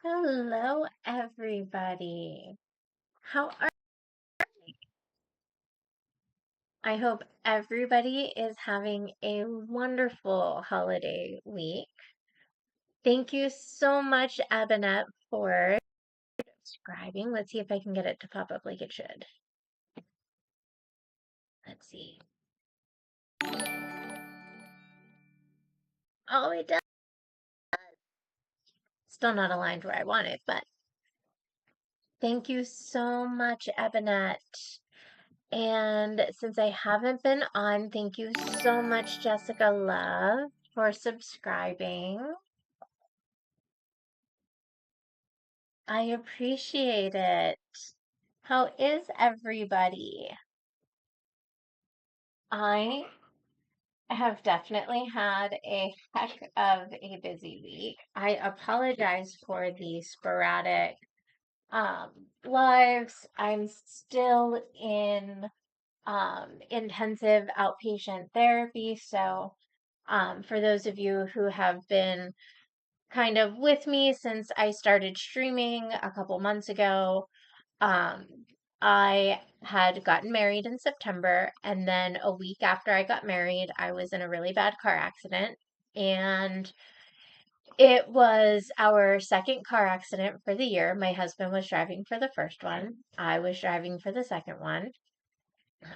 Hello, everybody. How are I hope everybody is having a wonderful holiday week. Thank you so much, Abinette, for subscribing. Let's see if I can get it to pop up like it should. Let's see. Oh, it does. Still not aligned where I want it, but thank you so much, Ebonette. And since I haven't been on, thank you so much, Jessica Love, for subscribing. I appreciate it. How is everybody? I have definitely had a heck of a busy week. I apologize for the sporadic lives. I'm still in intensive outpatient therapy, so for those of you who have been kind of with me since I started streaming a couple months ago, Um, I had gotten married in September, and then a week after I got married, I was in a really bad car accident. And it was our second car accident for the year. My husband was driving for the first one. I was driving for the second one.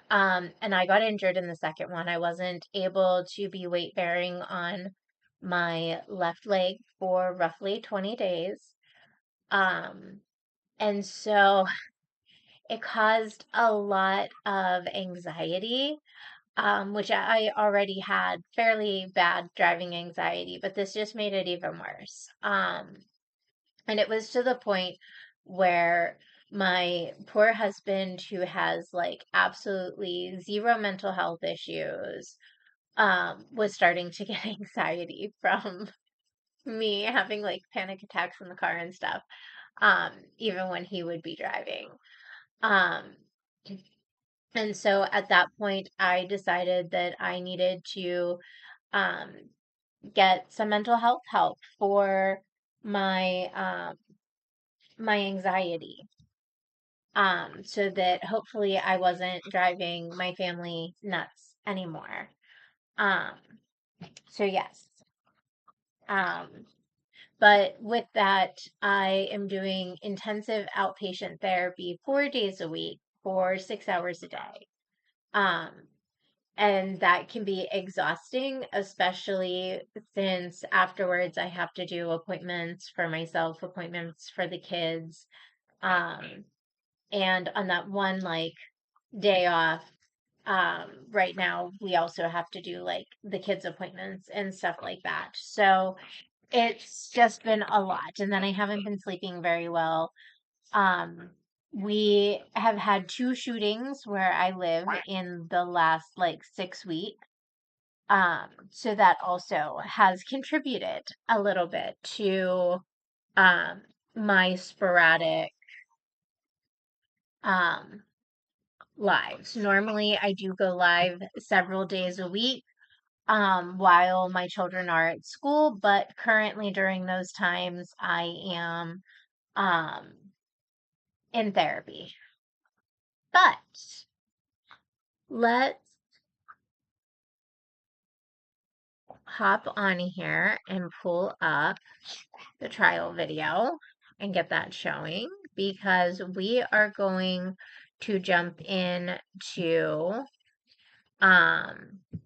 And I got injured in the second one. I wasn't able to be weight bearing on my left leg for roughly 20 days. Um, and so it caused a lot of anxiety, which I already had fairly bad driving anxiety, but this just made it even worse. And it was to the point where my poor husband, who has like absolutely zero mental health issues, was starting to get anxiety from me having like panic attacks in the car and stuff, even when he would be driving. Um, and so at that point, I decided that I needed to um, get some mental health help for my my anxiety, so that hopefully I wasn't driving my family nuts anymore. Um, so yes. Um, but with that, I am doing intensive outpatient therapy 4 days a week for 6 hours a day. Um, and that can be exhausting, especially since afterwards I have to do appointments for myself, appointments for the kids. Um, and on that one like day off, right now we also have to do like the kids' appointments and stuff like that. So it's just been a lot. And then I haven't been sleeping very well. Um, we have had two shootings where I live in the last like 6 weeks. So that also has contributed a little bit to um my sporadic um lives. Normally I do go live several days a week while my children are at school, but currently during those times I am um in therapy. But let's hop on here and pull up the trial video and get that showing, because we are going to jump in to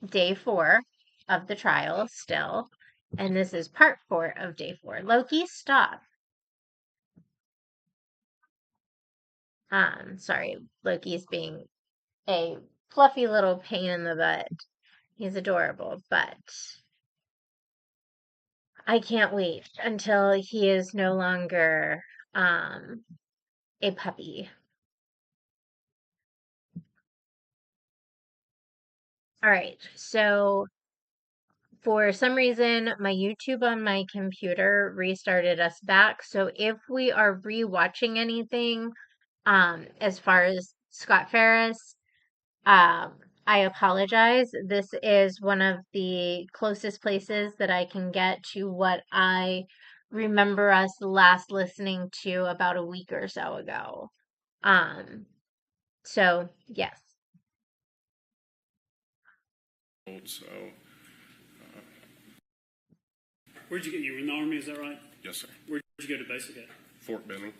day 4 of the trial still. And this is part 4 of day 4. Loki, stop. Sorry, Loki's being a fluffy little pain in the butt. He's adorable, but I can't wait until he is no longer a puppy. All right, so for some reason, my YouTube on my computer restarted us back. So if we are rewatching anything, as far as Scott Farris, I apologize. This is one of the closest places that I can get to what I remember us last listening to about a week or so ago. So yes. So, Where'd you get? You were in the Army, is that right? yes, sir. Where'd you go to basic at? Fort Benning.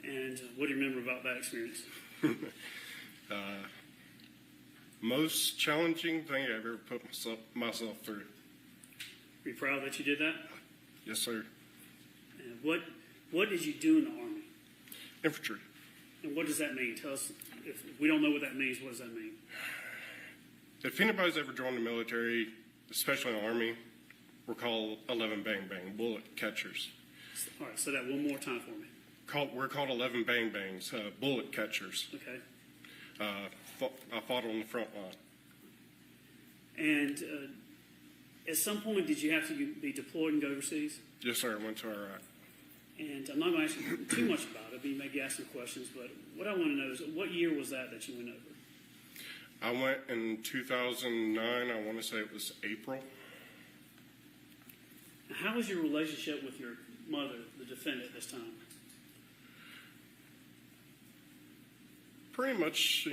And what do you remember about that experience? Most challenging thing I've ever put myself through. Are you proud that you did that? Yes, sir. And what did you do in the Army? Infantry. And what does that mean? Tell us, if we don't know what that means, what does that mean? If anybody's ever joined the military, especially in the Army, we're called 11 Bang Bang, bullet catchers. All right, say that one more time for me. We're called 11 Bang Bangs, bullet catchers. Okay. I fought on the front line. And at some point, did you have to be deployed and go overseas? Yes, sir. I went to Iraq. And I'm not going to ask you too much about it, but you may ask some questions. But what I want to know is, what year was that you went over? I went in 2009. I want to say it was April. Now, how was your relationship with your mother, the defendant, at this time? Pretty much,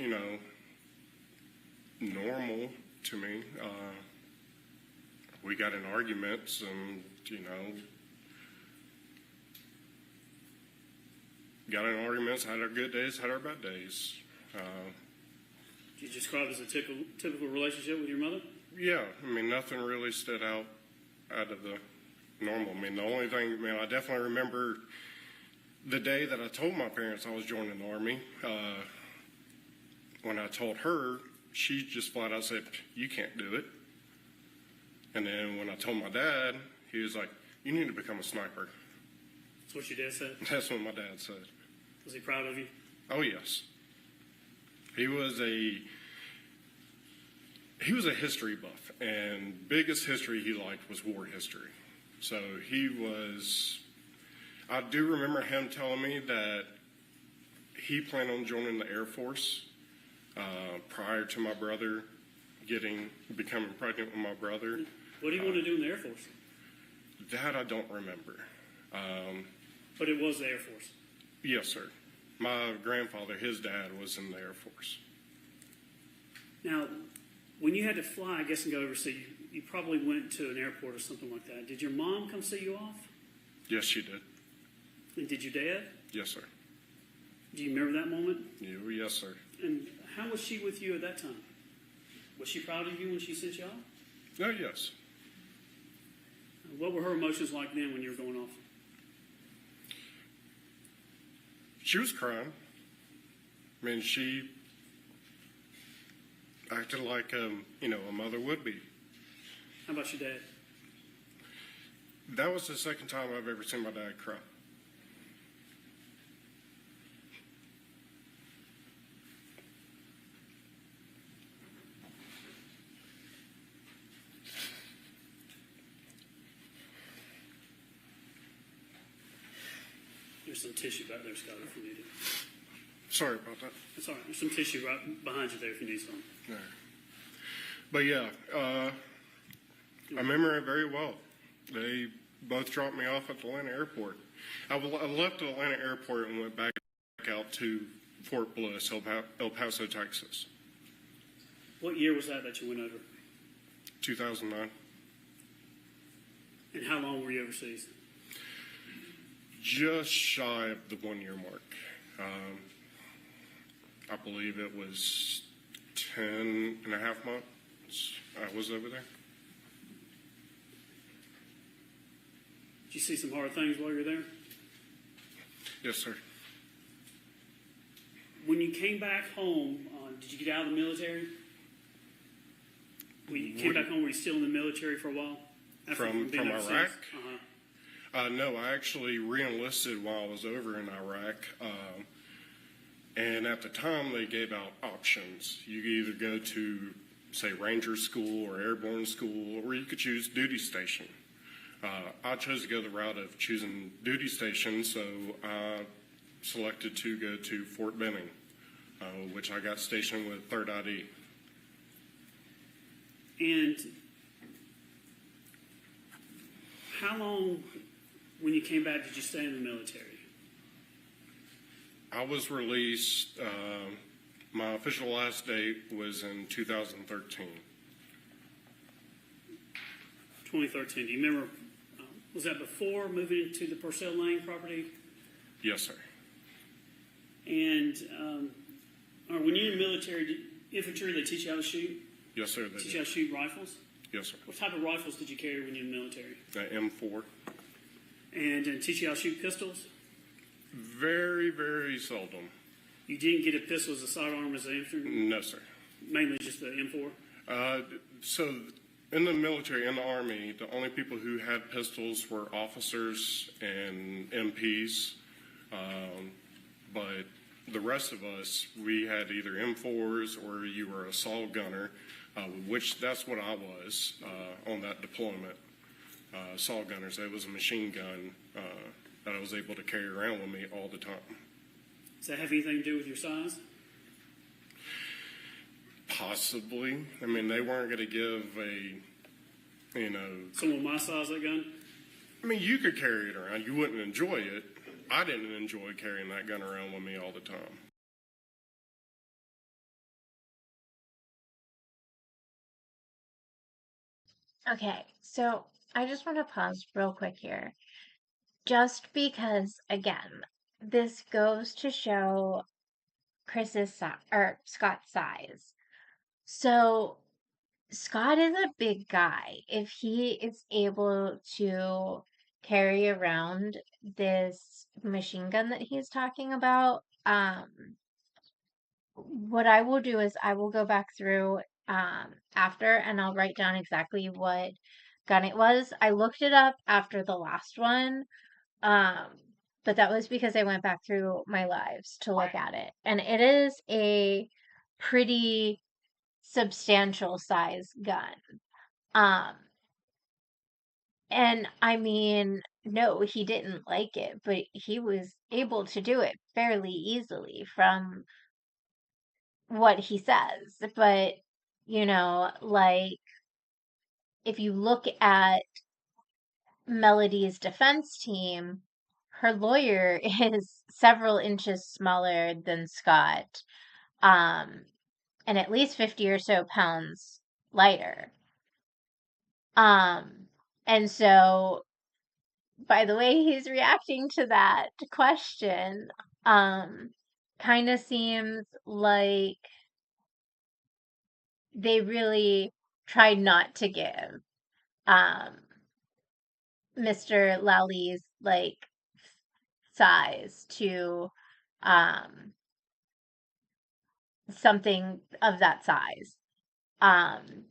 normal to me. we got in arguments and, got in arguments, had our good days, had our bad days. Do you describe it as a typical relationship with your mother? Yeah, nothing really stood out of the normal. The only thing, I definitely remember the day that I told my parents I was joining the Army. When I told her, she just flat out said, "You can't do it." And then when I told my dad, he was like, "You need to become a sniper." That's what your dad said? That's what my dad said. Was he proud of you? Oh, yes. He was a history buff, and biggest history he liked was war history. So I do remember him telling me that he planned on joining the Air Force prior to my brother becoming pregnant with my brother. What do you want to do in the Air Force? That I don't remember. But it was the Air Force? Yes, sir. My grandfather, his dad, was in the Air Force. Now, when you had to fly, I guess, and go overseas, you probably went to an airport or something like that. Did your mom come see you off? Yes, she did. And did your dad? Yes, sir. Do you remember that moment? Yes, sir. And how was she with you at that time? Was she proud of you when she sent you off? Oh, yes. What were her emotions like then when you were going off? She was crying. She acted like, a mother would be. How about your dad? That was the second time I've ever seen my dad cry. There's some tissue back there, Scott, if you need it. Sorry about that. That's all right. There's some tissue right behind you there if you need some. No. But yeah, I remember it very well. They both dropped me off at the Atlanta airport. I left the Atlanta airport and went back out to Fort Bliss, El Paso, Texas. What year was that you went over? 2009. And how long were you overseas? Just shy of the 1 year mark. I believe it was 10 and a half months I was over there. Did you see some hard things while you were there? Yes, sir. When you came back home, did you get out of the military? When you came back home, were you still in the military for a while? From overseas? Iraq? Uh-huh. No, I actually re-enlisted while I was over in Iraq. And at the time, they gave out options. You could either go to, say, Ranger School or Airborne School, or you could choose duty station. I chose to go the route of choosing duty station, so I selected to go to Fort Benning, which I got stationed with 3rd ID. And how long, when you came back, did you stay in the military? I was released, my official last date was in 2013. 2013. Do you remember, was that before moving to the Purcell Lane property? Yes, sir. And when you're in the military, infantry, they teach you how to shoot? Yes, sir. They teach you how to shoot rifles? Yes, sir. What type of rifles did you carry when you were in the military? The M4. And teach you how to shoot pistols? Very, very seldom. You didn't get a pistol as a sidearm as an infantry? No, sir. Mainly just the M4? So in the military, in the Army, the only people who had pistols were officers and MPs. But the rest of us, we had either M4s or you were a assault gunner, which that's what I was on that deployment. Assault gunners, it was a machine gun that I was able to carry around with me all the time. Does that have anything to do with your size? Possibly. I mean, they weren't going to give someone my size that gun? I mean, you could carry it around. You wouldn't enjoy it. I didn't enjoy carrying that gun around with me all the time. Okay, so I just want to pause real quick here. Just because, again, this goes to show or Scott's size. So Scott is a big guy. If he is able to carry around this machine gun that he's talking about, what I will do is I will go back through after and I'll write down exactly what gun it was. I looked it up after the last one, um, but that was because I went back through my lives to look at it. And it is a pretty substantial size gun. Um, and I mean, no, he didn't like it, but he was able to do it fairly easily from what he says. But, like, if you look at Melody's defense team, her lawyer is several inches smaller than Scott, um, and at least 50 or so pounds lighter. Um, and so by the way he's reacting to that question, kind of seems like they really tried not to give Mr. Lowley's like size to um something of that size. Um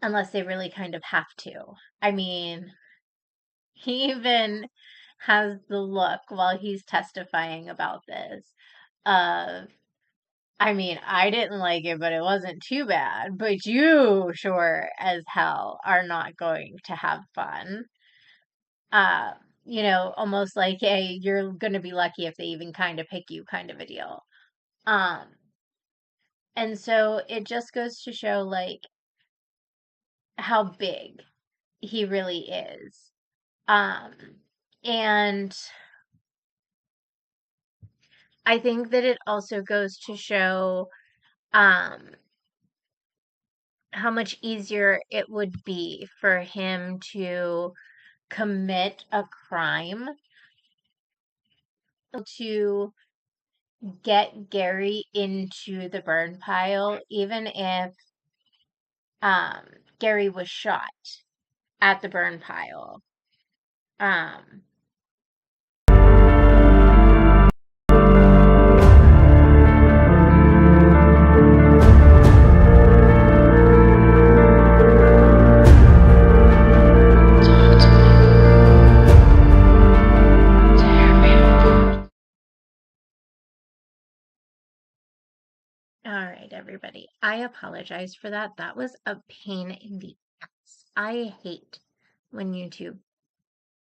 unless they really kind of have to. I mean, he even has the look while he's testifying about this of, I mean, I didn't like it, but it wasn't too bad. But you sure as hell are not going to have fun. Uh, almost like, hey, you're gonna be lucky if they even kind of pick you kind of a deal. Um, and so it just goes to show like how big he really is. Um, and I think that it also goes to show um how much easier it would be for him to commit a crime to get Gary into the burn pile, even if um Gary was shot at the burn pile. Um all right, everybody. I apologize for that. That was a pain in the ass. I hate when YouTube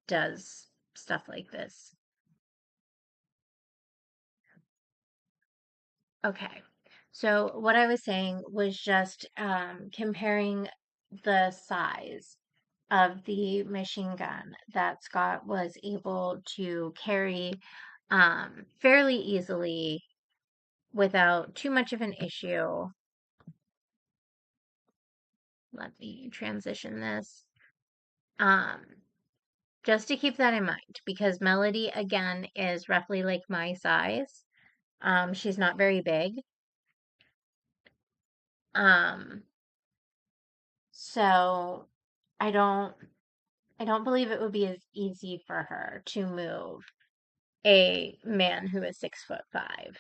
does stuff like this. Okay. So what I was saying was just comparing the size of the machine gun that Scott was able to carry fairly easily without too much of an issue. Let me transition this. Just to keep that in mind, because Melody, again, is roughly like my size. She's not very big. So I don't believe it would be as easy for her to move a man who is 6'5".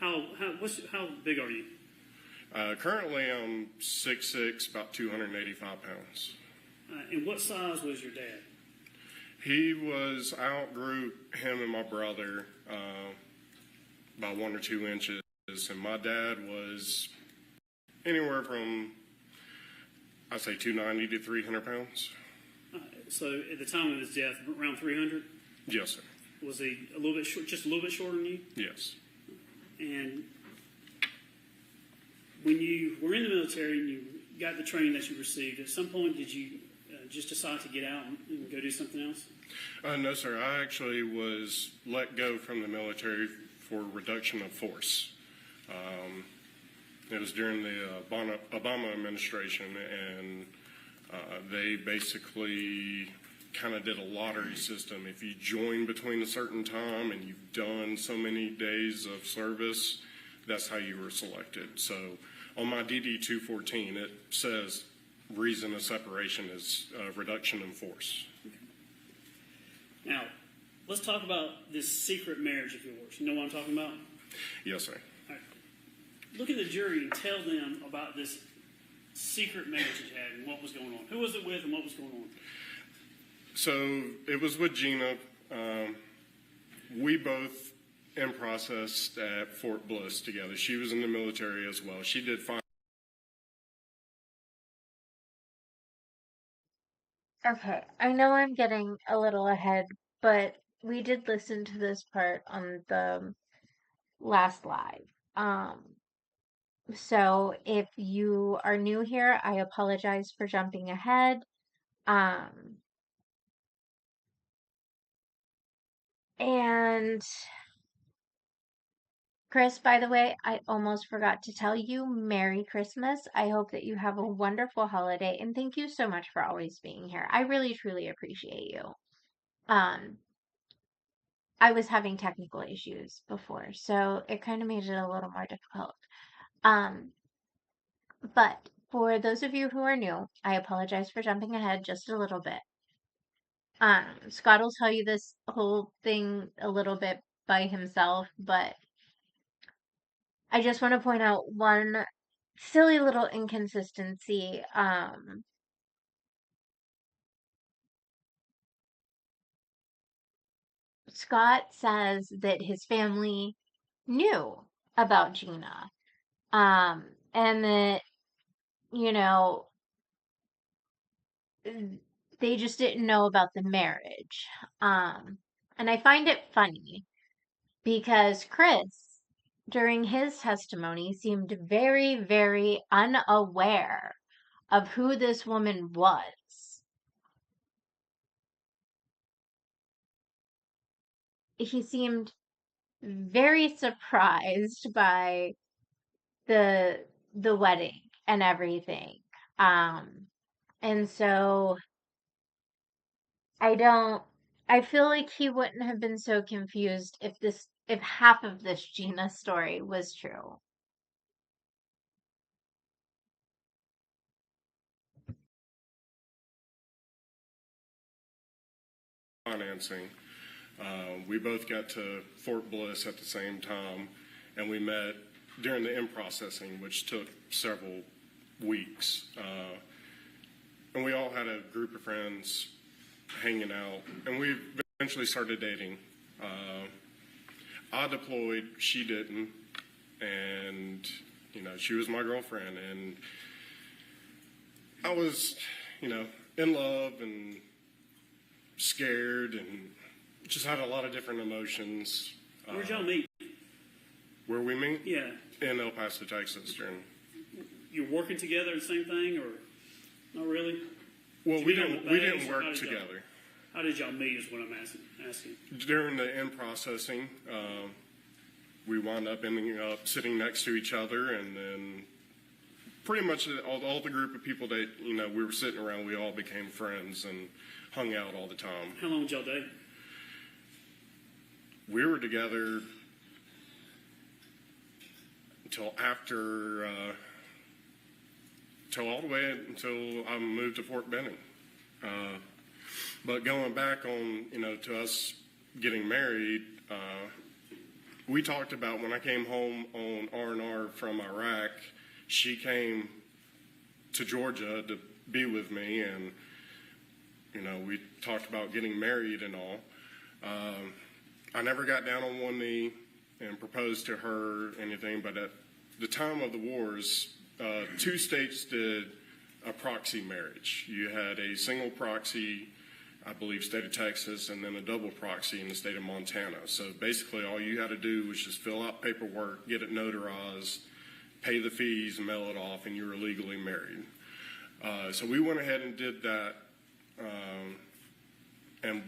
How big are you? Currently, I'm 6'6", about 285 pounds. And what size was your dad? I outgrew him and my brother by 1 or 2 inches, and my dad was anywhere from, I'd say, 290 to 300 pounds. So at the time of his death, around 300? Yes, sir. Was he a little bit short, just a little bit shorter than you? Yes. And when you were in the military and you got the training that you received, at some point did you just decide to get out and go do something else? No, sir. I actually was let go from the military for reduction of force. It was during the Obama administration, and they basically kind of did a lottery system. If you join between a certain time and you've done so many days of service, that's how you were selected. So on my DD 214, it says reason of separation is reduction in force. Now, let's talk about this secret marriage of yours. You know what I'm talking about? Yes, sir. All right. Look at the jury and tell them about this secret marriage that you had and what was going on. Who was it with and what was going on? So it was with Gina. We both in process at Fort Bliss together. She was in the military as well. She did fine. Okay, I know I'm getting a little ahead, but we did listen to this part on the last live. So if you are new here, I apologize for jumping ahead. And Chris, by the way, I almost forgot to tell you Merry Christmas. I hope that you have a wonderful holiday, and thank you so much for always being here. I really truly appreciate you. Um, I was having technical issues before, so it kind of made it a little more difficult. Um, but for those of you who are new, I apologize for jumping ahead just a little bit. Scott will tell you this whole thing a little bit by himself, but I just want to point out one silly little inconsistency. Scott says that his family knew about Gina. And that, you know, they just didn't know about the marriage. And I find it funny because Chris, during his testimony, seemed very, very unaware of who this woman was. He seemed very surprised by the wedding and everything. And so I feel like he wouldn't have been so confused if half of this Gina story was true. Financing. We both got to Fort Bliss at the same time, and we met during the in-processing, which took several weeks. And we all had a group of friends hanging out, and we eventually started dating. I deployed, she didn't, and, you know, she was my girlfriend, and I was, you know, in love and scared and just had a lot of different emotions. Where'd y'all meet? Where we meet? Yeah. In El Paso, Texas. You're working together, the same thing, or not really? Well, we didn't work together. How did y'all meet is what I'm asking. During the in-processing, we wound up ending up sitting next to each other, and then pretty much all the group of people that, you know, we were sitting around, we all became friends and hung out all the time. How long did y'all date? We were together until after, till all the way until I moved to Fort Benning. But going back on, you know, to us getting married, we talked about when I came home on R&R from Iraq, she came to Georgia to be with me, and, you know, we talked about getting married and all. I never got down on one knee and proposed to her, anything, but at the time of the wars, 2 states did a proxy marriage. You had a single proxy, I believe, state of Texas, and then a double proxy in the state of Montana. So basically all you had to do was just fill out paperwork, get it notarized, pay the fees, and mail it off, and you were legally married. So we went ahead and did that.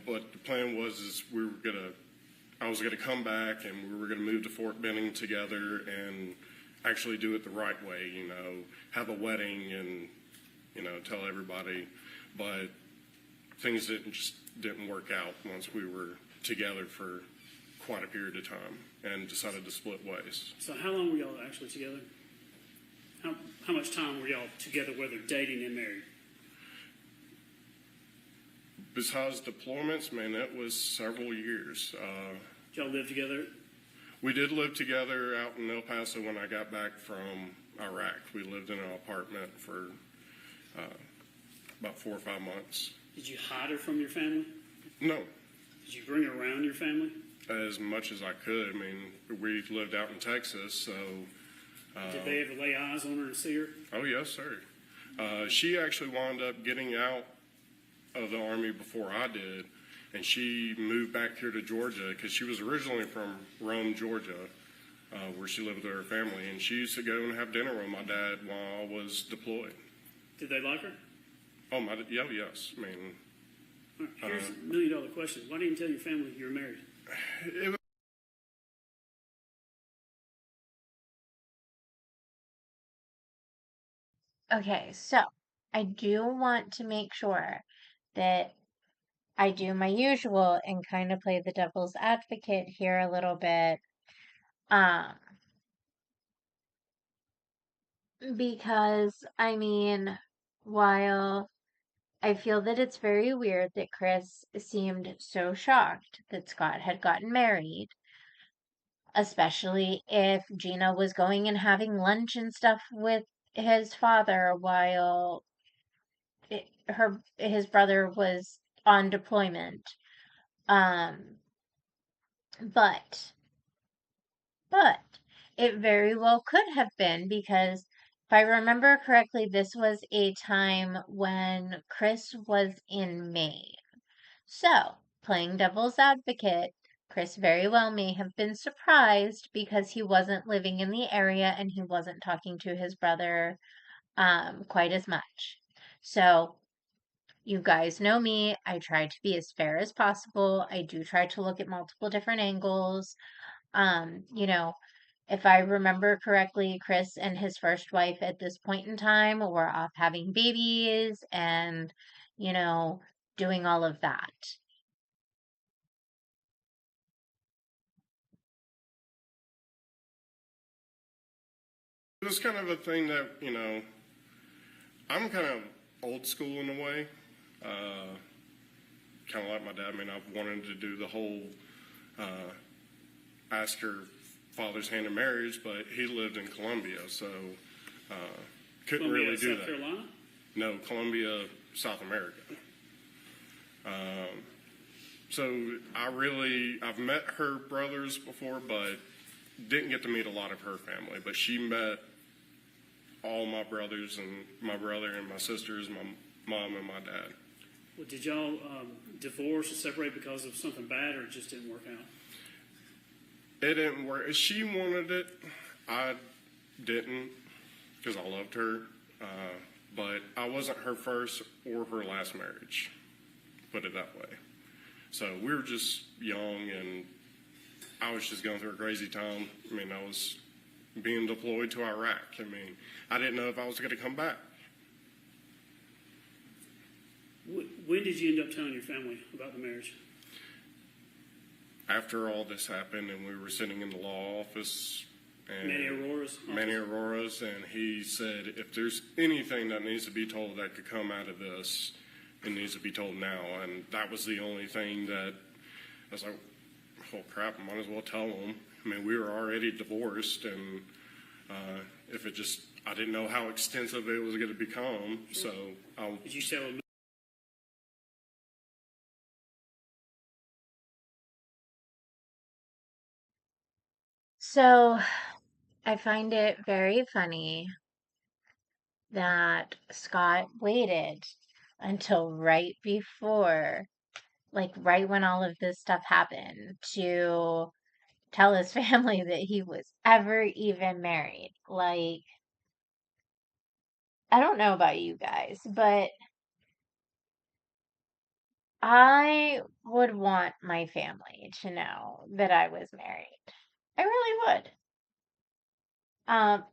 But the plan was is we were going to I was going to come back and we were going to move to Fort Benning together and actually do it the right way, have a wedding and, tell everybody. But things didn't work out once we were together for quite a period of time and decided to split ways. So how long were y'all actually together? How much time were y'all together, whether dating and married? Besides deployments, man, that was several years. Did y'all live together? We did live together out in El Paso when I got back from Iraq. We lived in an apartment for about 4 or 5 months. Did you hide her from your family? No. Did you bring her around your family? As much as I could. I mean, we lived out in Texas, so... Did they ever lay eyes on her and see her? Oh, yes, sir. She actually wound up getting out of the Army before I did, and she moved back here to Georgia because she was originally from Rome, Georgia, where she lived with her family, and she used to go and have dinner with my dad while I was deployed. Did they like her? Oh, yeah, yes. I mean... Here's a $1 million question. Why didn't you tell your family you were married? It was Okay, so I do want to make sure that I do my usual and kind of play the devil's advocate here a little bit. Um, because I mean, while I feel that it's very weird that Chris seemed so shocked that Scott had gotten married, especially if Gina was going and having lunch and stuff with his father while his brother was on deployment. Um, but but it very well could have been because if I remember correctly, this was a time when Chris was in Maine. So, playing devil's advocate, Chris very well may have been surprised because he wasn't living in the area and he wasn't talking to his brother quite as much. So, you guys know me. I try to be as fair as possible. I do try to look at multiple different angles. Um, you know, if I remember correctly, Chris and his first wife at this point in time were off having babies and, you know, doing all of that. kind of a thing that, I'm kind of old school in a way. Kind of like my dad. I mean, I've wanted to do the whole ask her father's hand in marriage, but he lived in Columbia, so couldn't Columbia, really do South that. Carolina? No, Columbia, South America. So I've met her brothers before, but didn't get to meet a lot of her family. But she met all my brothers and my brother and my sisters, my mom and my dad. Well, did y'all divorce or separate because of something bad, or it just didn't work out? It didn't work. She wanted it. I didn't because I loved her. But I wasn't her first or her last marriage, put it that way. So we were just young, and I was just going through a crazy time. I mean, I was being deployed to Iraq. I mean, I didn't know if I was going to come back. When did you end up telling your family about the marriage? After all this happened, and we were sitting in the law office, and Manny Aurora's, and he said, if there's anything that needs to be told that could come out of this, it needs to be told now. And that was the only thing that I was like, oh crap, I might as well tell them. I mean, we were already divorced, and if it just, I didn't know how extensive it was going to become, so Did you tell them? So I find it very funny that Scott waited until right before, like right when all of this stuff happened, to tell his family that he was ever even married. Like, I don't know about you guys, but I would want my family to know that I was married. I really would. Um,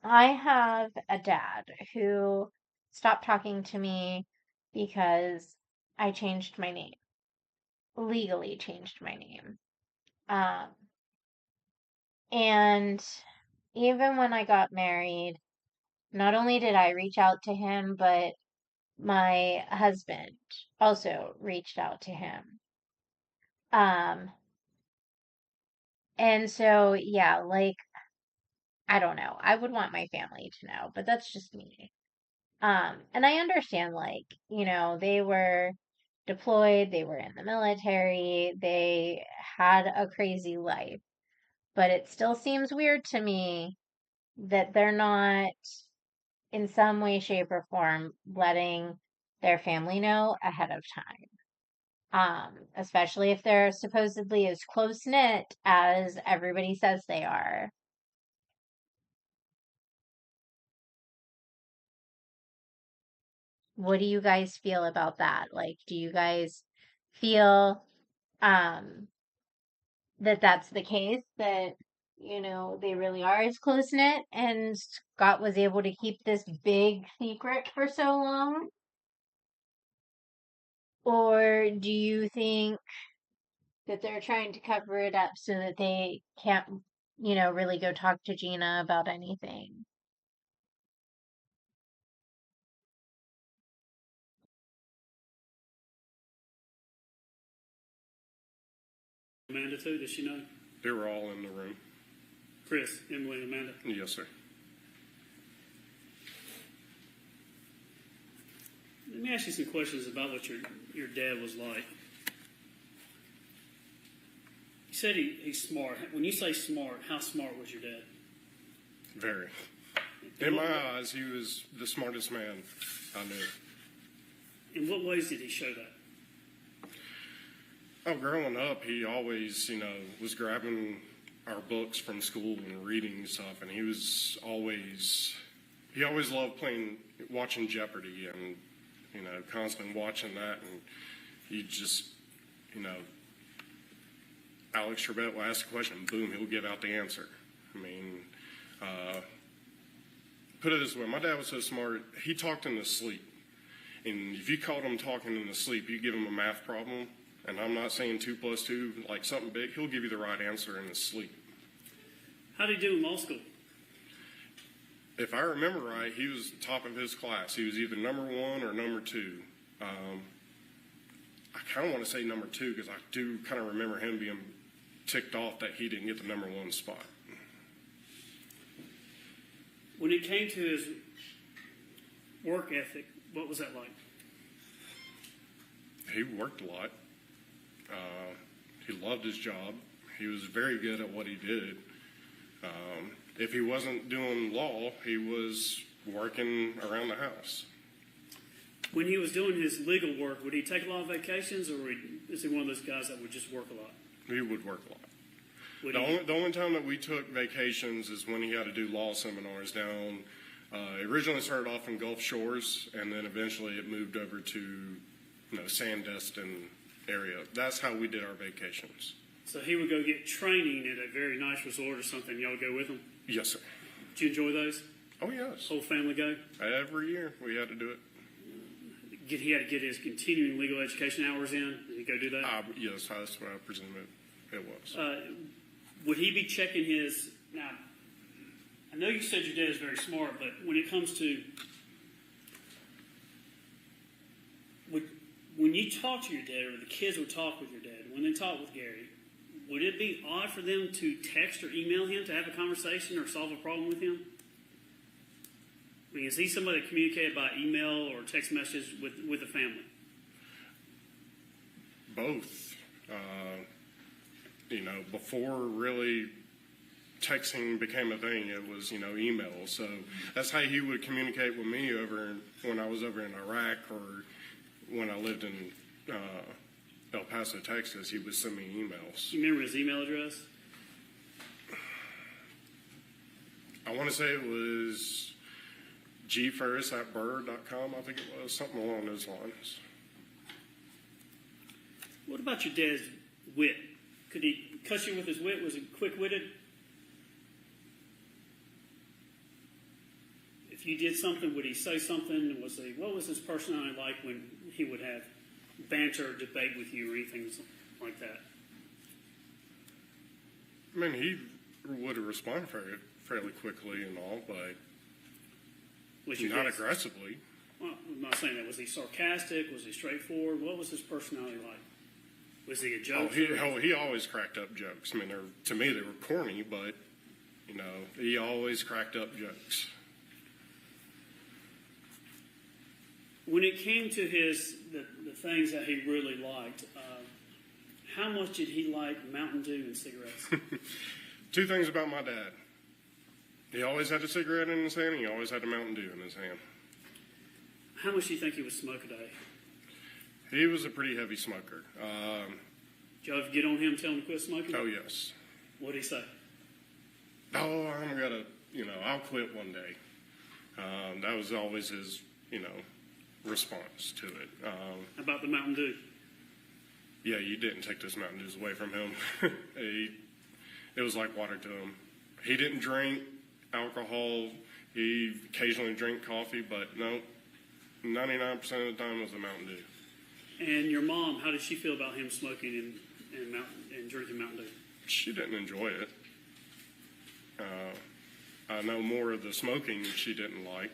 I have a dad who stopped talking to me because I changed my name, legally changed my name. Um, and even when I got married, not only did I reach out to him, but my husband also reached out to him. Um, and so, yeah, like, I don't know. I would want my family to know, but that's just me. And I understand, like, they were deployed, they were in the military, they had a crazy life, but it still seems weird to me that they're not, in some way, shape, or form, letting their family know ahead of time. Especially if they're supposedly as close knit as everybody says they are. What do you guys feel about that? Like, do you guys feel um that that's the case, that they really are as close knit and Scott was able to keep this big secret for so long? Or do you think that they're trying to cover it up so that they can't, really go talk to Gina about anything? Amanda too, does she know? They were all in the room. Chris, Emily, and Amanda. Yes, sir. Let me ask you some questions about what your dad was like. You said he's smart. When you say smart, how smart was your dad? Very. In my eyes, he was the smartest man I knew. In what ways did he show that? Oh, growing up, he always, was grabbing our books from school and reading stuff, and he always loved watching Jeopardy, and, constantly watching that, and he just, Alex Trebek will ask a question, boom, he'll give out the answer. I mean, put it this way, my dad was so smart, he talked in his sleep. And if you caught him talking in his sleep, you give him a math problem, and I'm not saying 2 plus 2, like something big, he'll give you the right answer in his sleep. How did he do in law school? If I remember right, he was top of his class. He was either number 1 or number 2. I kind of want to say number 2 because I do kind of remember him being ticked off that he didn't get the number 1 spot. When it came to his work ethic, what was that like? He worked a lot. He loved his job. He was very good at what he did. If he wasn't doing law, he was working around the house. When he was doing his legal work, would he take a lot of vacations, or is he one of those guys that would just work a lot? He would work a lot. The only time that we took vacations is when he had to do law seminars down. It originally started off in Gulf Shores, and then eventually it moved over to Sandestin area. That's how we did our vacations. So he would go get training at a very nice resort or something. Y'all go with him? Yes, sir. Did you enjoy those? Oh, yes. Whole family go? Every year we had to do it. He had to get his continuing legal education hours in? Did he go do that? Yes, that's what I presume it was. Would he be checking his... Now, I know you said your dad is very smart, but when it comes to... When you talk to your dad, or the kids would talk with your dad, when they talk with Gary, would it be odd for them to text or email him to have a conversation or solve a problem with him? I mean, is he somebody that communicated by email or text message with the family? Both. Before really texting became a thing, it was, email. So that's how he would communicate with me when I was over in Iraq, or when I lived in El Paso, Texas. He would send me emails. You remember his email address? I want to say it was gfarris@bird.com. I think it was something along those lines. What about your dad's wit? Could he cuss you with his wit? Was he quick-witted? If you did something, would he say something? What was his personality like when he would have banter or debate with you or anything like that? I mean, he would respond fairly quickly and all, but not aggressively. Well, I'm not saying that. Was he sarcastic? Was he straightforward? What was his personality like? Was he a joke? He always cracked up jokes. I mean, to me, they were corny, but, he always cracked up jokes. When it came to the things that he really liked, how much did he like Mountain Dew and cigarettes? Two things about my dad. He always had a cigarette in his hand, and he always had a Mountain Dew in his hand. How much do you think he would smoke a day? He was a pretty heavy smoker. Did you ever get on him and tell him to quit smoking? Oh, yes. What did he say? Oh, I'm going to, I'll quit one day. That was always his, response to it. How about the Mountain Dew? Yeah, you didn't take those Mountain Dews away from him. It was like water to him. He didn't drink alcohol. He occasionally drank coffee, but no, 99% of the time was a Mountain Dew. And your mom, how did she feel about him smoking and drinking Mountain Dew? She didn't enjoy it. I know more of the smoking she didn't like.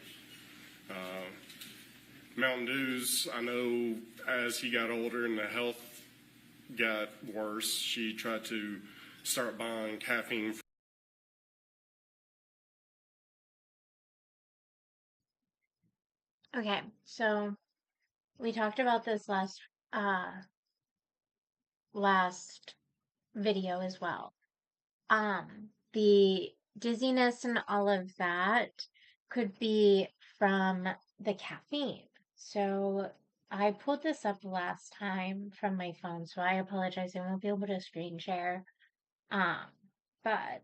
Mountain Dews, I know as he got older and the health got worse, she tried to start buying caffeine. Okay, so we talked about this last video as well. The dizziness and all of that could be from the caffeine. So I pulled this up last time from my phone, so I apologize. I won't be able to screen share. But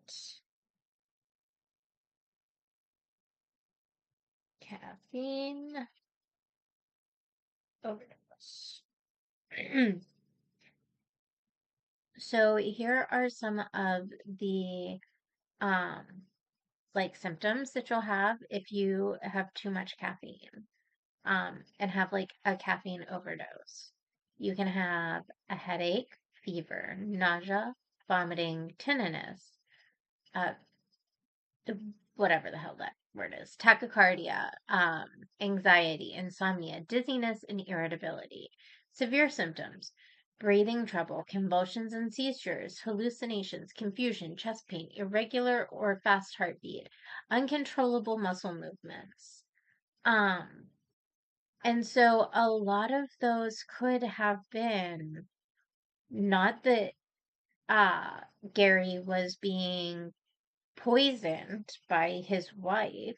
caffeine overdose. So here are some of the like symptoms that you'll have if you have too much caffeine and have like a caffeine overdose. You can have a headache, fever, nausea, vomiting, tinnitus, uh, whatever the hell that word is, tachycardia, anxiety, insomnia, dizziness, and irritability. Severe symptoms: breathing trouble, convulsions and seizures, hallucinations, confusion, chest pain, irregular or fast heartbeat, uncontrollable muscle movements. And so a lot of those could have been not that Gary was being poisoned by his wife,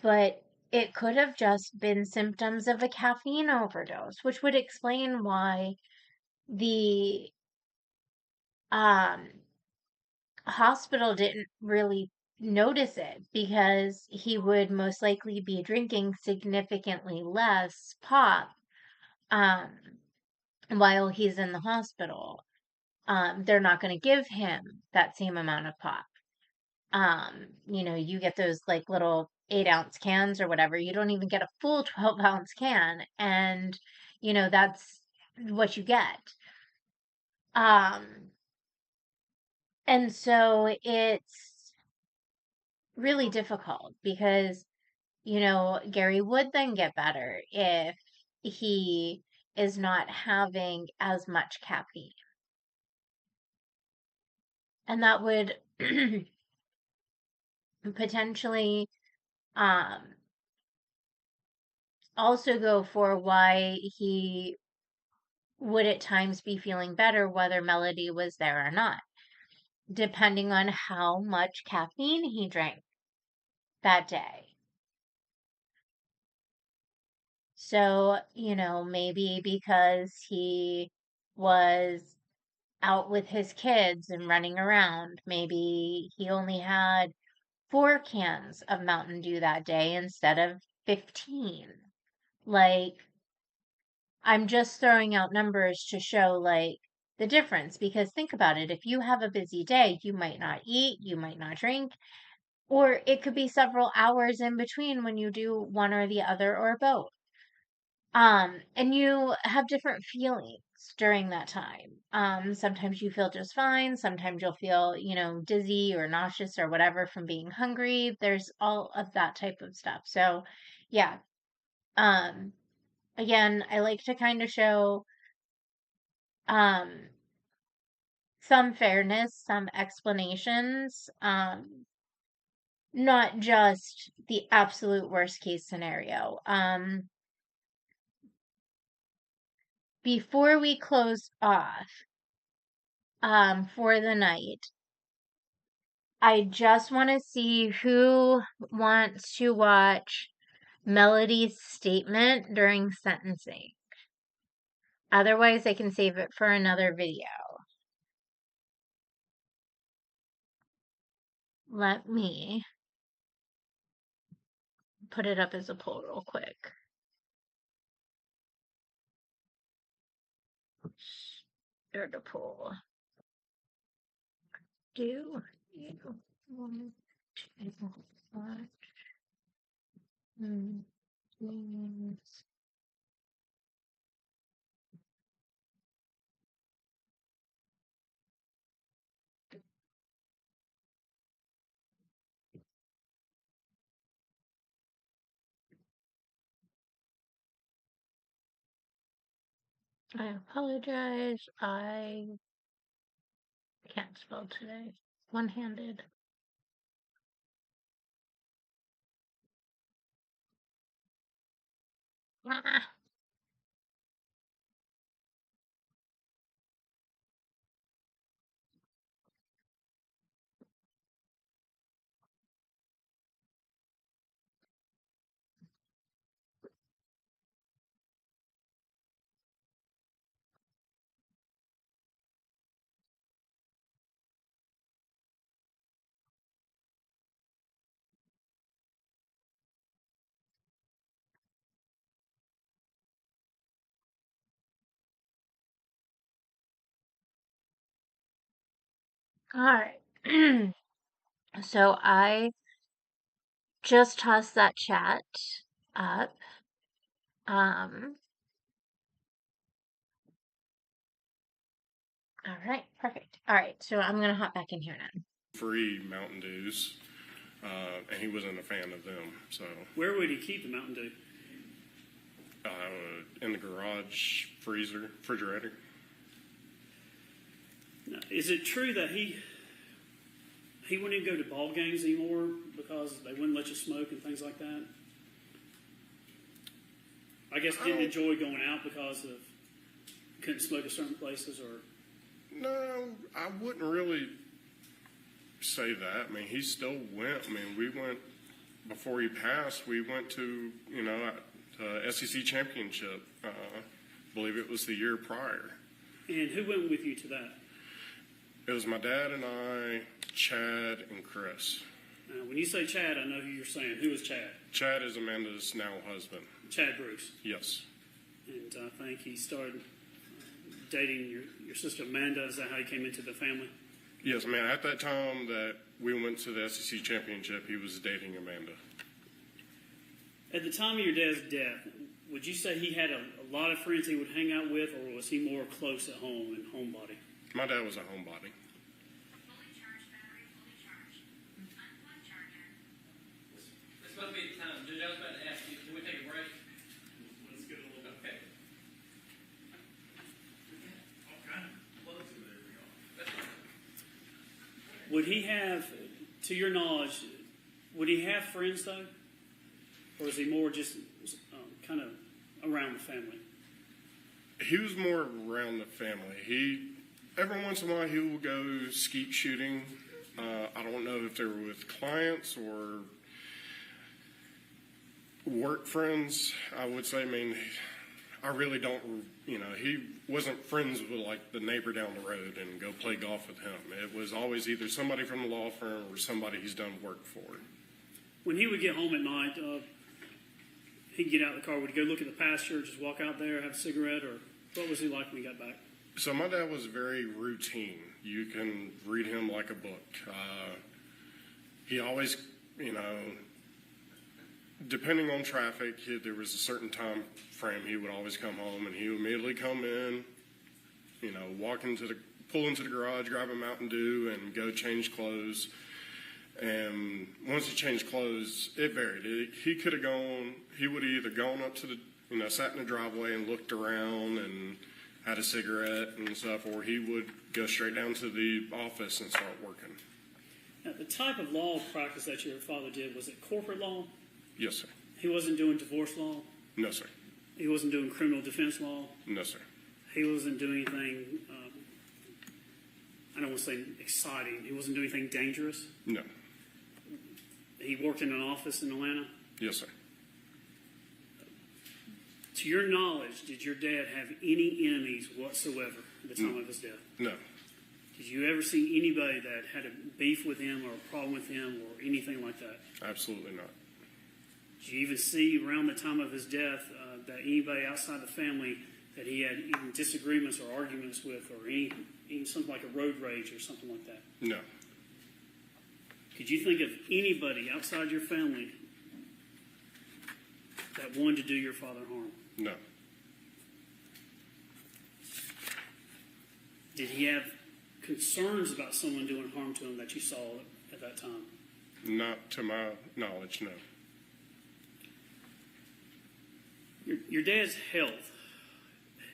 but it could have just been symptoms of a caffeine overdose, which would explain why the hospital didn't really notice it, because he would most likely be drinking significantly less pop while he's in the hospital. They're not going to give him that same amount of pop. You get those like little 8-ounce cans or whatever. You don't even get a full 12-ounce can, and that's what you get. And so it's really difficult because, Gary would then get better if he is not having as much caffeine. And that would potentially also go for why he would at times be feeling better, whether Melody was there or not, depending on how much caffeine he drank that day. So, maybe because he was out with his kids and running around, maybe he only had 4 cans of Mountain Dew that day instead of 15. Like, I'm just throwing out numbers to show like the difference, because think about it. If you have a busy day, you might not eat, you might not drink, or it could be several hours in between when you do one or the other or both. And you have different feelings during that time. Sometimes you feel just fine, sometimes you'll feel, dizzy or nauseous or whatever from being hungry. There's all of that type of stuff. So, yeah. Um, Again, I like to kind of show um some fairness, some explanations, not just the absolute worst case scenario. Before we close off, for the night, I just want to see who wants to watch Melody's statement during sentencing. Otherwise, I can save it for another video. Let me put it up as a poll real quick. Share the poll. Do you want to watch movies? I apologize. I can't spell today. One-handed. Ah. All right. So I just tossed that chat up. All right, perfect. All right, so I'm gonna hop back in here now. Free Mountain Dews, and he wasn't a fan of them. So Where would he keep the Mountain Dew? in the garage refrigerator. Now, is it true that he wouldn't even go to ball games anymore because they wouldn't let you smoke and things like that? I guess didn't enjoy going out because of couldn't smoke at certain places, or No, I wouldn't really say that. I mean, he still went. I mean, we went before he passed. We went to SEC championship. I believe it was the year prior. And who went with you to that? It was my dad and I, Chad and Chris. When you say Chad, I know who you're saying. Who is Chad? Chad is Amanda's now husband. Chad Bruce. Yes. And I think he started dating your sister Amanda. Is that how he came into the family? Yes, man. At that time that we went to the SEC championship, he was dating Amanda. At the time of your dad's death, would you say he had a lot of friends he would hang out with, or was he more close at home and homebody? My dad was a homebody. Fully charged battery, fully charged. Unplugged charger. It's supposed to be the time. Judge, I was about to ask you, can we take a break? Let's get a little bit. Okay. All kind of close to there we go. Would he have, to your knowledge, would he have friends though? Or is he more just kind of around the family? He was more around the family. Every once in a while, he will go skeet shooting. I don't know if they were with clients or work friends, I would say. I mean, I really don't, he wasn't friends with like the neighbor down the road and go play golf with him. It was always either somebody from the law firm or somebody he's done work for. When he would get home at night, he'd get out of the car? Would he go look at the pasture, just walk out there, have a cigarette, or what was he like when he got back? So my dad was very routine. You can read him like a book. He always, depending on traffic, there was a certain time frame he would always come home, and he would immediately come in, pull into the garage, grab a Mountain Dew, and go change clothes. And once he changed clothes, it varied. He could have gone. He would have either gone up to the, sat in the driveway and looked around and had a cigarette and stuff, or he would go straight down to the office and start working. Now, the type of law practice that your father did, was it corporate law? Yes, sir. He wasn't doing divorce law? No, sir. He wasn't doing criminal defense law? No, sir. He wasn't doing anything, I don't want to say exciting. He wasn't doing anything dangerous? No. He worked in an office in Atlanta? Yes, sir. To your knowledge, did your dad have any enemies whatsoever at the time of his death? No. Did you ever see anybody that had a beef with him or a problem with him or anything like that? Absolutely not. Did you even see around the time of his death that anybody outside the family that he had even disagreements or arguments with, or any something like a road rage or something like that? No. Could you think of anybody outside your family that wanted to do your father harm? No. Did he have concerns about someone doing harm to him that you saw at that time? Not to my knowledge, no. Your dad's health,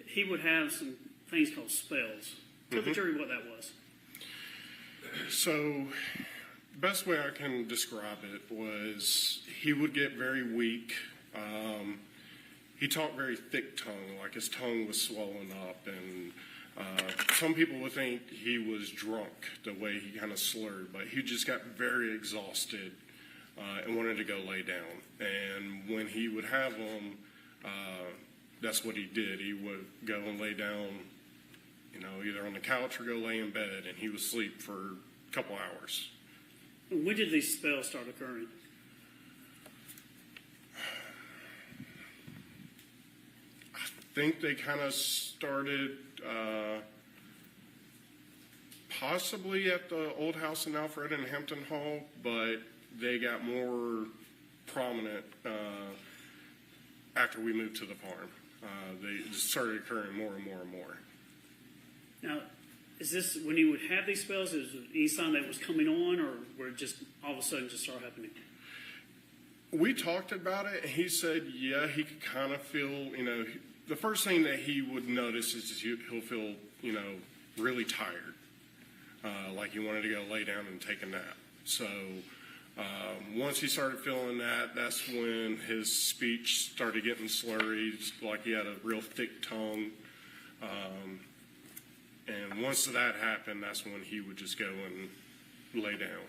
he would have some things called spells. Tell the jury what that was. So, best way I can describe it was he would get very weak. He talked very thick tongue, like his tongue was swollen up, and some people would think he was drunk the way he kind of slurred, but he just got very exhausted and wanted to go lay down. And when he would have them, that's what he did. He would go and lay down, either on the couch or go lay in bed, and he would sleep for a couple hours. When did these spells start occurring? I think they kind of started possibly at the old house in Alfred and Hampton Hall, but they got more prominent after we moved to the farm. They just started occurring more and more and more. Now, is this, when he would have these spells, is it any sign that it was coming on, or were it just all of a sudden just start happening? We talked about it, and he said, yeah, he could kind of feel, the first thing that he would notice is he'll feel, really tired, like he wanted to go lay down and take a nap. So once he started feeling that, that's when his speech started getting slurry, like he had a real thick tongue. And once that happened, that's when he would just go and lay down.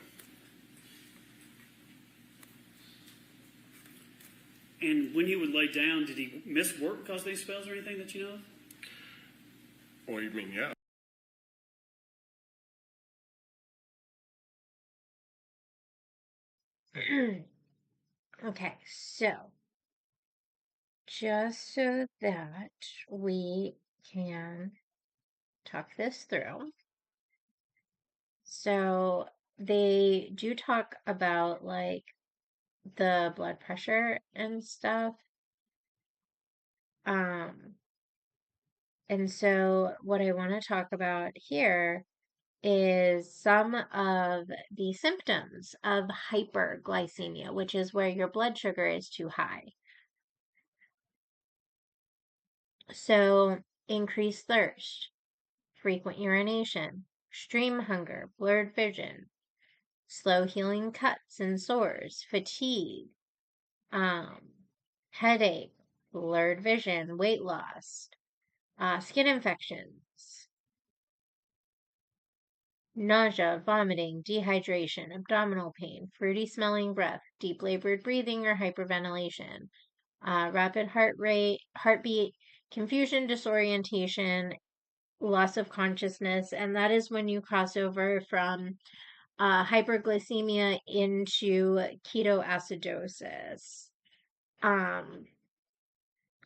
And when he would lay down, did he miss work because of these spells or anything that you know of? Well, you mean, yeah. Okay, so just so that we can talk this through. So they do talk about like the blood pressure and stuff. And so what I want to talk about here is some of the symptoms of hyperglycemia, which is where your blood sugar is too high. So increased thirst, frequent urination, extreme hunger, blurred vision, slow healing cuts and sores, fatigue, headache, blurred vision, weight loss, skin infections, nausea, vomiting, dehydration, abdominal pain, fruity smelling breath, deep labored breathing or hyperventilation, rapid heart rate, heartbeat, confusion, disorientation, loss of consciousness, and that is when you cross over from hyperglycemia into ketoacidosis.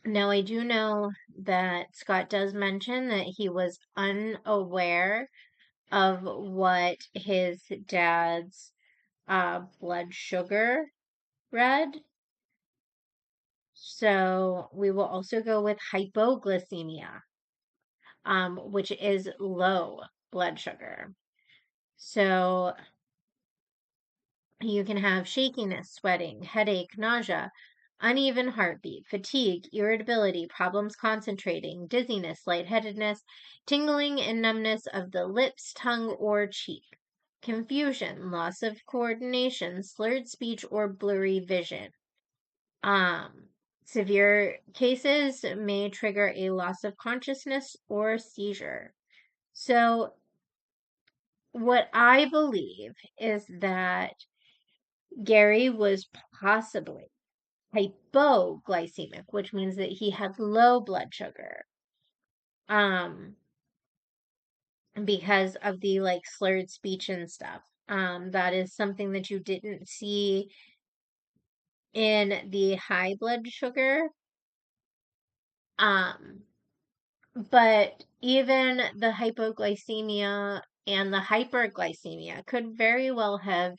Now, I do know that Scott does mention that he was unaware of what his dad's blood sugar read. So we will also go with hypoglycemia, which is low blood sugar. So you can have shakiness, sweating, headache, nausea, uneven heartbeat, fatigue, irritability, problems concentrating, dizziness, lightheadedness, tingling and numbness of the lips, tongue, or cheek, confusion, loss of coordination, slurred speech, or blurry vision. Severe cases may trigger a loss of consciousness or seizure. So, what I believe is that Gary was possibly hypoglycemic, which means that he had low blood sugar. Because of the like slurred speech and stuff. That is something that you didn't see in the high blood sugar. But even the hypoglycemia and the hyperglycemia could very well have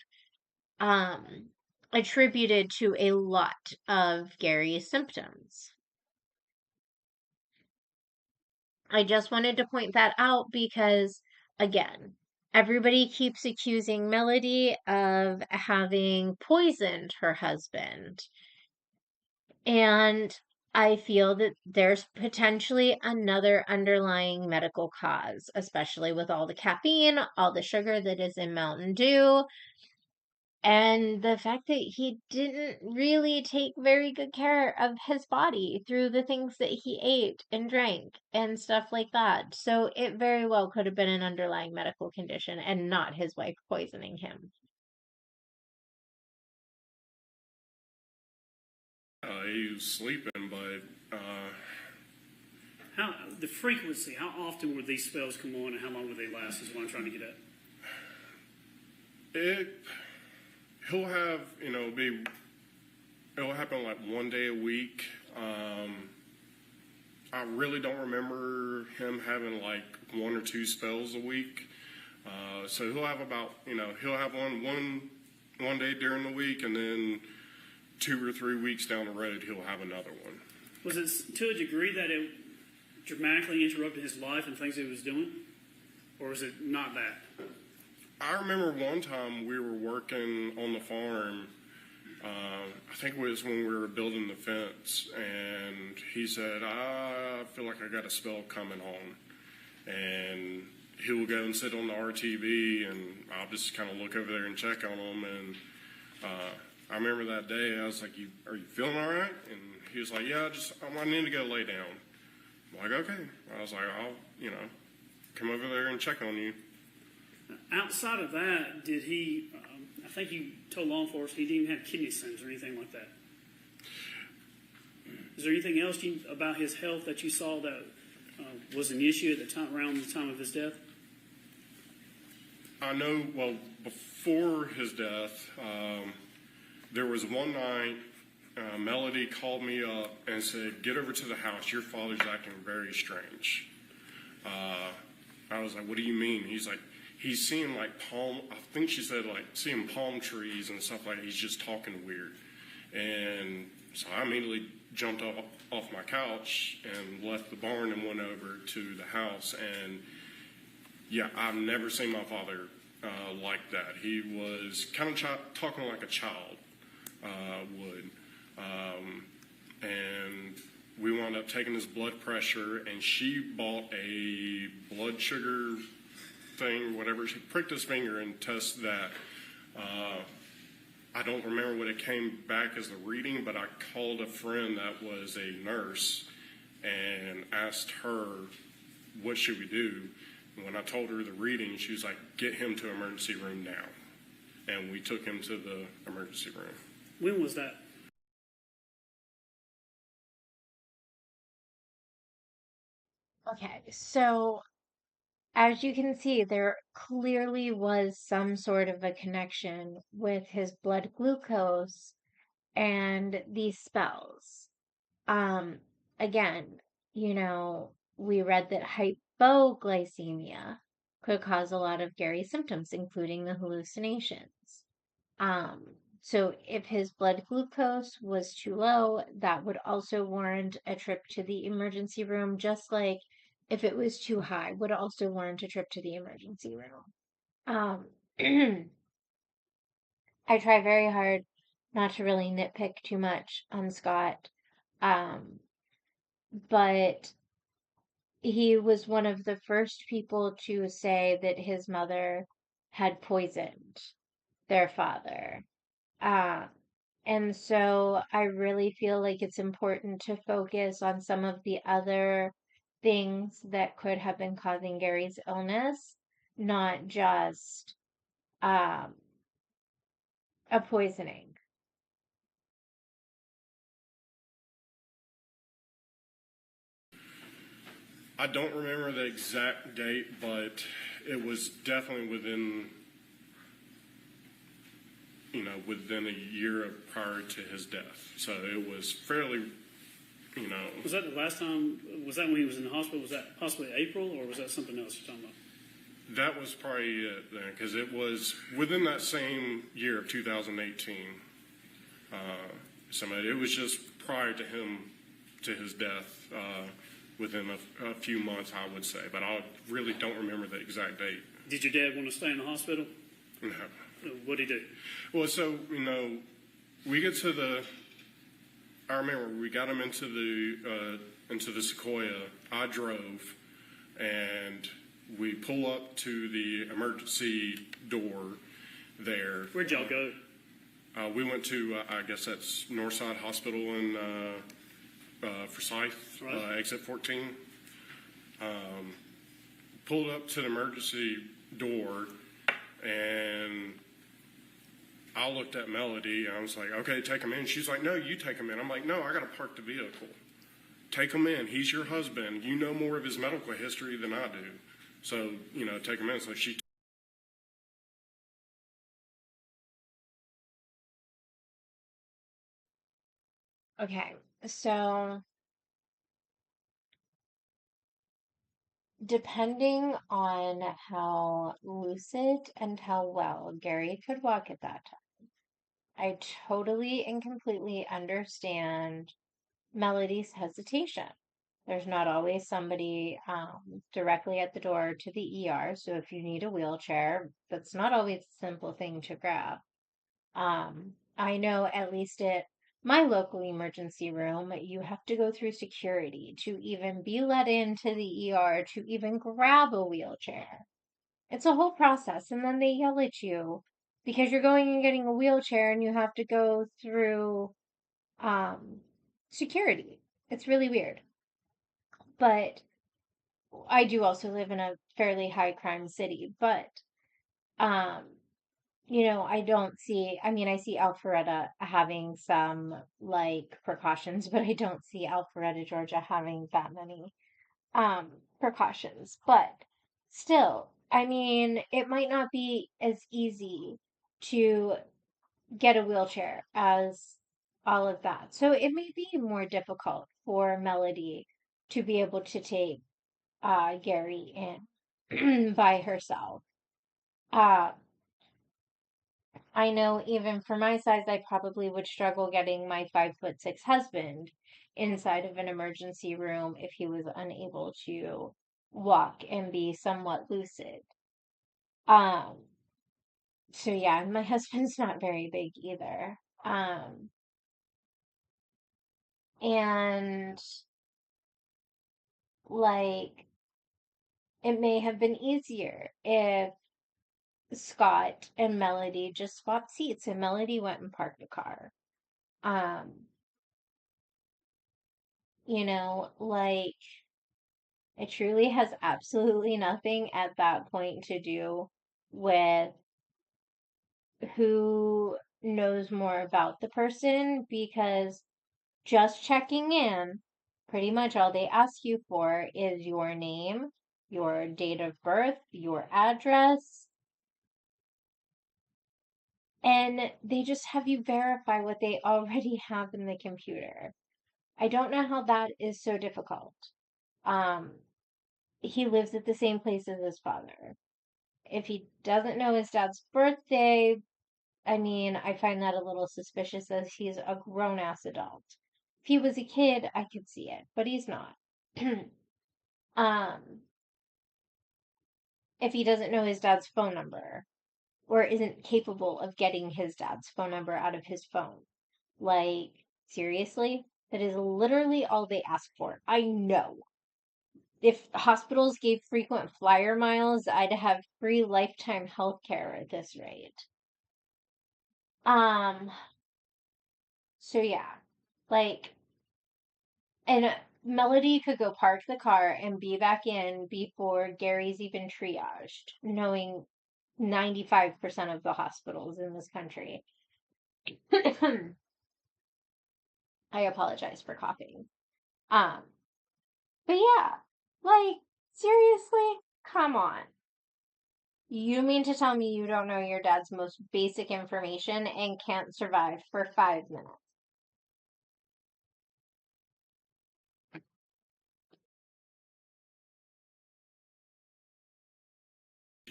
attributed to a lot of Gary's symptoms. I just wanted to point that out because, again, everybody keeps accusing Melody of having poisoned her husband. And I feel that there's potentially another underlying medical cause, especially with all the caffeine, all the sugar that is in Mountain Dew, and the fact that he didn't really take very good care of his body through the things that he ate and drank and stuff like that. So it very well could have been an underlying medical condition and not his wife poisoning him. He was sleeping, but How the frequency? How often would these spells come on, and how long would they last? Is what I'm trying to get at. he'll have, it'll happen like one day a week. I really don't remember him having like one or two spells a week. So he'll have about, he'll have one day during the week, and then 2 or 3 weeks down the road, he'll have another one. Was it to a degree that it dramatically interrupted his life and things he was doing? Or was it not that? I remember one time we were working on the farm. I think it was when we were building the fence, and he said, I feel like I got a spell coming on. And he will go and sit on the RTV, and I'll just kind of look over there and check on him. And I remember that day, I was like, are you feeling all right? And he was like, yeah, I need to go lay down. I'm like, okay. I was like, I'll, come over there and check on you. Outside of that, did he, I think you told law enforcement he didn't even have kidney stones or anything like that. Is there anything else about his health that you saw that was an issue at the time, around the time of his death? I know, well, before his death, there was one night, Melody called me up and said, get over to the house. Your father's acting very strange. I was like, what do you mean? He's like, he's seeing like I think she said like seeing palm trees and stuff like that. He's just talking weird. And so I immediately jumped off my couch and left the barn and went over to the house. And yeah, I've never seen my father like that. He was kind of talking like a child would. And we wound up taking his blood pressure, and she bought a blood sugar thing, whatever. She pricked his finger and tested that. I don't remember what it came back as the reading, but I called a friend that was a nurse and asked her, what should we do? And when I told her the reading, she was like, get him to emergency room now. And we took him to the emergency room. When was that? Okay, so as you can see, there clearly was some sort of a connection with his blood glucose and these spells. again, we read that hypoglycemia could cause a lot of Gary's symptoms, including the hallucinations. So if his blood glucose was too low, that would also warrant a trip to the emergency room, just like if it was too high, would also warrant a trip to the emergency room. Um, I try very hard not to really nitpick too much on Scott. Um, but he was one of the first people to say that his mother had poisoned their father. Uh, and so I really feel like it's important to focus on some of the other things that could have been causing Gary's illness, not just um, a poisoning. I don't remember the exact date, but it was definitely within a year prior to his death. So it was fairly, Was that the last time? Was that when he was in the hospital? Was that possibly April, or was that something else you're talking about? that was probably it then, because it was within that same year of 2018. It was just prior to his death, within a few months, I would say. But I really don't remember the exact date. Did your dad want to stay in the hospital? No. What did he do? Well, so, we get to I remember we got him into the Sequoia. I drove, and we pull up to the emergency door there. Where'd y'all go? We went to, I guess that's Northside Hospital in Forsyth, Right. exit 14. Pulled up to the emergency door, and I looked at Melody, and I was like, okay, take him in. She's like, no, you take him in. I'm like, no, I got to park the vehicle. Take him in. He's your husband. You know more of his medical history than I do. So, take him in. So she Okay, so depending on how lucid and how well Gary could walk at that time, I totally and completely understand Melody's hesitation. There's not always somebody directly at the door to the ER, so if you need a wheelchair, that's not always a simple thing to grab. I know at least at my local emergency room, you have to go through security to even be let into the ER to even grab a wheelchair. It's a whole process, and then they yell at you because you're going and getting a wheelchair and you have to go through um, security. It's really weird. But I do also live in a fairly high crime city, but um, I don't see, I mean, I see Alpharetta having some like precautions, but I don't see Alpharetta, Georgia having that many precautions. But still, I mean, it might not be as easy to get a wheelchair as all of that. So it may be more difficult for Melody to be able to take Gary in by herself. Uh, I know even for my size, I probably would struggle getting my 5'6" husband inside of an emergency room if he was unable to walk and be somewhat lucid. Um, so yeah, my husband's not very big either. And like it may have been easier if Scott and Melody just swapped seats and Melody went and parked the car. Um, like it truly has absolutely nothing at that point to do with who knows more about the person because just checking in, pretty much all they ask you for is your name, your date of birth, your address, and they just have you verify what they already have in the computer. I don't know how that is so difficult. Um, he lives at the same place as his father. If he doesn't know his dad's birthday, I mean, I find that a little suspicious as he's a grown ass adult. If he was a kid, I could see it, but he's not. um, if he doesn't know his dad's phone number or isn't capable of getting his dad's phone number out of his phone. Like, seriously? That is literally all they ask for. I know. If hospitals gave frequent flyer miles, I'd have free lifetime health care at this rate. Um, so yeah. Like, and Melody could go park the car and be back in before Gary's even triaged, knowing 95% of the hospitals in this country. I apologize for coughing. Um, but yeah, like, seriously, come on. You mean to tell me you don't know your dad's most basic information and can't survive for 5 minutes?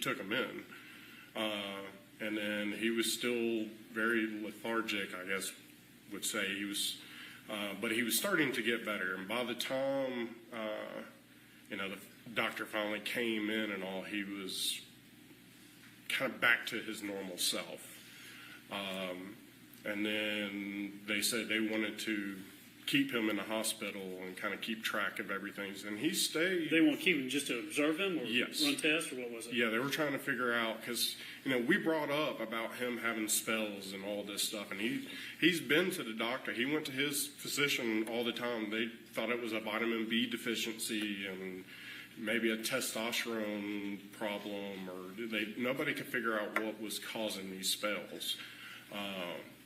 Took him in. And then he was still very lethargic, I guess, would say. But he was starting to get better. And by the time, the doctor finally came in and all, he was kind of back to his normal self. And then they said they wanted to keep him in the hospital and kind of keep track of everything. And he stayed. They want to keep him just to observe him or Yes. run tests or what was it? Yeah, they were trying to figure out because we brought up about him having spells and all this stuff, and he's been to the doctor. He went to his physician all the time. They thought it was a vitamin B deficiency and maybe a testosterone problem, or nobody could figure out what was causing these spells.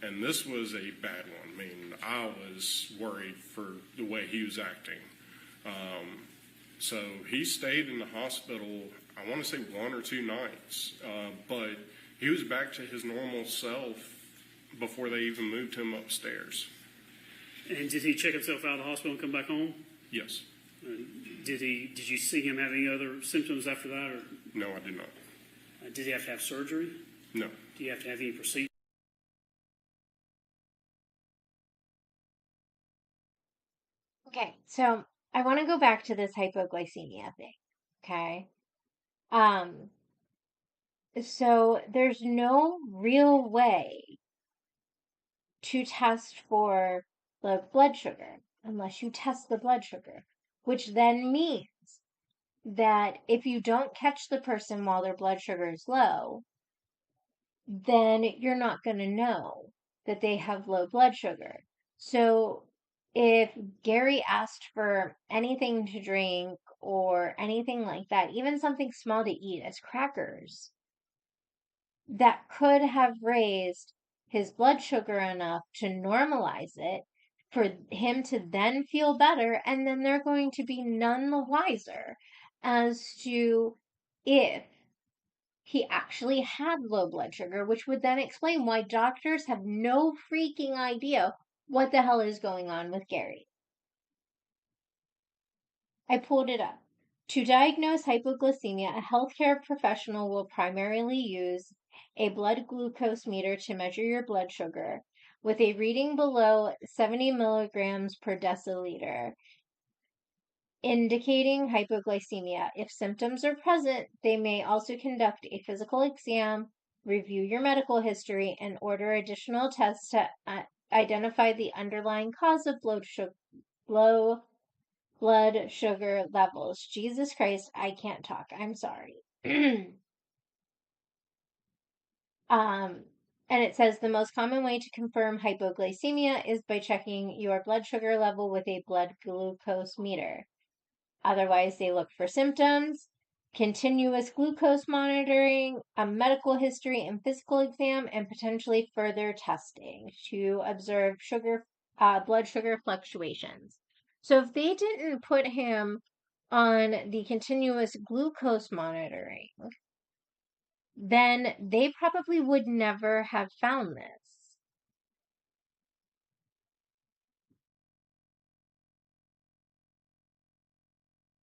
And this was a bad one. I mean, I was worried for the way he was acting. So he stayed in the hospital, I want to say 1 or 2 nights, but he was back to his normal self before they even moved him upstairs. And did he check himself out of the hospital and come back home? Yes. Did you see him have any other symptoms after that? Or No, I did not. did he have to have surgery? No. Do you have to have any procedure? Okay, so I want to go back to this hypoglycemia thing. Okay. Um, so there's no real way to test for the blood sugar unless you test the blood sugar, which then means that if you don't catch the person while their blood sugar is low, then you're not going to know that they have low blood sugar. So if Gary asked for anything to drink or anything like that, even something small to eat as crackers, that could have raised his blood sugar enough to normalize it for him to then feel better, and then they're going to be none the wiser as to if he actually had low blood sugar, which would then explain why doctors have no freaking idea what the hell is going on with Gary. I pulled it up. To diagnose hypoglycemia, a healthcare professional will primarily use a blood glucose meter to measure your blood sugar with a reading below 70 milligrams per deciliter, indicating hypoglycemia. If symptoms are present, they may also conduct a physical exam, review your medical history, and order additional tests to identify the underlying cause of low blood sugar levels. Jesus Christ, I can't talk. I'm sorry. And it says the most common way to confirm hypoglycemia is by checking your blood sugar level with a blood glucose meter. Otherwise, they look for symptoms, continuous glucose monitoring, a medical history and physical exam, and potentially further testing to observe blood sugar fluctuations. So if they didn't put him on the continuous glucose monitoring, then they probably would never have found this.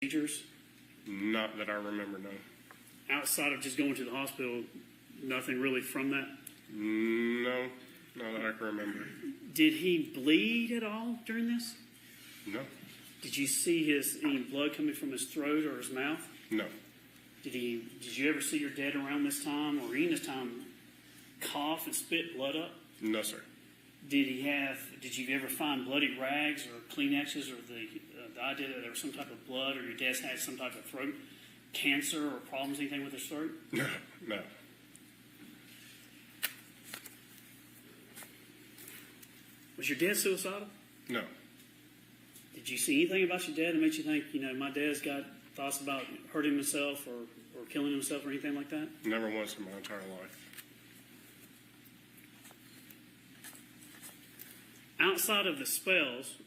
procedures? Not that I remember, no. Outside of just going to the hospital, nothing really from that? No, not that I can remember. Did he bleed at all during this? No, Did you see any blood coming from his throat or his mouth? no, Did you ever see your dad around this time or any this time cough and spit blood up? no, sir. Did you ever find bloody rags or Kleenexes, or the idea that there was some type of blood, or your dad's had some type of throat cancer or problems, anything with his throat? No, no. Was your dad suicidal? No, Did you see anything about your dad that made you think, my dad's got thoughts about hurting himself or killing himself or anything like that? never once in my entire life. Outside of the spells,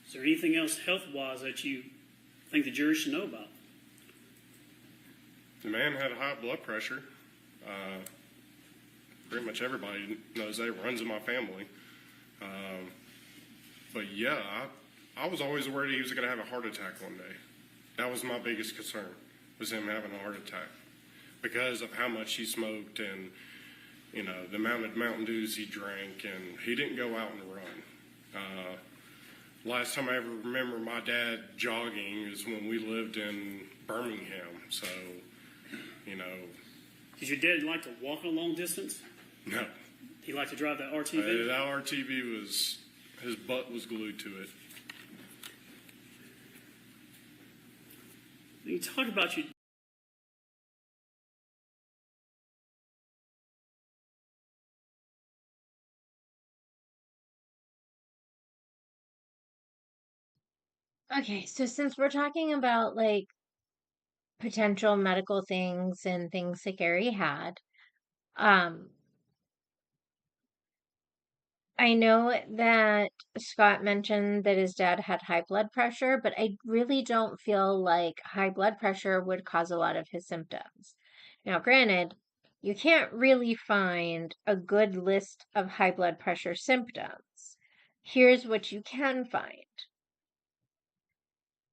is there anything else health-wise that you think the jury should know about? The man had high blood pressure. Pretty much everybody knows that. It runs in my family. But yeah, I was always worried he was going to have a heart attack one day. That was my biggest concern, was him having a heart attack, because of how much he smoked and, the amount of Mountain Dews he drank, and he didn't go out and run. Last time I ever remember my dad jogging is when we lived in Birmingham. So, Did your dad like to walk a long distance? no. He liked to drive that RTV? That RTV his butt was glued to it. You talk about your Okay, so since we're talking about like potential medical things and things that Gary had, um, I know that Scott mentioned that his dad had high blood pressure, but I really don't feel like high blood pressure would cause a lot of his symptoms. Now, granted, you can't really find a good list of high blood pressure symptoms. Here's what you can find.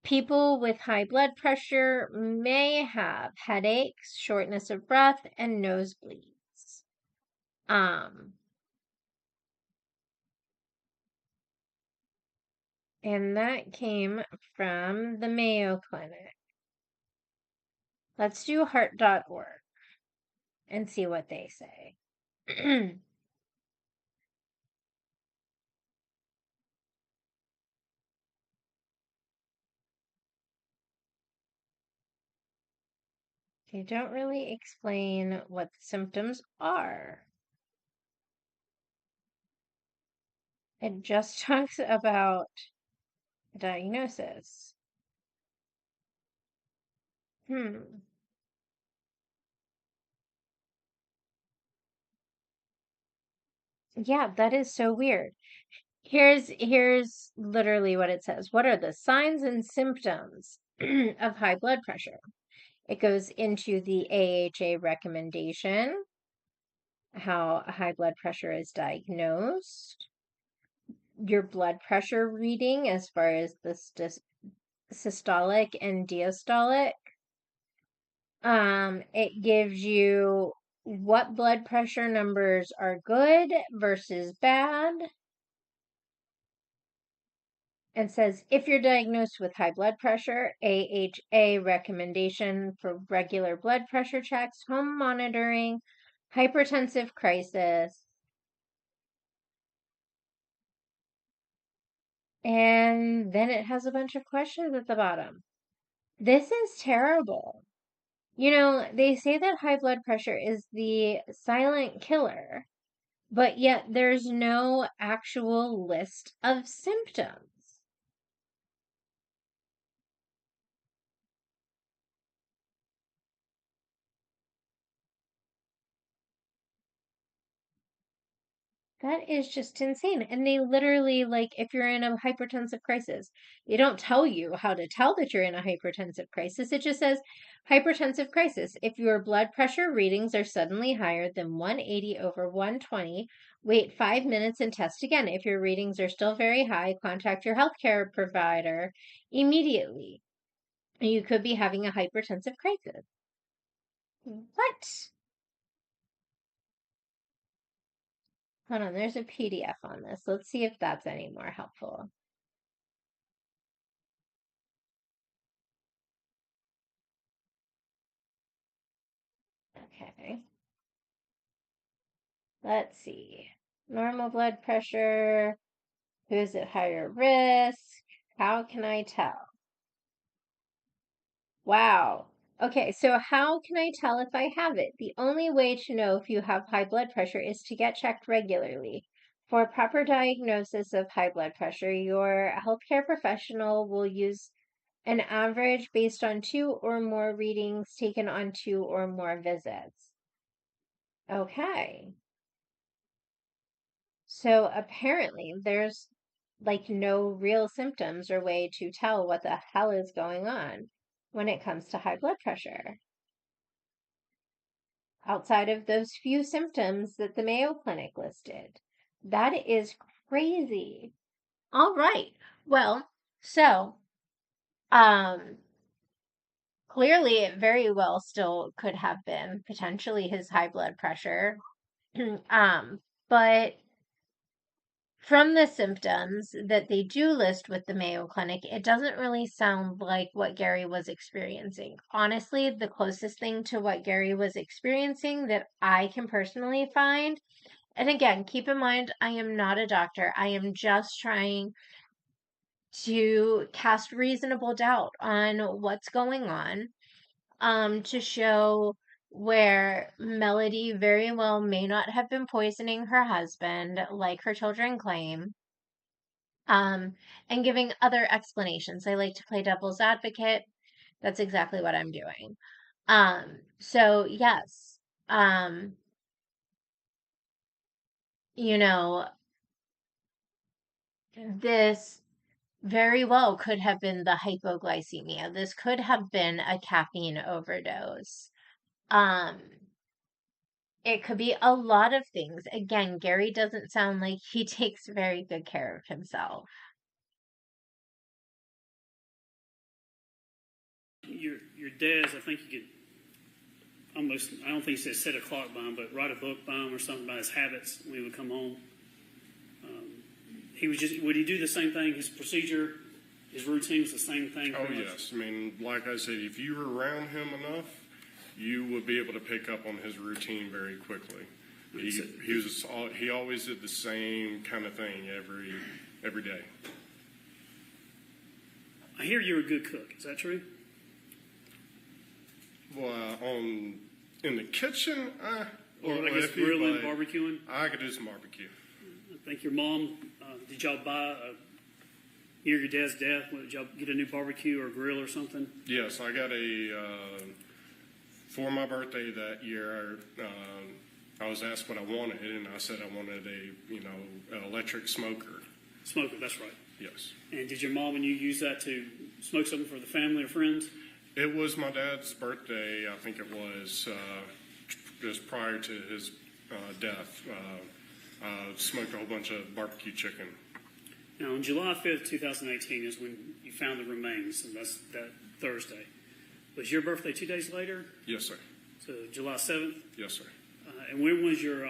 People with high blood pressure may have headaches, shortness of breath, and nosebleeds. And that came from the Mayo Clinic. Let's do heart.org and see what they say. They don't really explain what the symptoms are. It just talks about diagnosis. Yeah, that is so weird. Here's literally what it says. What are the signs and symptoms of high blood pressure? It goes into the AHA recommendation, how high blood pressure is diagnosed, your blood pressure reading as far as the systolic and diastolic. It gives you what blood pressure numbers are good versus bad. And says if you're diagnosed with high blood pressure, AHA recommendation for regular blood pressure checks, home monitoring, hypertensive crisis. And then it has a bunch of questions at the bottom. This is terrible. They say that high blood pressure is the silent killer, but yet there's no actual list of symptoms. That is just insane. And they literally, like, if you're in a hypertensive crisis, they don't tell you how to tell that you're in a hypertensive crisis. It just says hypertensive crisis. If your blood pressure readings are suddenly higher than 180 over 120, wait 5 minutes and test again. If your readings are still very high, contact your healthcare provider immediately. You could be having a hypertensive crisis. What? Hold on, there's a PDF on this. Let's see if that's any more helpful. Okay. Let's see. Normal blood pressure. Who's at higher risk? How can I tell? Wow. Okay, so how can I tell if I have it? The only way to know if you have high blood pressure is to get checked regularly. For proper diagnosis of high blood pressure, your healthcare professional will use an average based on 2 or more readings taken on 2 or more visits. Okay. So apparently there's like no real symptoms or way to tell what the hell is going on when it comes to high blood pressure, outside of those few symptoms that the Mayo Clinic listed. That is crazy. All right. Well, so um clearly it very well still could have been potentially his high blood pressure. But from the symptoms that they do list with the Mayo Clinic, it doesn't really sound like what Gary was experiencing. Honestly, the closest thing to what Gary was experiencing that I can personally find, and again, keep in mind, I am not a doctor. I am just trying to cast reasonable doubt on what's going on, to show where Melody very well may not have been poisoning her husband, like her children claim, um, and giving other explanations. I like to play devil's advocate. That's exactly what I'm doing. So yes, um, you know, this very well could have been the hypoglycemia. This could have been a caffeine overdose. Um, it could be a lot of things. Again, Gary doesn't sound like he takes very good care of himself. Your dad's, I think you could almost, I don't think he said set a clock by him, but write a book by him or something about his habits when he would come home. Would he do the same thing? His procedure, his routine was the same thing? Oh, yes. I mean, like I said, if you were around him enough, you would be able to pick up on his routine very quickly. He always did the same kind of thing every day. I hear you're a good cook. Is that true? Well, in the kitchen, Or I guess grilling, barbecuing? I could do some barbecue. I think your mom, did y'all buy, near your dad's death, did y'all get a new barbecue or grill or something? Yes, I got for my birthday that year, I was asked what I wanted, and I said I wanted an electric smoker. Smoker, that's right. Yes. And did your mom and you use that to smoke something for the family or friends? It was my dad's birthday, I think it was, just prior to his death. Smoked a whole bunch of barbecue chicken. Now, on July 5th, 2018 is when you found the remains, and that's that Thursday. Was your birthday 2 days later? Yes, sir. So July 7th? Yes, sir. And when was your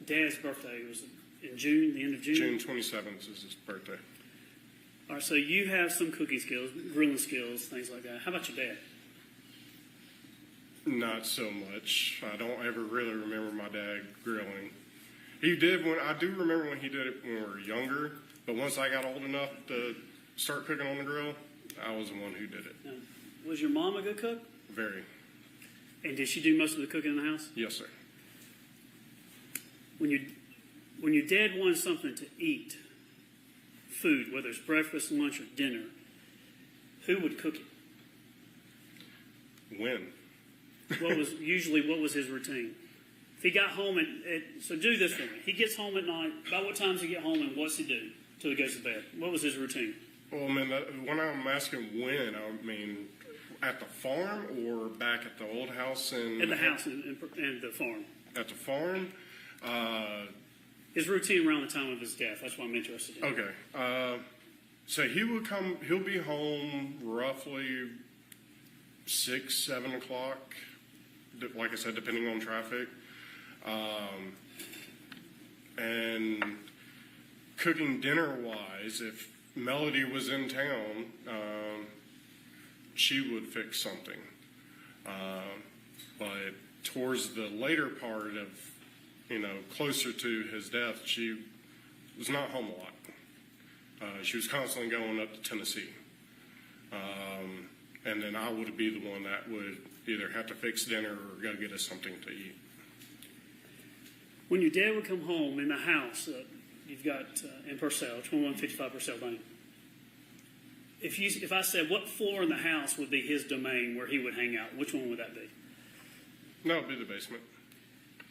dad's birthday? Was it in June, the end of June? June 27th is his birthday. All right, so you have some cooking skills, grilling skills, things like that. How about your dad? Not so much. I don't ever really remember my dad grilling. He did I do remember when he did it when we were younger, but once I got old enough to start cooking on the grill, I was the one who did it. Now, was your mom a good cook? Very. And did she do most of the cooking in the house? Yes, sir. When your dad wanted something to eat, food, whether it's breakfast, lunch, or dinner, who would cook it? When? What was his routine? If he got home so do this for me. He gets home at night. About what time does he get home, and what's he do till he goes to bed? What was his routine? Well, I mean, when I'm asking when, I mean at the farm or back at the old house at the house and the farm. At the farm. His routine around the time of his death. That's what I'm interested in. Okay. So he'll be home roughly 6, 7 o'clock, like I said, depending on traffic. And cooking dinner-wise, if Melody was in town, she would fix something. But towards the later part of, closer to his death, she was not home a lot. She was constantly going up to Tennessee. And then I would be the one that would either have to fix dinner or go get us something to eat. When your dad would come home in the house, you've got in Purcell, 2155 Purcell Lane. If I said what floor in the house would be his domain where he would hang out, which one would that be? No, it'd be the basement.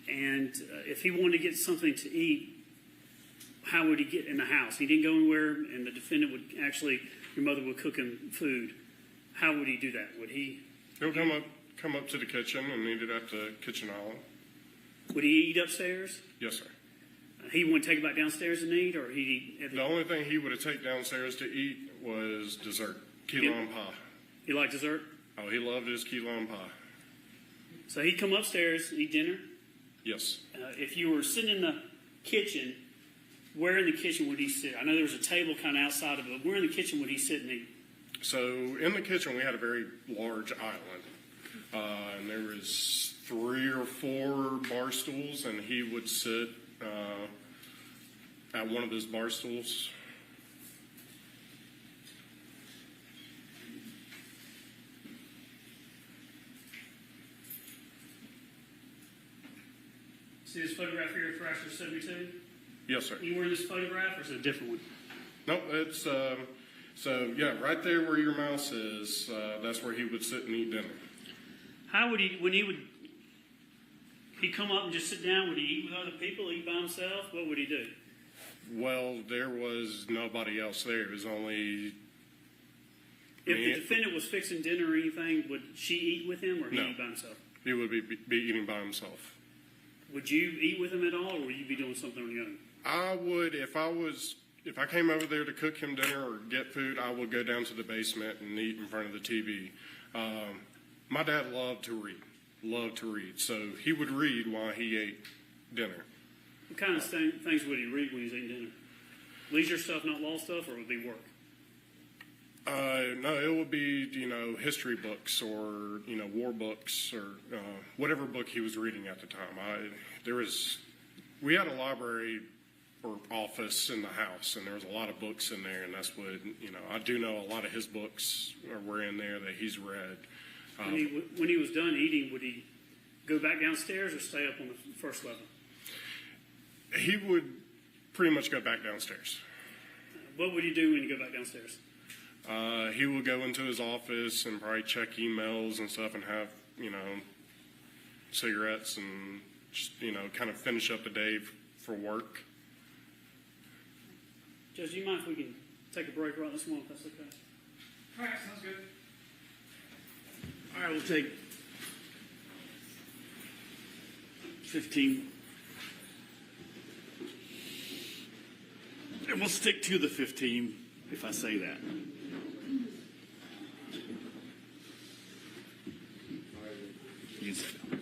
And if he wanted to get something to eat, how would he get in the house? He didn't go anywhere, and the defendant would actually, your mother would cook him food. How would he do that? Would he? He'll come up to the kitchen and eat it at the kitchen island. Would he eat upstairs? Yes, sir. He wouldn't take it back downstairs and eat, or he'd eat? The only thing he would have taken downstairs to eat was dessert, key lime pie. You like dessert? Oh, he loved his key lime pie. So he'd come upstairs, eat dinner? Yes. If you were sitting in the kitchen, where in the kitchen would he sit? I know there was a table kind of outside of it, but where in the kitchen would he sit and eat? So in the kitchen, we had a very large island. And there was 3 or 4 bar stools, and he would sit at one of those bar stools. See this photograph here of Thrasher 72? Yes, sir. You were in this photograph, or is it a different one? No, it's so yeah, right there where your mouse is. That's where he would sit and eat dinner. How would he, when he'd come up and just sit down, would he eat with other people, eat by himself? What would he do? Well, there was nobody else there. It was only. If the defendant was fixing dinner or anything, would she eat with him, or he eat by himself? He would be eating by himself. Would you eat with him at all, or would you be doing something on your own? I would, if I came over there to cook him dinner or get food, I would go down to the basement and eat in front of the TV. My dad loved to read, so he would read while he ate dinner. What kind of things would he read when he was eating dinner? Leisure stuff, not law stuff, or would it be work? No, it would be, history books or, war books or whatever book he was reading at the time. We had a library or office in the house, and there was a lot of books in there, and that's what, I do know a lot of his books were in there that he's read. When he was done eating, would he go back downstairs or stay up on the first level? He would pretty much go back downstairs. What would he do when you go back downstairs? He would go into his office and probably check emails and stuff and have, cigarettes and just, kind of finish up the day for work. Judge, do you mind if we can take a break right this morning, if that's okay? All right, sounds good. All right, we'll take 15. And we'll stick to the 15, if I say that. You can sit down.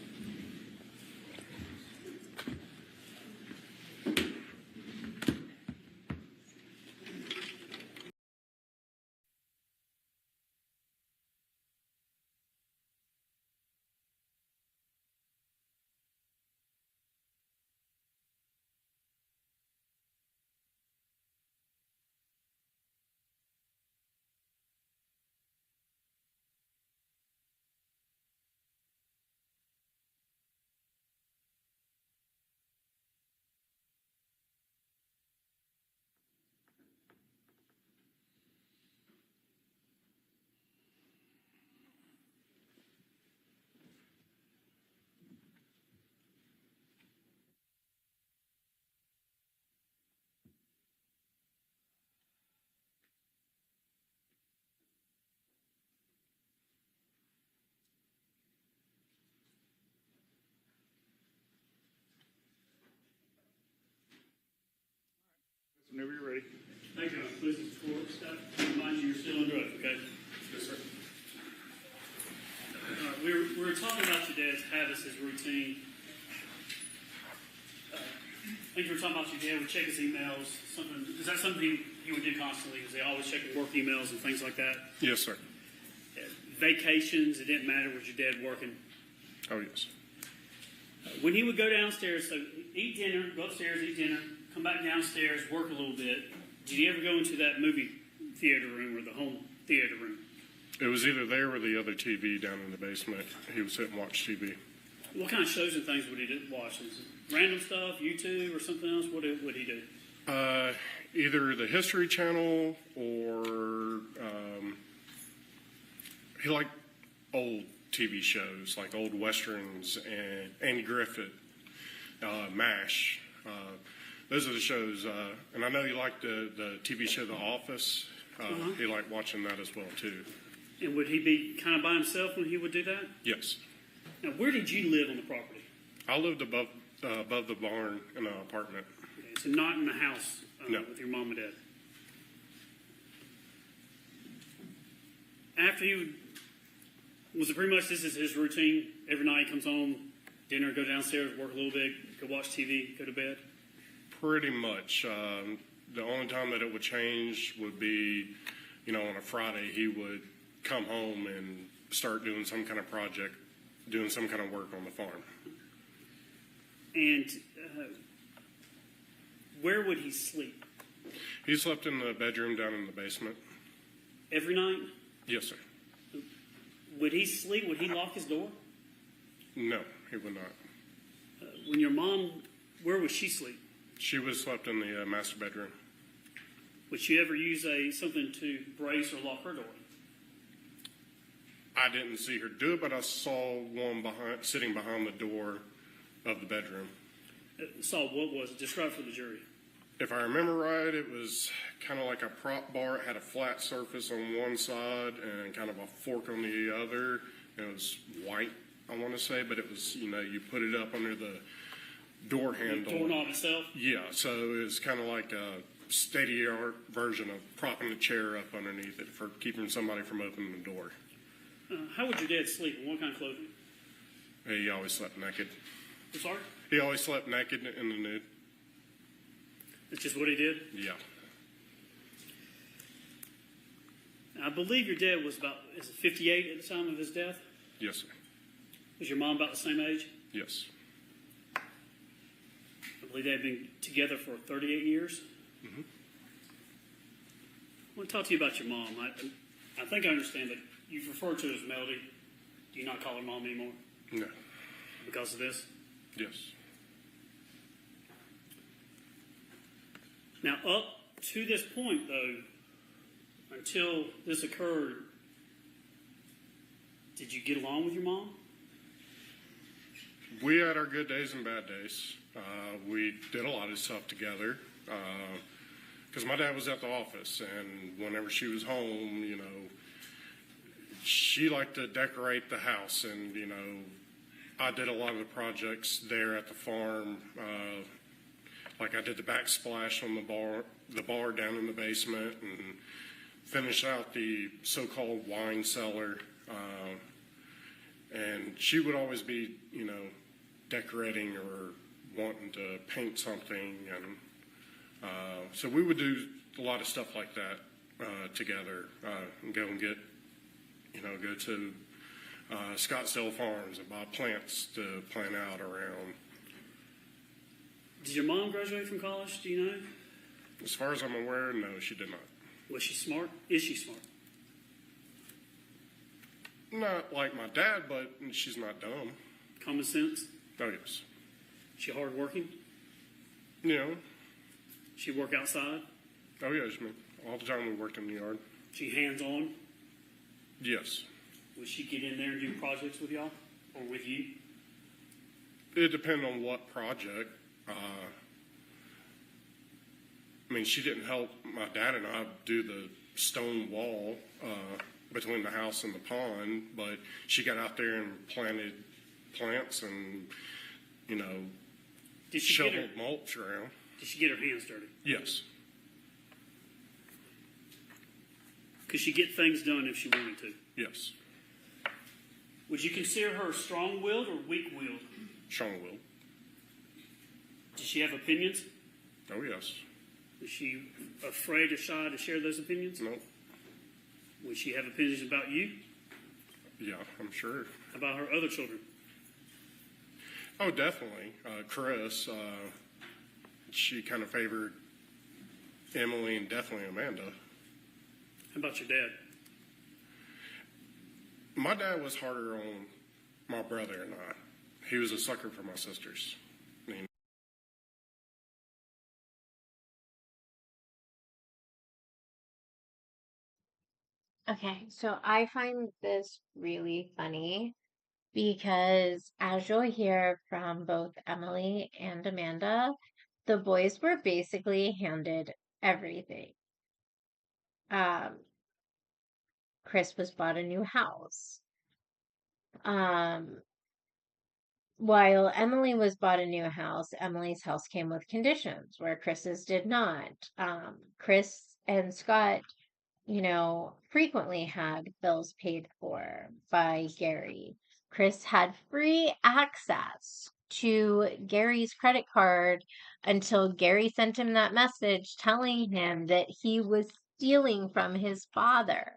Whenever you're ready. Thank you. Please support. stuff. Remind you, you're still under oath, okay? Yes, sir. We were talking about your dad's habits, his routine. I think you were talking about your dad would check his emails. Is that something he would do constantly? Was they always checking work emails and things like that? Yes, sir. Vacations, it didn't matter. Was your dad working? Oh, yes. When he would go downstairs, so eat dinner, go upstairs, eat dinner, come back downstairs, work a little bit. Did he ever go into that movie theater room or the home theater room? It was either there or the other TV down in the basement. He would sit and watch TV. What kind of shows and things would he watch? Is it random stuff, YouTube, or something else? What would he do? Either the History Channel or he liked old TV shows like old westerns and Andy Griffith, MASH. Those are the shows. And I know he liked the TV show The Office. He liked watching that as well too. And would he be kind of by himself when he would do that? Yes. Now, where did you live on the property? I lived above the barn in an apartment. Okay, so not in the house No. with your mom and dad. After he would, was it pretty much this is his routine? Every night he comes home, dinner, go downstairs, work a little bit, go watch TV, go to bed? Pretty much. The only time that it would change would be, on a Friday he would come home and start doing some kind of project, doing some kind of work on the farm. And where would he sleep? He slept in the bedroom down in the basement. Every night? Yes, sir. Would he sleep? Would he lock his door? No, he would not. When your mom, where would she sleep? She would have slept in the master bedroom. Would she ever use something to brace or lock her door? I didn't see her do it, but I saw one sitting behind the door of the bedroom. Saul, what was it? Describe for the jury. If I remember right, it was kind of like a prop bar. It had a flat surface on one side and kind of a fork on the other. It was white, I want to say, but it was, you put it up under the door handle. The doorknob itself? Yeah, so it was kind of like a state-of-the-art version of propping the chair up underneath it for keeping somebody from opening the door. How would your dad sleep? And what kind of clothing? He always slept naked. I'm sorry? He always slept naked in the nude. That's just what he did? Yeah. I believe your dad was about, 58 at the time of his death? Yes, sir. Was your mom about the same age? Yes. I believe they had been together for 38 years. Mm-hmm. I want to talk to you about your mom. I think I understand that you've referred to her as Melody. Do you not call her mom anymore? No. Because of this? Yes. Now, up to this point, though, until this occurred, did you get along with your mom? We had our good days and bad days. We did a lot of stuff together. Because my dad was at the office, and whenever she was home, she liked to decorate the house, and, I did a lot of the projects there at the farm. Like I did the backsplash on the bar down in the basement, and finished out the so-called wine cellar. And she would always be, decorating or wanting to paint something, and so we would do a lot of stuff like that together, and go and get, go to Scottsdale Farms and buy plants to plant out around. Did your mom graduate from college? Do you know? As far as I'm aware, no, she did not. Was she smart? Is she smart? Not like my dad, but she's not dumb. Common sense? Oh, yes. She hardworking? She work outside? Oh, yes, man. All the time we worked in the yard. She hands-on? Yes. Would she get in there and do projects with y'all? Or with you? It depends on what project. She didn't help my dad and I do the stone wall between the house and the pond, but she got out there and planted plants and, Did she shoveled mulch around. Did she get her hands dirty? Yes. Could she get things done if she wanted to? Yes. Would you consider her strong-willed or weak-willed? Strong-willed. Does she have opinions? Oh, yes. Is she afraid or shy to share those opinions? No. Would she have opinions about you? Yeah, I'm sure. About her other children? Oh, definitely. Chris, she kind of favored Emily and definitely Amanda. How about your dad? My dad was harder on my brother and I. He was a sucker for my sisters. I mean, Okay, so I find this really funny because as you'll hear from both Emily and Amanda, the boys were basically handed everything. Um, Chris was bought a new house. Um, while Emily was bought a new house, Emily's house came with conditions where Chris's did not. Chris and Scott, frequently had bills paid for by Gary. Chris had free access to Gary's credit card until Gary sent him that message telling him that he was stealing from his father.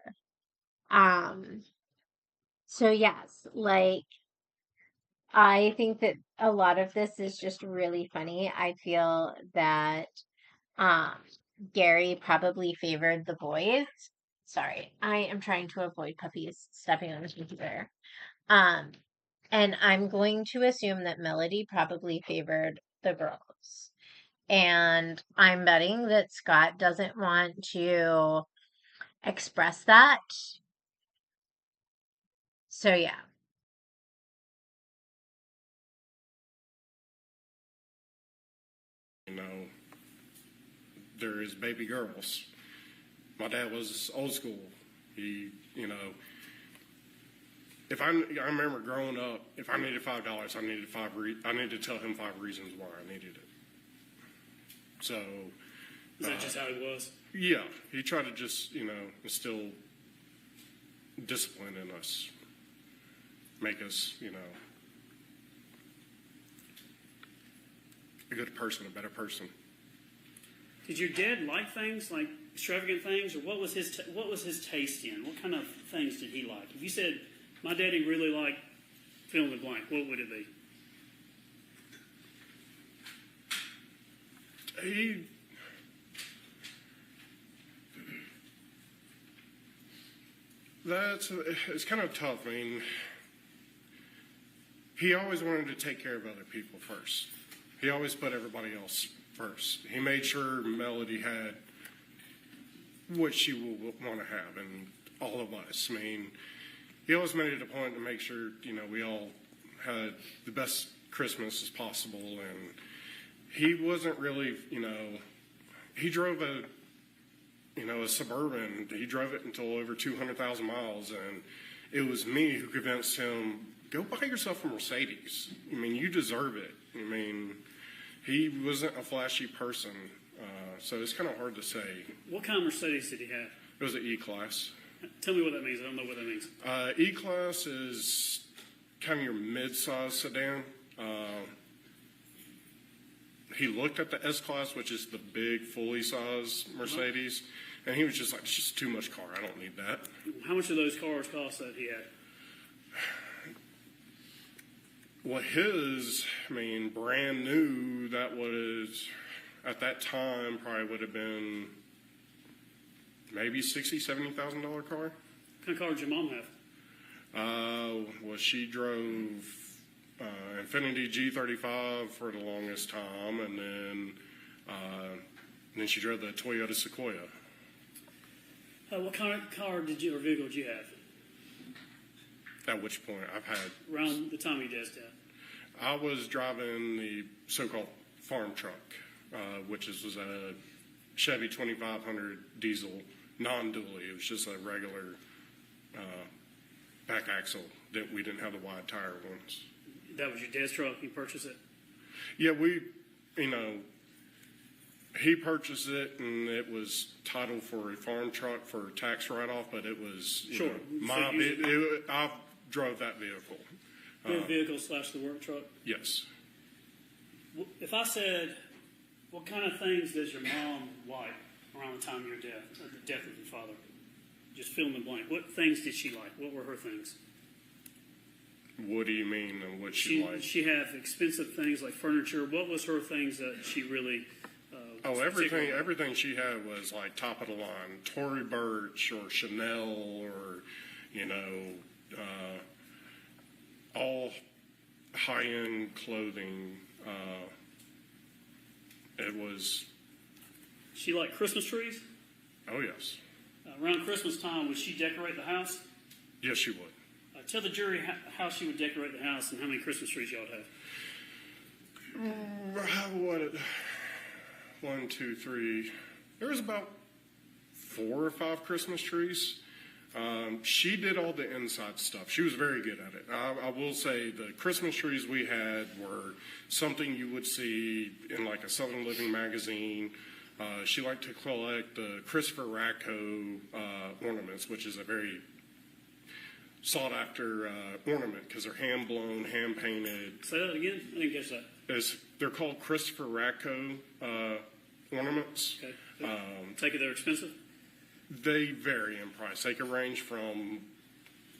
So yes, like I think that a lot of this is just really funny. I feel that um Gary probably favored the boys. Sorry, I am trying to avoid puppies stepping on the computer. Um, and I'm going to assume that Melody probably favored the girls. And I'm betting that Scott doesn't want to express that. So yeah. you know, there is baby girls. My dad was old school. He, if I remember growing up, if I needed $5, I needed to tell him 5 reasons why I needed it. So. Is that just how he was? Yeah, he tried to just, instill discipline in us, make us, a good person, a better person. Did your dad like things like extravagant things, or what was his taste in? What kind of things did he like? If you said my daddy really liked fill in the blank, what would it be? It's kind of tough. I mean, he always wanted to take care of other people first. He always put everybody else first. He made sure Melody had what she would want to have, and all of us. I mean, he always made it a point to make sure, we all had the best Christmas as possible. And he wasn't really, he drove a Suburban. He drove it until over 200,000 miles, and it was me who convinced him, go buy yourself a Mercedes. I mean, you deserve it. I mean, he wasn't a flashy person, so it's kind of hard to say. What kind of Mercedes did he have? It was an E-Class. Tell me what that means. I don't know what that means. E-Class is kind of your mid-size sedan. He looked at the S-Class, which is the big, fully sized Mercedes, and he was just like, it's just too much car. I don't need that. How much do those cars cost that he had? Well, brand new, that was, at that time, probably would have been maybe $60,000, $70,000 car. What kind of car did your mom have? Well, she drove Infiniti G35 for the longest time, and then she drove the Toyota Sequoia. What kind of car or vehicle did you have? At which point I've had... Around the time you just did. I was driving the so-called farm truck, which was a Chevy 2500 diesel, non-dually. It was just a regular back axle. That we didn't have the wide tire ones. That was your dad's truck? You purchased it? Yeah, He purchased it, and it was titled for a farm truck for tax write-off, but it was, Sure. I drove that vehicle. Your vehicle / the work truck? Yes. If I said, what kind of things does your mom like around the time of your death, or the death of your father? Just fill in the blank. What things did she like? What were her things? What do you mean, and what she liked? She have expensive things like furniture. What was her things that she really? Everything she had was like top of the line, Tory Burch or Chanel or, all high-end clothing. It was. She liked Christmas trees. Oh yes. Around Christmas time, would she decorate the house? Yes, she would. Tell the jury how she would decorate the house and how many Christmas trees y'all have. What? 1, 2, 3. There was about 4 or 5 Christmas trees. She did all the inside stuff. She was very good at it. I will say the Christmas trees we had were something you would see in like a Southern Living magazine. She liked to collect the Christopher Racco ornaments, which is a very sought-after ornament because they're hand-blown, hand-painted. Say that again? I didn't catch that. They're called Christopher Racco ornaments. Okay. Take it they're expensive? They vary in price. They can range from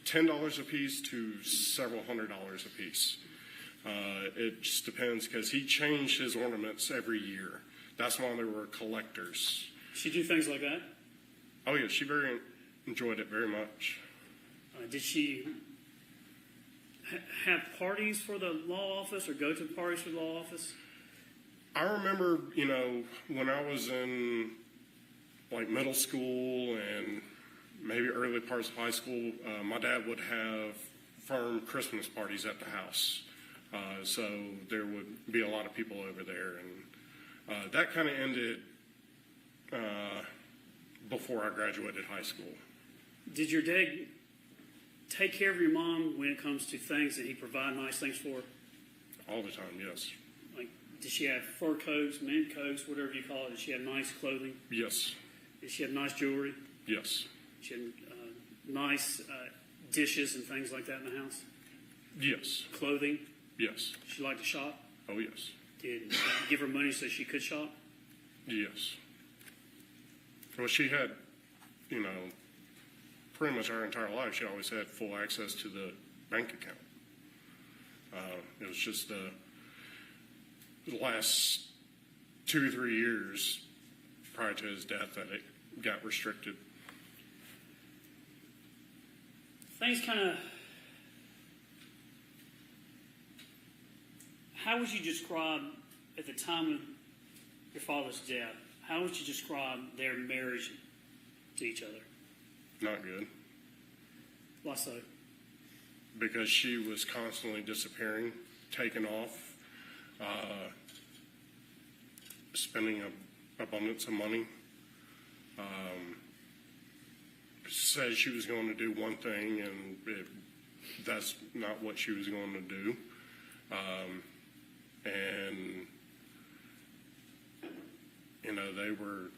$10 a piece to several $100s a piece. It just depends because he changed his ornaments every year. That's why they were collectors. She do things like that? Oh yeah, she very enjoyed it very much. Did she have parties for the law office or go to parties for the law office? I remember, when I was in like middle school and maybe early parts of high school, my dad would have firm Christmas parties at the house. So there would be a lot of people over there. And that kind of ended before I graduated high school. Did your dad take care of your mom when it comes to things that he provide nice things for? All the time, yes. Like, did she have fur coats, mink coats, whatever you call it? Did she have nice clothing? Yes. Did she have nice jewelry? Yes. She had nice dishes and things like that in the house? Yes. Clothing? Yes. She liked to shop? Oh, yes. Did you give her money so she could shop? Yes. Well, she had, pretty much our entire life, she always had full access to the bank account. It was just the last 2 or 3 years prior to his death that it got restricted. Things kind of... How would you describe, at the time of your father's death, how would you describe their marriage to each other? Not good. Why so? Because she was constantly disappearing, taking off, spending an abundance of money. Said she was going to do one thing, and that's not what she was going to do. And, they were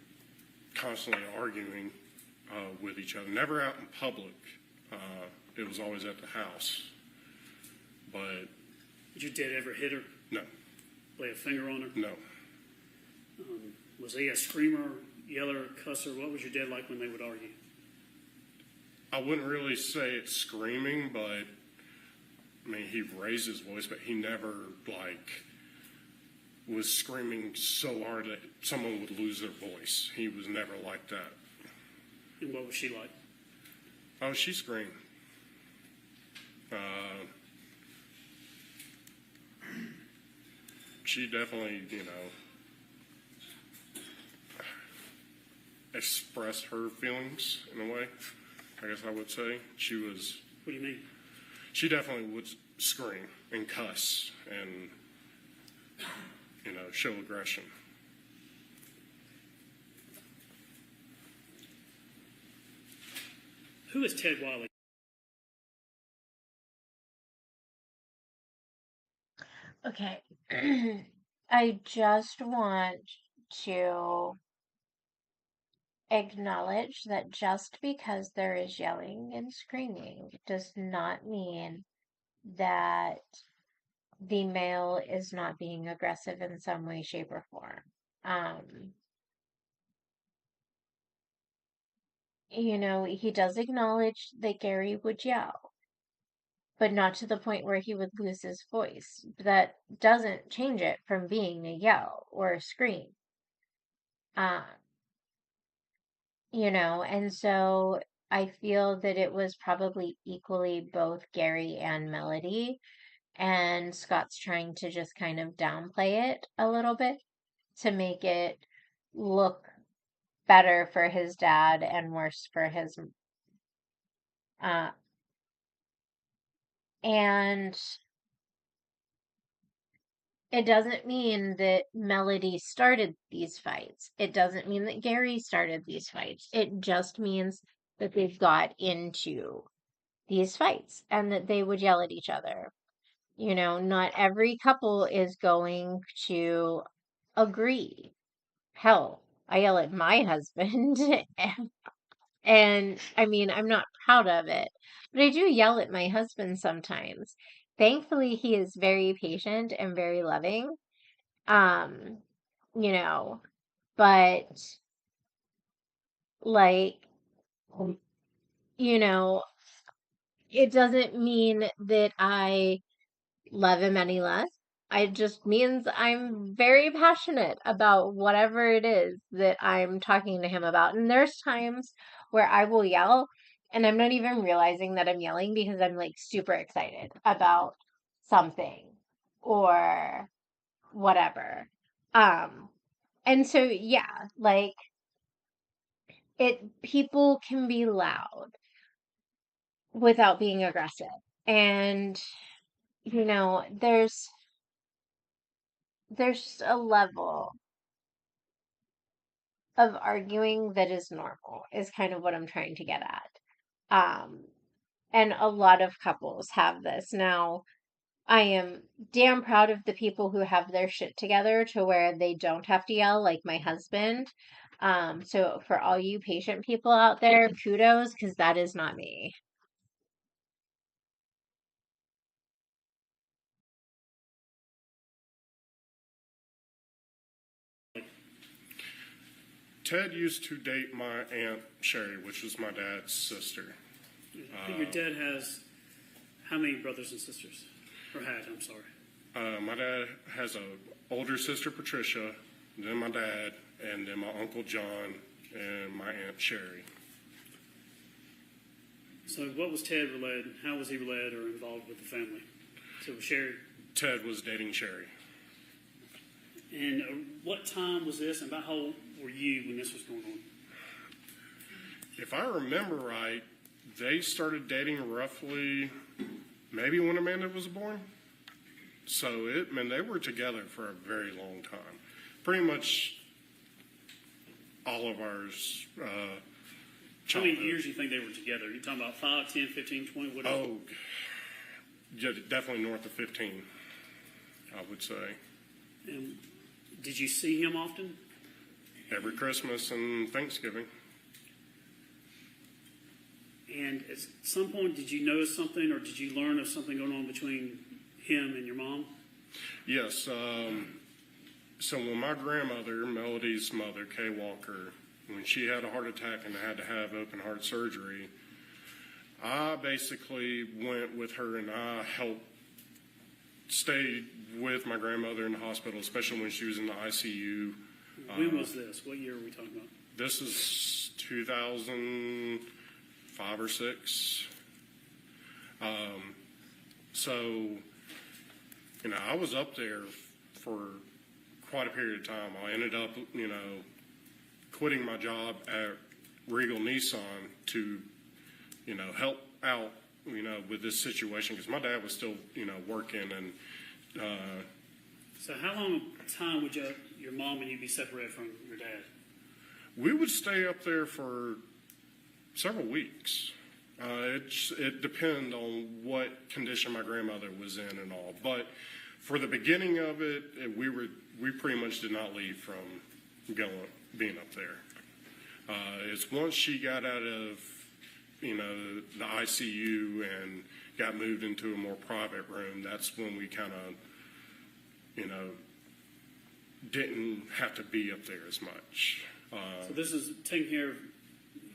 constantly arguing with each other. Never out in public. It was always at the house. But... Did your dad ever hit her? No. Lay a finger on her? No. Was he a screamer, yeller, cusser? What was your dad like when they would argue? I wouldn't really say it's screaming, but, he raised his voice, but he never, was screaming so hard that someone would lose their voice. He was never like that. And what was she like? Oh, she screamed. She definitely, expressed her feelings in a way, I guess I would say. She was... What do you mean? She definitely would scream and cuss and, show aggression. Who is Ted Wiley? Okay. I just want to acknowledge that just because there is yelling and screaming does not mean that the male is not being aggressive in some way, shape, or form. He does acknowledge that Gary would yell, but not to the point where he would lose his voice. That doesn't change it from being a yell or a scream. And so I feel that it was probably equally both Gary and Melody, and Scott's trying to just kind of downplay it a little bit to make it look better for his dad and worse for his and it doesn't mean that Melody started these fights. It doesn't mean that Gary started these fights. It just means that they've got into these fights and that they would yell at each other. Not every couple is going to agree. Hell, I yell at my husband and I mean, I'm not proud of it, but I do yell at my husband sometimes. Thankfully, he is very patient and very loving. Um, you know, but like, you know, it doesn't mean that I love him any less. It just means I'm very passionate about whatever it is that I'm talking to him about. And there's times where I will yell and I'm not even realizing that I'm yelling because I'm like super excited about something or whatever. Um, and so yeah, like people can be loud without being aggressive. And there's just a level of arguing that is normal, is kind of what I'm trying to get at. Um, and a lot of couples have this. Now, I am damn proud of the people who have their shit together to where they don't have to yell, like my husband. So for all you patient people out there, kudos, because that is not me. Ted used to date my Aunt Sherry, which was my dad's sister. I think your dad has how many brothers and sisters? Or had, I'm sorry. My dad has an older sister, Patricia, then my dad, and then my Uncle John, and my Aunt Sherry. So what was Ted related? How was he related or involved with the family? So was Sherry. Ted was dating Sherry. And what time was this, and about how old were you when this was going on? If I remember right, they started dating roughly maybe when Amanda was born. So they were together for a very long time. Pretty much all of ours. How many years do you think they were together? Are you talking about 5, 10, 15, 20, whatever? Oh, yeah, definitely north of 15, I would say. And did you see him often? Every Christmas and Thanksgiving. And at some point, did you notice something, or did you learn of something going on between him and your mom? Yes. So when my grandmother, Melody's mother, Kay Walker, when she had a heart attack and had to have open heart surgery, I basically went with her and I helped stay with my grandmother in the hospital, especially when she was in the ICU. When was this? What year are we talking about? This is 2005 or 6. So, I was up there for quite a period of time. I ended up, quitting my job at Regal Nissan to, help out, with this situation because my dad was still, working and. So how long a time would your mom and you be separated from your dad? We would stay up there for several weeks. It depends on what condition my grandmother was in and all. But for the beginning of it, we pretty much did not leave being up there. It's once she got out of, the ICU and got moved into a more private room, that's when we kind of, didn't have to be up there as much. So this is taking care of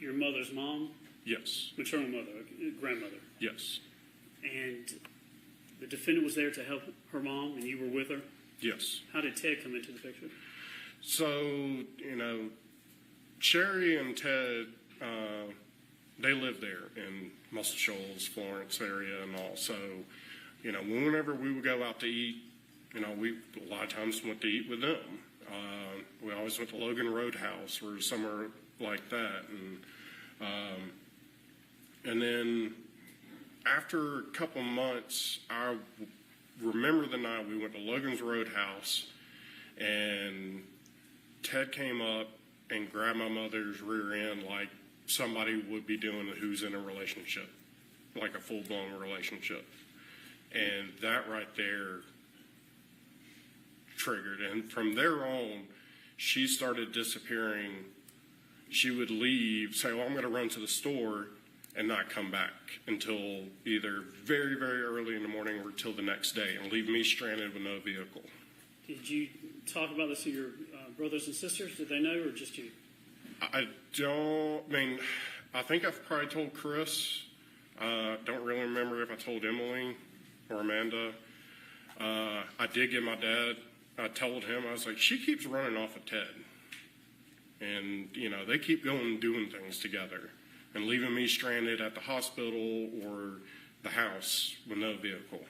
your mother's mom, Yes, maternal mother, grandmother, yes, and the defendant was there to help her mom, and you were with her. yes. How did Ted come into the picture? So, Sherry and Ted, they live there in Muscle Shoals, Florence area and all. So, whenever we would go out to eat, we a lot of times went to eat with them. We always went to Logan Roadhouse or somewhere like that. And then after a couple months, I remember the night we went to Logan's Roadhouse and Ted came up and grabbed my mother's rear end like somebody would be doing who's in a relationship, like a full-blown relationship. And that right there triggered. And from there on, she started disappearing. She would leave, say, well, I'm going to run to the store, and not come back until either very, very early in the morning or till the next day, and leave me stranded with no vehicle. Did you talk about this to your brothers and sisters? Did they know, or just you? I think I've probably told Chris. Don't really remember if I told Emily or Amanda. I did get my dad. I told him, I was like, she keeps running off of Ted. And, they keep going and doing things together and leaving me stranded at the hospital or the house with no vehicle.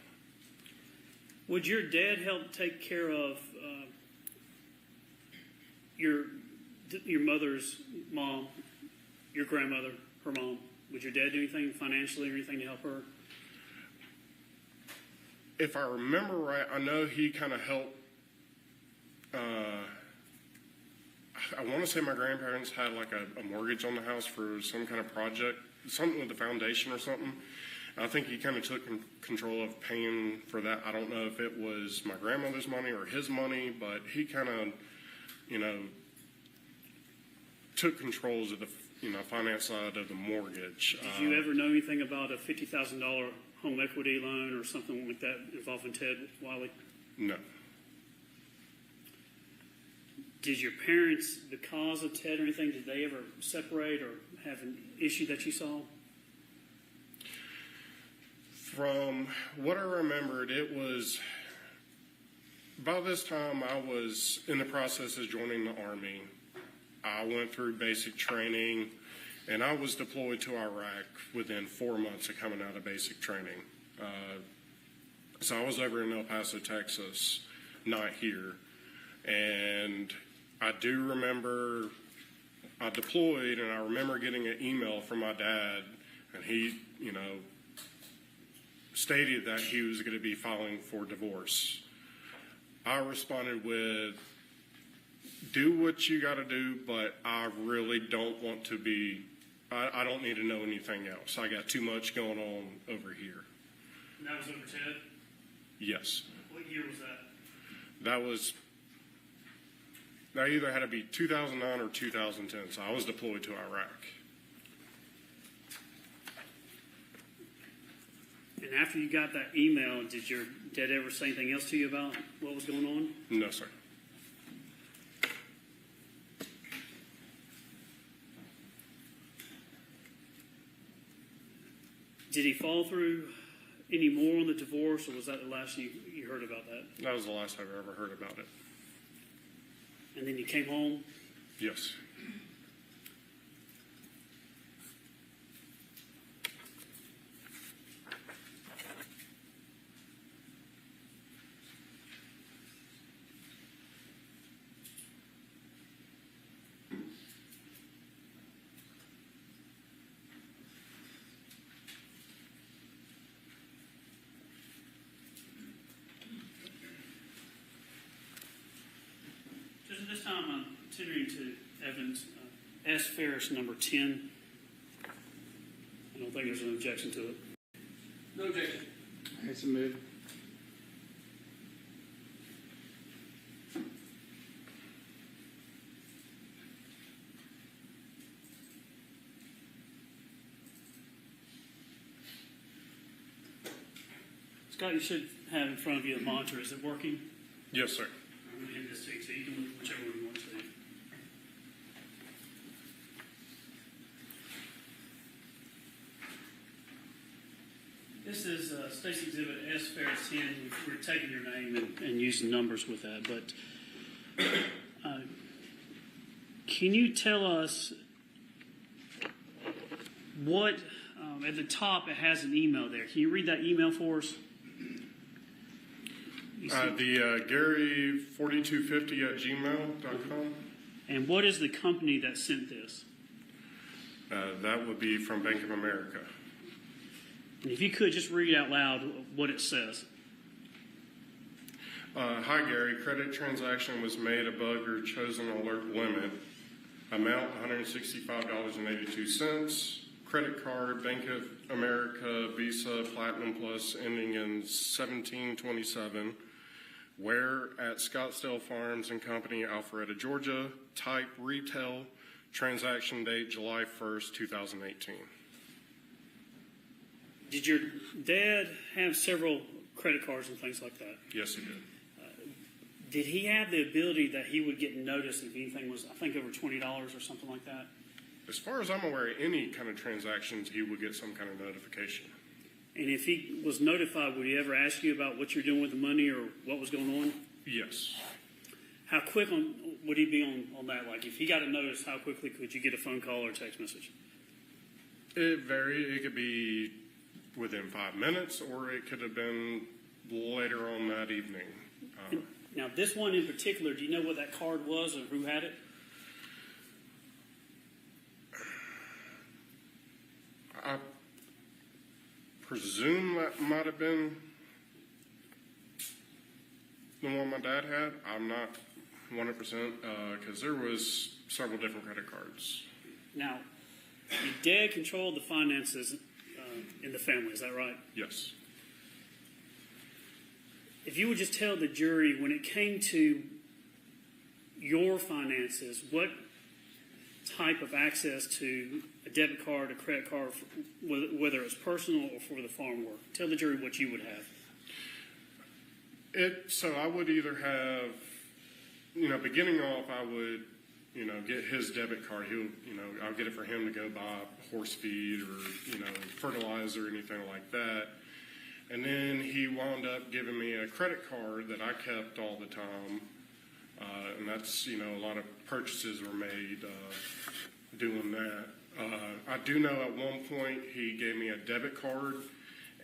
Would your dad help take care of your mother's mom, your grandmother, her mom? Would your dad do anything financially or anything to help her? If I remember right, I know he kind of helped. I want to say my grandparents had like a mortgage on the house for some kind of project, something with the foundation or something. I think he kind of took control of paying for that. I don't know if it was my grandmother's money or his money, but he kind of, took control of the, finance side of the mortgage. Did you ever know anything about a $50,000 home equity loan or something like that involving Ted Wiley? No. Did your parents, because of Ted or anything, did they ever separate or have an issue that you saw? From what I remembered, it was by this time I was in the process of joining the Army. I went through basic training, and I was deployed to Iraq within 4 months of coming out of basic training. So I was over in El Paso, Texas, not here. And I do remember I deployed, and I remember getting an email from my dad, and he, stated that he was going to be filing for divorce. I responded with, do what you got to do, but I really don't want to be, I don't need to know anything else. I got too much going on over here. And that was over Ted? Yes. What year was that? That either had to be 2009 or 2010, so I was deployed to Iraq. And after you got that email, did your dad ever say anything else to you about what was going on? No, sir. Did he follow through any more on the divorce, or was that the last you heard about that? That was the last I've ever heard about it. And then you came home? Yes. Just at this time, I'm tendering to evidence S. Farris, number 10. I don't think there's an objection to it. No objection. It's a move. Scott, you should have in front of you a monitor. Is it working? Yes, sir. I'm going to hand this to you, so you can look whichever one you want to. This is Stacy Exhibit S, Ferris 10. We're taking your name and using numbers with that. But can you tell us what, at the top it has an email there. Can you read that email for us? The Gary4250@gmail.com. And what is the company that sent this? That would be from Bank of America. And if you could just read out loud what it says. Hi, Gary. Credit transaction was made above your chosen alert limit. Amount $165.82. Credit card, Bank of America, Visa, Platinum Plus, ending in 1727. Where at Scottsdale Farms and Company, Alpharetta, Georgia. Type retail. Transaction date July 1st, 2018. Did your dad have several credit cards and things like that? Yes, he did. Did he have the ability that he would get notice if anything was, I think, over $20 or something like that? As far as I'm aware, any kind of transactions, he would get some kind of notification. And if he was notified, would he ever ask you about what you're doing with the money or what was going on? Yes. How quick would he be on that? Like, if he got a notice, how quickly could you get a phone call or a text message? It varied. It could be within 5 minutes, or it could have been later on that evening. Now, this one in particular, do you know what that card was or who had it? I presume that might have been the one my dad had. I'm not 100% because there was several different credit cards. Now, your dad controlled the finances in the family, is that right? Yes. If you would just tell the jury, when it came to your finances, what type of access to a debit card, a credit card, whether it's personal or for the farm work, tell the jury what you would have. So I would either have, beginning off, I would, get his debit card. I'll get it for him to go buy horse feed or, fertilizer or anything like that. And then he wound up giving me a credit card that I kept all the time. And that's, a lot of purchases were made doing that. I do know at one point he gave me a debit card,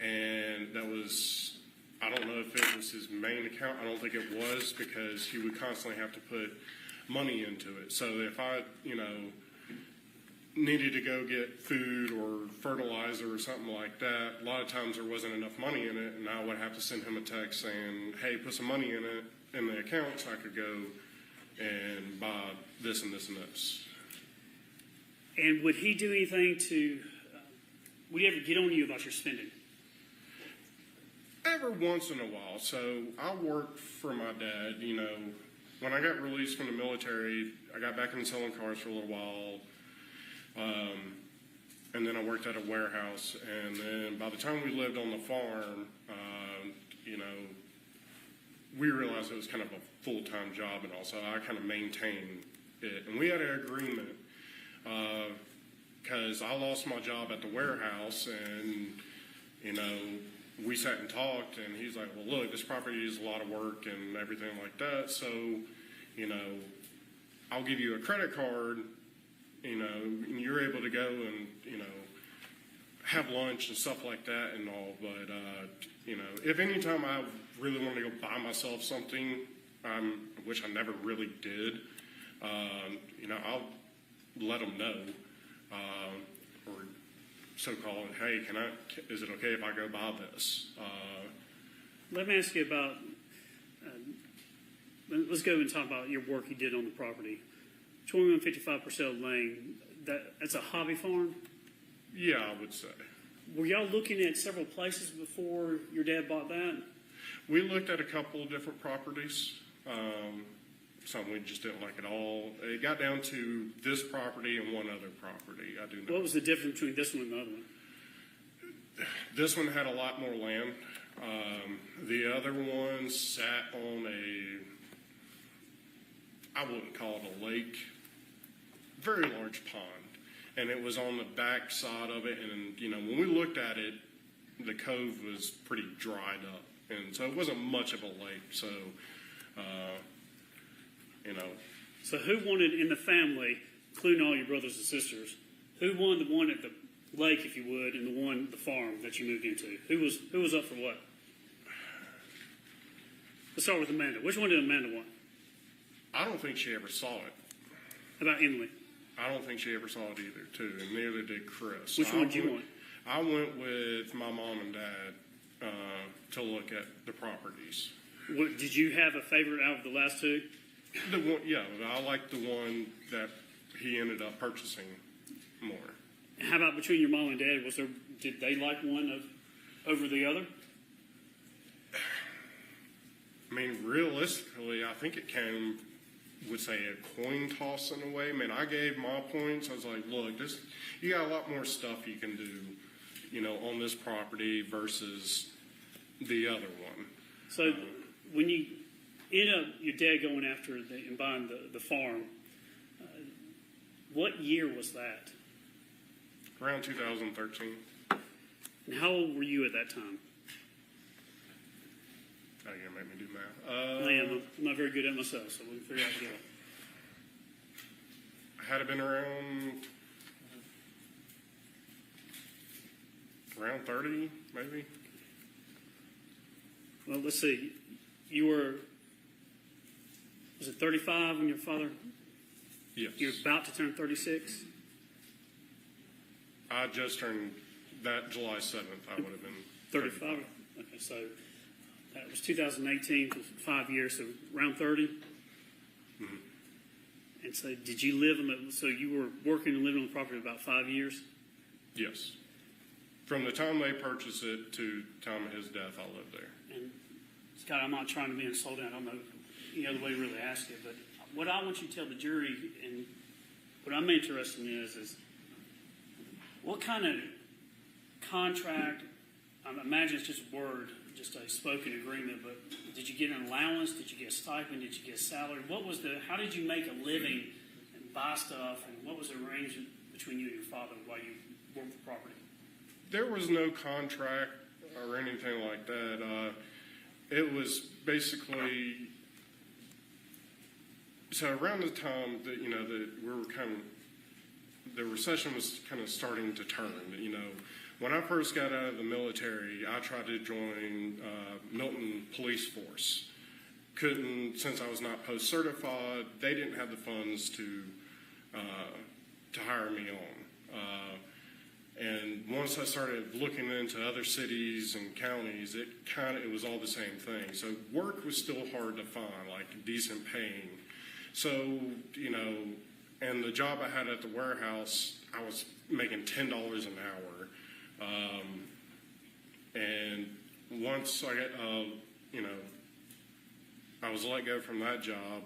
and that was, I don't know if it was his main account. I don't think it was, because he would constantly have to put money into it. So if I, needed to go get food or fertilizer or something like that, a lot of times there wasn't enough money in it, and I would have to send him a text saying, hey, put some money in it, in the account, so I could go and buy this and this and this. And would he do anything to, would he ever get on you about your spending? Every once in a while. So I worked for my dad, when I got released from the military, I got back into selling cars for a little while. And then I worked at a warehouse, and then by the time we lived on the farm, we realized it was kind of a full-time job, and also I kind of maintained it. And we had an agreement, because I lost my job at the warehouse, and, we sat and talked, and he's like, well, look, this property is a lot of work and everything like that, so, I'll give you a credit card, and you're able to go and, have lunch and stuff like that and all. But, if any time I really want to go buy myself something, which I never really did, I'll let them know, or so-called, hey, is it okay if I go buy this? Let me ask you about, let's go and talk about your work you did on the property. 2155 Purcell Lane, that's a hobby farm? Yeah, I would say. Were y'all looking at several places before your dad bought that? We looked at a couple of different properties. Some we just didn't like at all. It got down to this property and one other property. I do know. What was the difference between this one and the other one? This one had a lot more land. The other one sat on I wouldn't call it a lake, very large pond. And it was on the back side of it. And, you know, when we looked at it, the cove was pretty dried up. And so it wasn't much of a lake. So, you know. So who wanted in the family, including all your brothers and sisters, who won the one at the lake, if you would, and the farm that you moved into? Who was up for what? Let's start with Amanda. Which one did Amanda want? I don't think she ever saw it. How about Emily? I don't think she ever saw it either, too, and neither did Chris. Which one did you want? I went with my mom and dad to look at the properties. Did you have a favorite out of the last two? The one, yeah, I liked the one that he ended up purchasing more. How about between your mom and dad? Did they like one over the other? I mean, realistically, I think it would say a coin toss in a way. I mean, I gave my points. I was like, look, you got a lot more stuff you can do, you know, on this property versus the other one. So when you end up, your dad going after and buying the farm, what year was that? Around 2013. And how old were you at that time? Oh, you're going to make me do math. I am. I'm not very good at myself, so we can figure out together. Had it been around 30, maybe. Well, let's see. Was it 35 when your father? Yes. You're about to turn 36? I just turned that July 7th. I would have been 35? Okay, so that was 2018, for 5 years, so around 30? Mm-hmm. And so did you so you were working and living on the property about 5 years? Yes. From the time they purchased it to the time of his death, I lived there. And Scott, I'm not trying to be insulting. I don't know any other way to really ask it, but what I want you to tell the jury, and what I'm interested in is what kind of contract, I imagine it's just a word, just a spoken agreement, but did you get an allowance? Did you get a stipend? Did you get a salary? How did you make a living and buy stuff? And what was the arrangement between you and your father while you worked the property? There was no contract or anything like that. It was basically, so around the time that, you know, the recession was kind of starting to turn. You know, when I first got out of the military, I tried to join Milton Police Force. Couldn't, since I was not post-certified, they didn't have the funds to hire me on. And once I started looking into other cities and counties, it was all the same thing. So work was still hard to find, like decent paying. So, you know, and the job I had at the warehouse, I was making $10 an hour. And once I got, you know, I was let go from that job,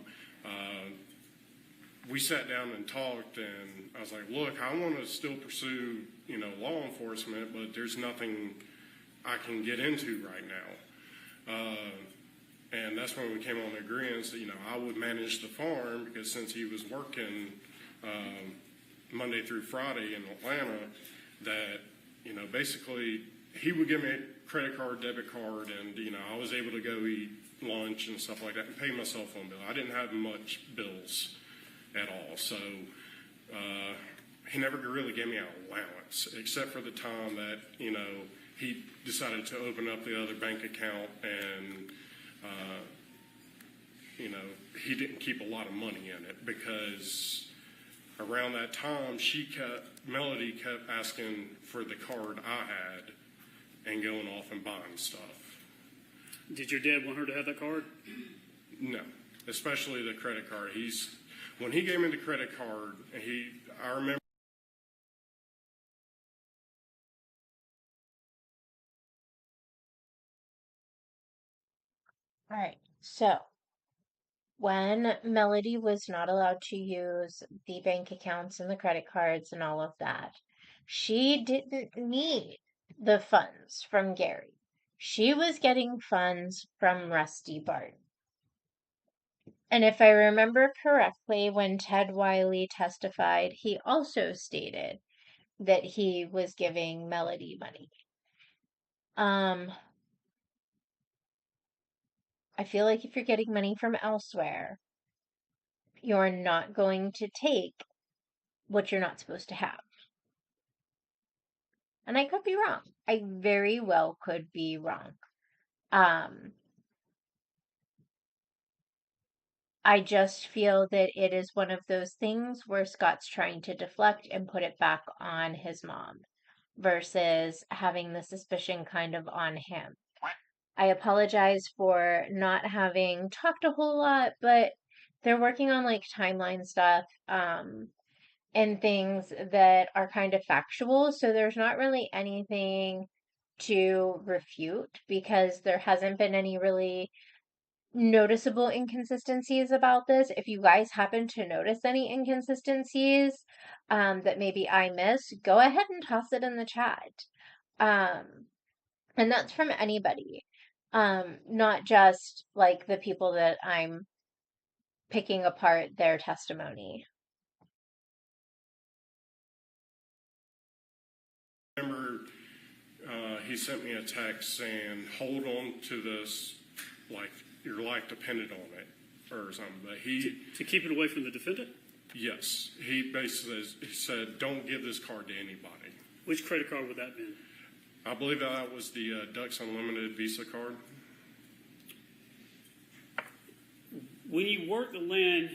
we sat down and talked, and I was like, look, I want to still pursue, you know, law enforcement, but there's nothing I can get into right now. And that's when we came on the agreement that, you know, I would manage the farm, because since he was working Monday through Friday in Atlanta, that, you know, basically he would give me a credit card, debit card, and, you know, I was able to go eat lunch and stuff like that and pay my cell phone bill. I didn't have much bills at all. So he never really gave me an allowance, except for the time that, you know, he decided to open up the other bank account, and, you know, he didn't keep a lot of money in it, because around that time, Melody kept asking for the card I had and going off and buying stuff. Did your dad want her to have that card? No, especially the credit card. When he gave me the credit card, I remember. All right. So when Melody was not allowed to use the bank accounts and the credit cards and all of that, she didn't need the funds from Gary. she was getting funds from Rusty Bart. And if I remember correctly, when Ted Wiley testified, he also stated that he was giving Melody money. I feel like if you're getting money from elsewhere, you're not going to take what you're not supposed to have. And I could be wrong. I very well could be wrong. I just feel that it is one of those things where Scott's trying to deflect and put it back on his mom versus having the suspicion kind of on him. I apologize for not having talked a whole lot, but they're working on like timeline stuff and things that are kind of factual. So there's not really anything to refute because there hasn't been any really noticeable inconsistencies about this. If you guys happen to notice any inconsistencies that maybe I missed, go ahead and toss it in the chat. And that's from anybody, not just like the people that I'm picking apart their testimony. Remember, he sent me a text saying, hold on to this like your life depended on it or something. But To keep it away from the defendant? yes, he basically said, don't give this card to anybody. Which credit card would that have been? I believe that was the Ducks Unlimited Visa card. When you work the land,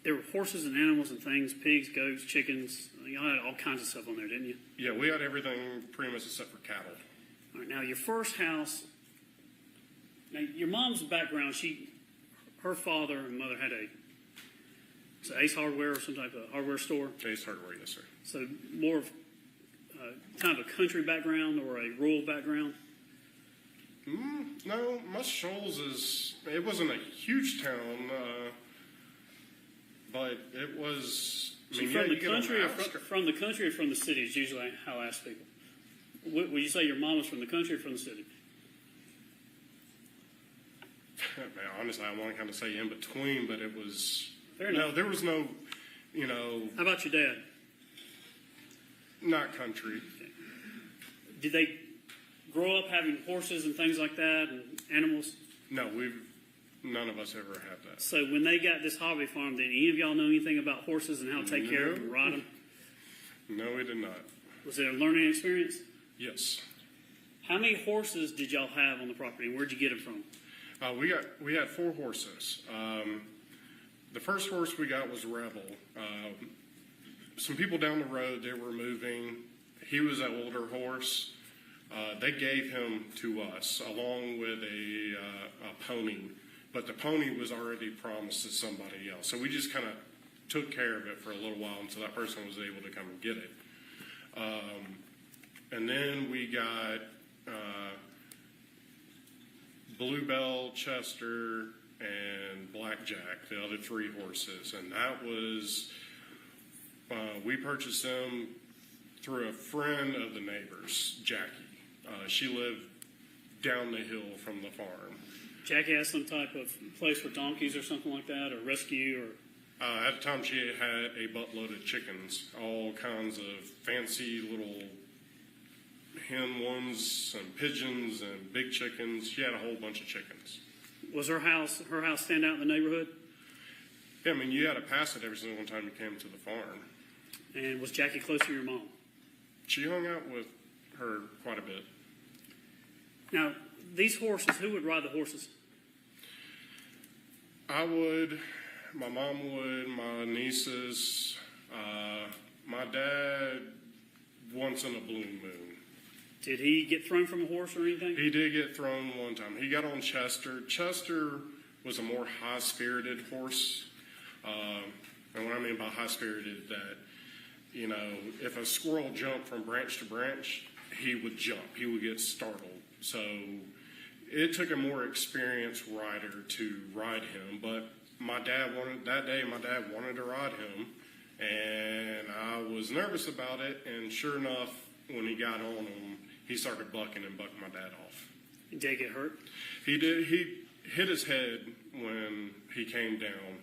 there were horses and animals and things, pigs, goats, chickens. Y'all had all kinds of stuff on there, didn't you? Yeah, we had everything pretty much except for cattle. All right, now your first house. Now your mom's background, her father and mother had it's Ace Hardware or some type of hardware store. Ace Hardware, yes, sir. So more of kind of a country background or a rural background. No, Musk Shoals it wasn't a huge town, but it was. So from the country or from the country or from the city is usually how I ask people. Would you say your mom was from the country or from the city? Man, honestly, I want to kind of say in between, but it was. Fair enough. No, there was no, How about your dad? not country. Did they grow up having horses and things like that and animals? No, none of us ever had that. So when they got this hobby farm, did any of y'all know anything about horses and how to take care of them, ride them? No, we did not. Was it a learning experience? Yes. How many horses did y'all have on the property, and where'd you get them from? We had 4 horses. The first horse we got was Rebel. Some people down the road, they were moving. He was an older horse. They gave him to us along with a pony, but the pony was already promised to somebody else. So we just kind of took care of it for a little while until that person was able to come and get it. And then we got Bluebell, Chester, and Blackjack, the other 3 horses. And that was, we purchased them through a friend of the neighbors, Jackie. She lived down the hill from the farm. Jackie has some type of place for donkeys or something like that, or rescue, or... At the time, she had a buttload of chickens, all kinds of fancy little hen ones and pigeons and big chickens. She had a whole bunch of chickens. Was her house stand out in the neighborhood? Yeah, I mean, you had to pass it every single time you came to the farm. And was Jackie close to your mom? She hung out with her quite a bit. Now, these horses, who would ride the horses? I would, my mom would, my nieces, my dad once in a blue moon. Did he get thrown from a horse or anything? He did get thrown one time. He got on Chester. Chester was a more high-spirited horse. And what I mean by high-spirited, that, if a squirrel jumped from branch to branch, he would jump. He would get startled. So it took a more experienced rider to ride him. But my dad wanted to ride him, And I was nervous about it, and sure enough, when he got on him, he started bucking and bucked my dad off. Did Dad get hurt? He did. He hit his head when he came down,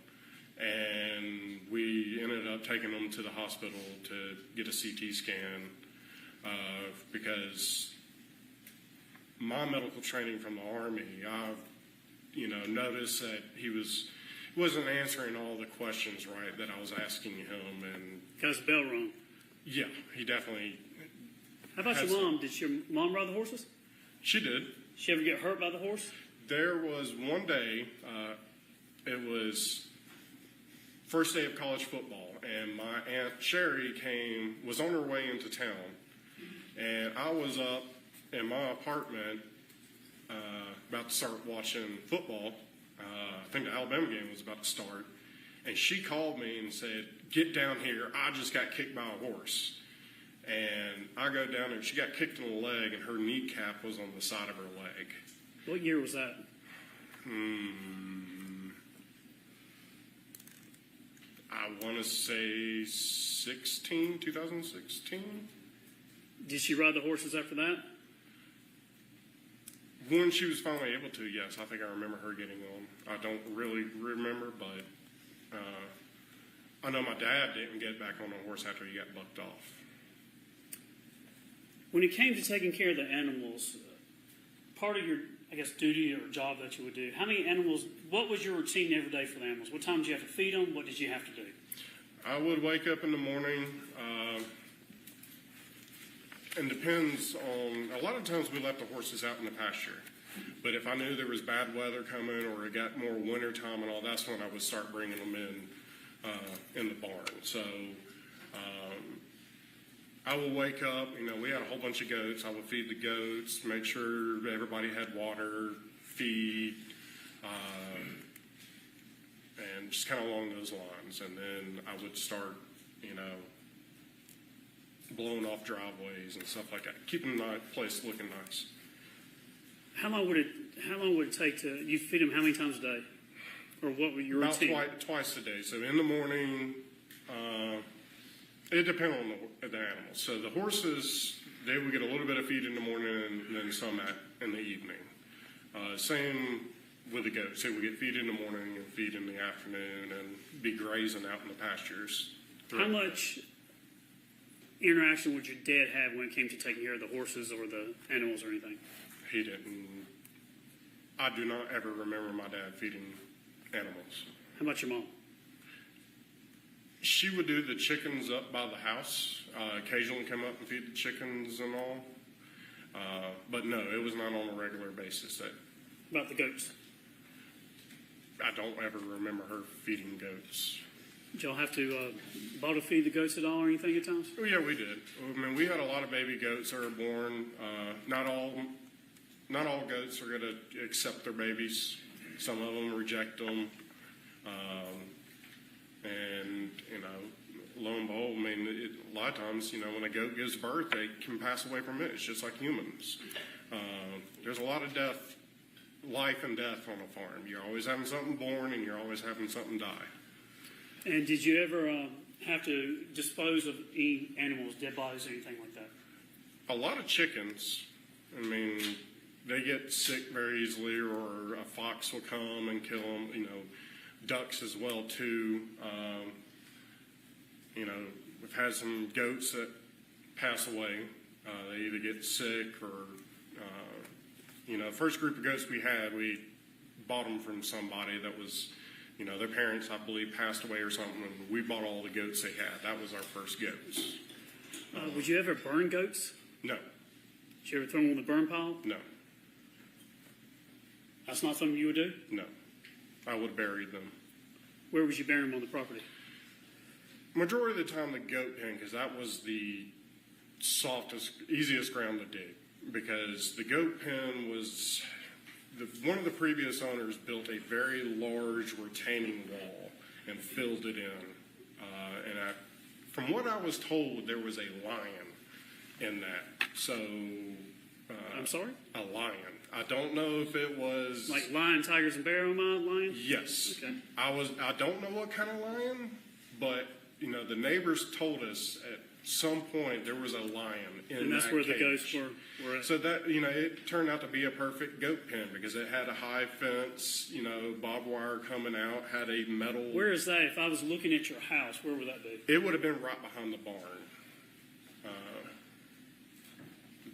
and we ended up taking him to the hospital to get a CT scan because my medical training from the Army, I noticed that he wasn't answering all the questions right that I was asking him, and Got his bell rung. yeah, he definitely. How about your mom? Did your mom ride the horses? She did. She ever get hurt by the horse? There was one day, it was first day of college football, and my Aunt Sherry was on her way into town, and I was up in my apartment about to start watching football. I think the Alabama game was about to start, and she called me and said, "Get down here, I just got kicked by a horse." And I go down there, she got kicked in the leg, and her kneecap was on the side of her leg. What year was that? I want to say 2016. Did she ride the horses after that? When she was finally able to, yes. I think I remember her getting on. I don't really remember, but I know my dad didn't get back on a horse after he got bucked off. When it came to taking care of the animals, part of your, I guess, duty or job that you would do, how many animals, what was your routine every day for the animals? What time did you have to feed them? What did you have to do? I would wake up in the morning, and depends on, a lot of times we left the horses out in the pasture. But if I knew there was bad weather coming or it got more winter time and all, that's when I would start bringing them in the barn. So I would wake up, we had a whole bunch of goats. I would feed the goats, make sure everybody had water, feed, and just kind of along those lines. And then I would start, blowing off driveways and stuff like that, keeping the place looking nice. How long would it take to, you feed them how many times a day? Or what would your routine? About twice a day. So in the morning, it depends on the animals. So the horses, they would get a little bit of feed in the morning and then some in the evening. Same with the goats. They would get feed in the morning and feed in the afternoon and be grazing out in the pastures. How much interaction would your dad have when it came to taking care of the horses or the animals or anything? He didn't. I do not ever remember my dad feeding animals. How about your mom? She would do the chickens up by the house, occasionally come up and feed the chickens and all. But no, it was not on a regular basis. About the goats? I don't ever remember her feeding goats. Did y'all have to bottle feed the goats at all or anything at times? Oh, yeah, we did. I mean, we had a lot of baby goats that were born. Not all goats are going to accept their babies. Some of them reject them. And, lo and behold, I mean, a lot of times, when a goat gives birth, they can pass away from it. It's just like humans. There's a lot of life and death on a farm. You're always having something born and you're always having something die. And did you ever have to dispose of any animals, dead bodies, or anything like that? A lot of chickens, I mean, they get sick very easily, or a fox will come and kill them. Ducks as well too. We've had some goats that pass away. They either get sick or, the first group of goats we had, we bought them from somebody that was, their parents, I believe, passed away or something, and we bought all the goats they had. That was our first goats. Would you ever burn goats? No. Did you ever throw them on the burn pile? No. That's not something you would do? No. I would have buried them. Where would you bury them on the property? Majority of the time, the goat pen, because that was the softest, easiest ground to dig. Because the goat pen was, one of the previous owners built a very large retaining wall and filled it in. From what I was told, there was a lion in that. So, I'm sorry? A lion. I don't know if it was like lion, tigers, and bear on my lion. Yes. Okay. I don't know what kind of lion, but the neighbors told us at some point there was a lion in And that's that where the cage. ghosts were at. So that, it turned out to be a perfect goat pen because it had a high fence, barbed wire coming out, had a metal. Where is that? If I was looking at your house, where would that be? It would have been right behind the barn.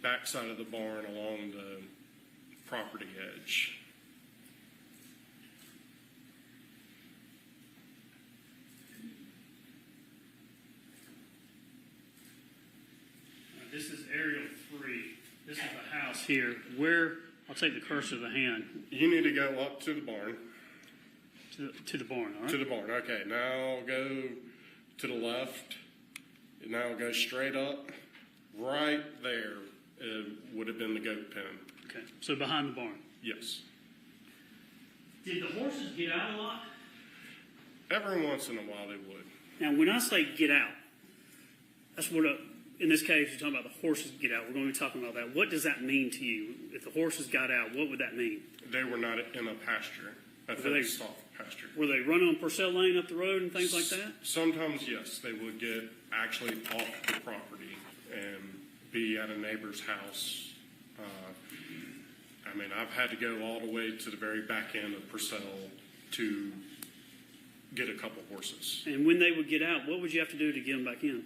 Backside of the barn along the property edge. This is aerial 3. This is the house here. I'll take the cursor to the hand. You need to go up to the barn. To the barn, all right? To the barn. Okay, now go to the left. Now go straight up. Right there would have been the goat pen. Okay, so behind the barn. Yes. Did the horses get out a lot? Every once in a while they would. Now, when I say get out, that's what, in this case, you're talking about the horses get out. We're going to be talking about that. What does that mean to you? If the horses got out, what would that mean? They were not in a pasture, a fenced off pasture. Were they running on Purcell Lane up the road and things like that? Sometimes, yes, they would get actually off the property and be at a neighbor's house. I've had to go all the way to the very back end of Purcell to get a couple horses. And when they would get out, what would you have to do to get them back in?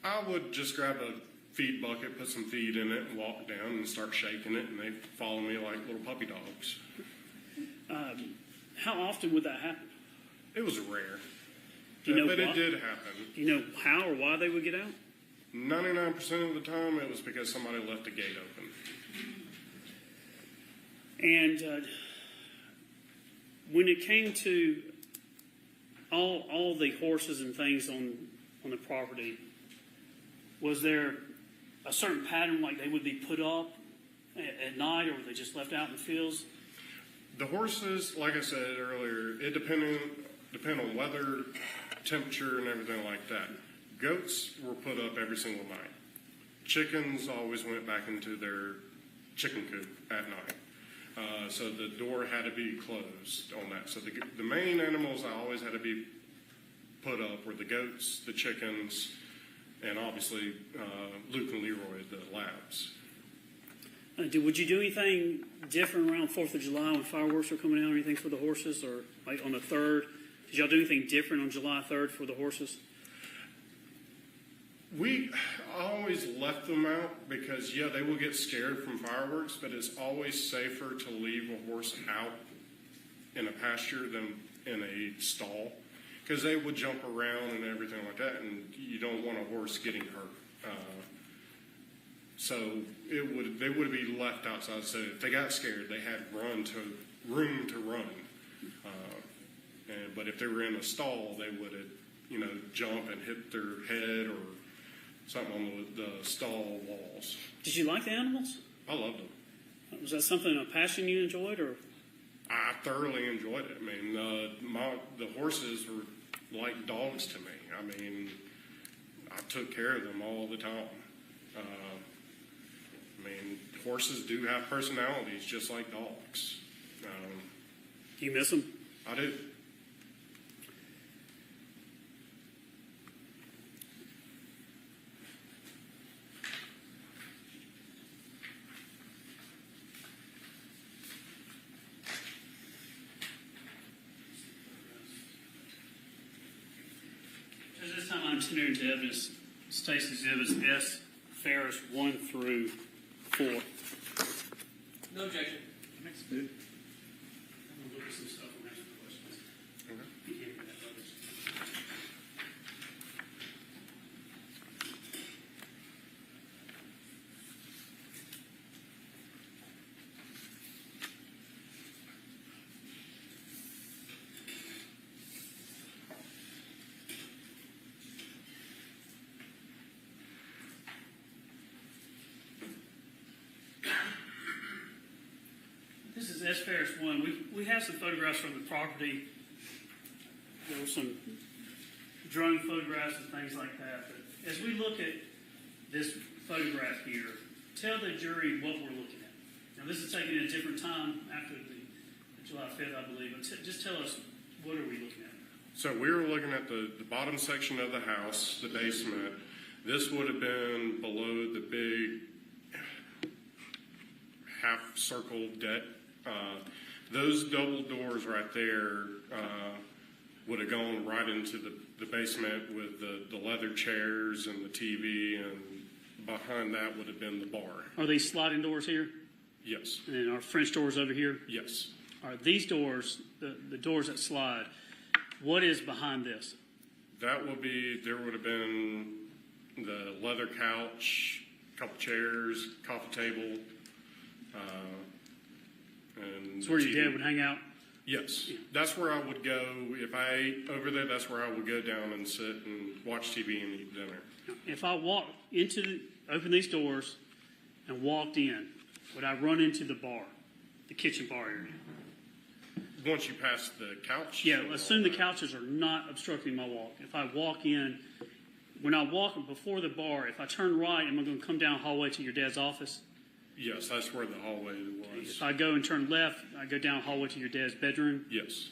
I would just grab a feed bucket, put some feed in it, and walk down and start shaking it, and they'd follow me like little puppy dogs. How often would that happen? It was rare. Do you know but why? it did happen. Do you know how or why they would get out? 99% of the time, it was because somebody left the gate open. And when it came to all the horses and things on the property, was there a certain pattern, like they would be put up at night, or were they just left out in the fields? The horses, like I said earlier, it depend on weather, temperature, and everything like that. Goats were put up every single night. Chickens always went back into their chicken coop at night. So the door had to be closed on that. So the main animals I always had to be put up were the goats, the chickens, and obviously Luke and Leroy, the labs. Would you do anything different around 4th of July when fireworks were coming out or anything for the horses, or like on the 3rd? Did y'all do anything different on July 3rd for the horses? We always left them out because, they will get scared from fireworks, but it's always safer to leave a horse out in a pasture than in a stall because they would jump around and everything like that, and you don't want a horse getting hurt. So they would be left outside. So if they got scared, they had room to run. But if they were in a stall, they would, jump and hit their head or something on the stall walls. Did you like the animals? I loved them. Was that something, a passion you enjoyed, or? I thoroughly enjoyed it. The horses were like dogs to me. I took care of them all the time. Horses do have personalities just like dogs. Do you miss them? I do. So this time I'm entering into evidence, State's exhibits S. Farris 1 through 4. No objection. Next. I'm going to look at some stuff and ask some questions. You can't hear that, others. This is S. Ferris 1. We have some photographs from the property. There were some drone photographs and things like that. But as we look at this photograph here, tell the jury what we're looking at. Now, this is taken at a different time after the July 5th, I believe. But just tell us, what are we looking at? So we were looking at the bottom section of the house, the basement. This would have been below the big half-circle deck. Those double doors right there would have gone right into the basement with the leather chairs and the TV, and behind that would have been the bar. Are these sliding doors here? Yes. And are French doors over here? Yes. Are these doors, the doors that slide, what is behind this? That would be, there would have been the leather couch, couple chairs, coffee table, and It's where your TV. dad would hang out? Yes, that's where I would go. If I ate over there, that's where I would go down and sit and watch TV and eat dinner. If I walked open these doors and walked in, would I run into the bar, the kitchen bar area? Once you pass the couch? Yeah, assume the couches are not obstructing my walk. If I walk in, when I walk before the bar, if I turn right, am I going to come down the hallway to your dad's office? Yes, that's where the hallway was. If I go and turn left, I go down the hallway to your dad's bedroom. Yes.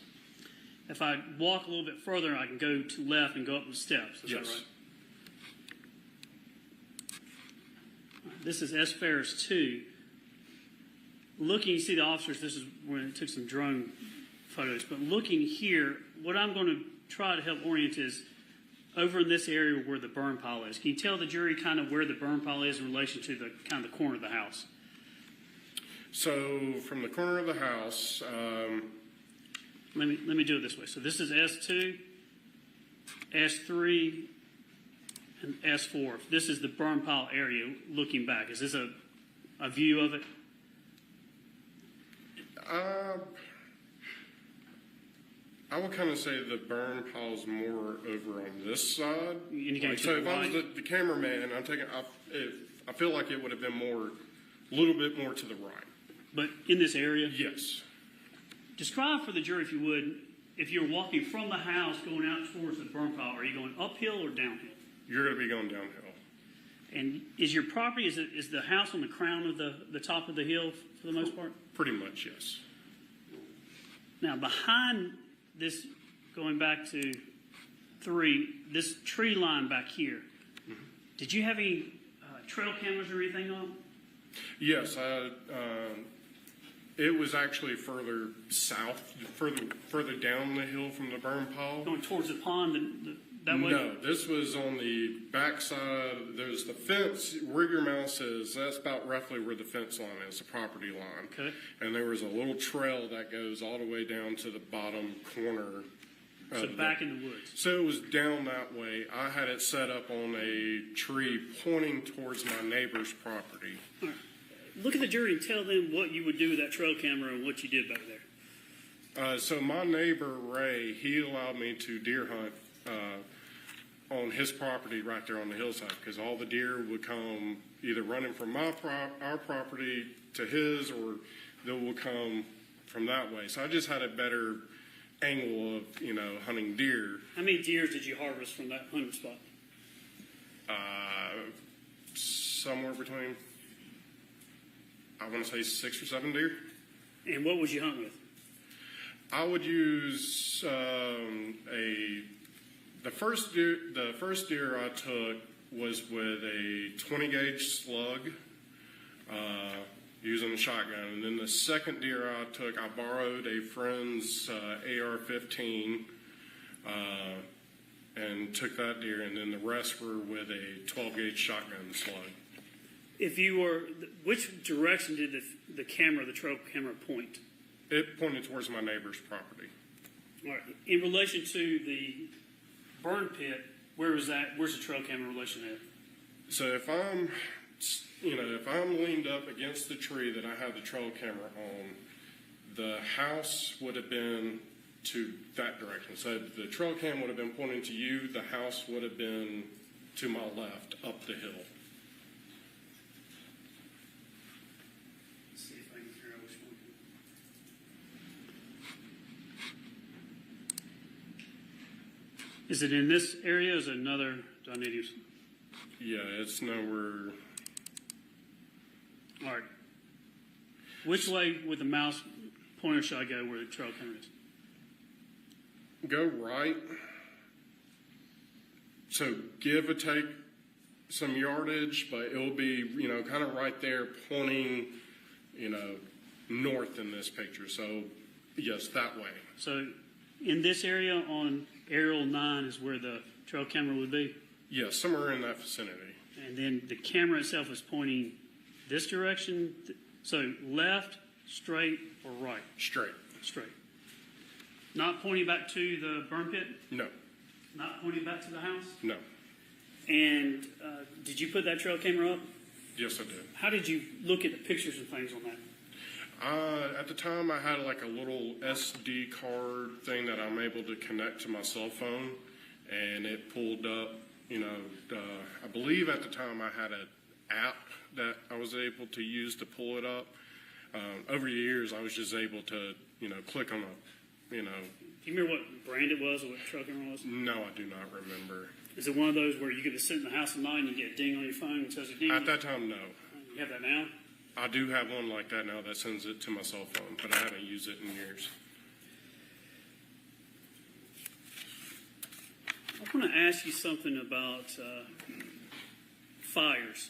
If I walk a little bit further, I can go to left and go up the steps. Is Yes. that right? This is S. Farris 2. Looking, you see the officers, this is when it took some drone photos, but looking here, what I'm going to try to help orient is over in this area where the burn pile is. Can you tell the jury kind of where the burn pile is in relation to the kind of the corner of the house? So from the corner of the house, Let me do it this way. So this is S2, S3, and S4. This is the burn pile area looking back. Is this a view of it? I would kind of say the burn pile's more over on this side. Indicating Like, to so the if I was right? the cameraman, I feel like it would have been a little bit more to the right. But in this area? Yes. Describe for the jury, if you would, if you're walking from the house going out towards the burn pile, are you going uphill or downhill? You're going to be going downhill. And is your property, is the house on the crown of the top of the hill for the most part? Pretty much, yes. Now, behind this, going back to 3, this tree line back here, did you have any trail cameras or anything on? Yes, it was actually further south, further down the hill from the burn pile. Going towards the pond that way? No, this was on the back side. There's the fence where your mouse is. That's about roughly where the fence line is, the property line. Okay. And there was a little trail that goes all the way down to the bottom corner. So back in the woods. So it was down that way. I had it set up on a tree pointing towards my neighbor's property. All right. Look at the jury and tell them what you would do with that trail camera and what you did back there. So my neighbor, Ray, he allowed me to deer hunt on his property right there on the hillside, because all the deer would come either running from our property to his, or they would come from that way. So I just had a better angle of, hunting deer. How many deer did you harvest from that hunting spot? Somewhere between, I want to say 6 or 7 deer. And what would you hunt with? I would use the first deer I took was with a 20 gauge slug, using a shotgun, and then the second deer I took, I borrowed a friend's AR-15 and took that deer, and then the rest were with a 12 gauge shotgun slug. If you were, which direction did the trail camera point? It pointed towards my neighbor's property. All right. In relation to the burn pit, where's the trail camera in relation there? So if I'm leaned up against the tree that I have the trail camera on, the house would have been to that direction. So the trail cam would have been pointing to you. The house would have been to my left, up the hill. Let's see if I can figure out which one. Is it in this area? Is it another? Do I need to? Yeah, it's nowhere. All right. Which way with the mouse pointer should I go where the trail camera is? go right. So give or take some yardage, but it'll be, kind of right there pointing, north in this picture. So, yes, that way. So in this area on aerial 9 is where the trail camera would be? Yes, somewhere in that vicinity. And then the camera itself is pointing this direction? So left, straight, or right? Straight. Straight. Not pointing back to the burn pit? No. Not pointing back to the house? No. And did you put that trail camera up? Yes, I did. How did you look at the pictures and things on that? At the time, I had like a little SD card thing that I'm able to connect to my cell phone, and it pulled up, I believe at the time I had an app that I was able to use to pull it up. Over the years, I was just able to, click on Do you remember what brand it was or what truck it was? No, I do not remember. Is it one of those where you could just sit in the house at night and you get a ding on your phone and tells you ding? At that time, no. You have that now? I do have one like that now that sends it to my cell phone, but I haven't used it in years. I want to ask you something about fires.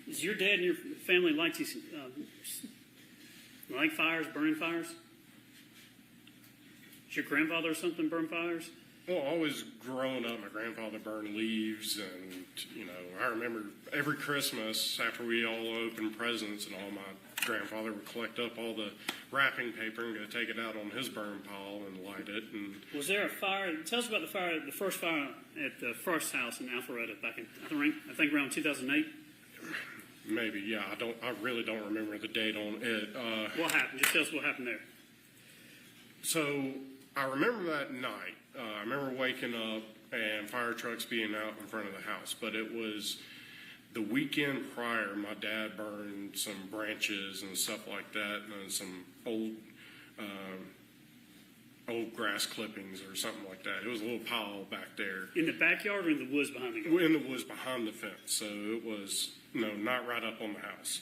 Does your dad and your family like fires, burning fires? Does your grandfather or something burn fires? Well, always growing up, my grandfather burned leaves, and, I remember every Christmas after we all opened presents and all, my grandfather would collect up all the wrapping paper and go take it out on his burn pile and light it. And was there a fire? Tell us about the first fire at the first house in Alpharetta back in, I think around 2008. Maybe, yeah. I really don't remember the date on it. What happened? Just tell us what happened there. So I remember that night. I remember waking up and fire trucks being out in front of the house, but it was the weekend prior. My dad burned some branches and stuff like that, and some old grass clippings or something like that. It was a little pile back there. In the backyard or in the woods behind the yard? In the woods behind the fence, so it was not right up on the house.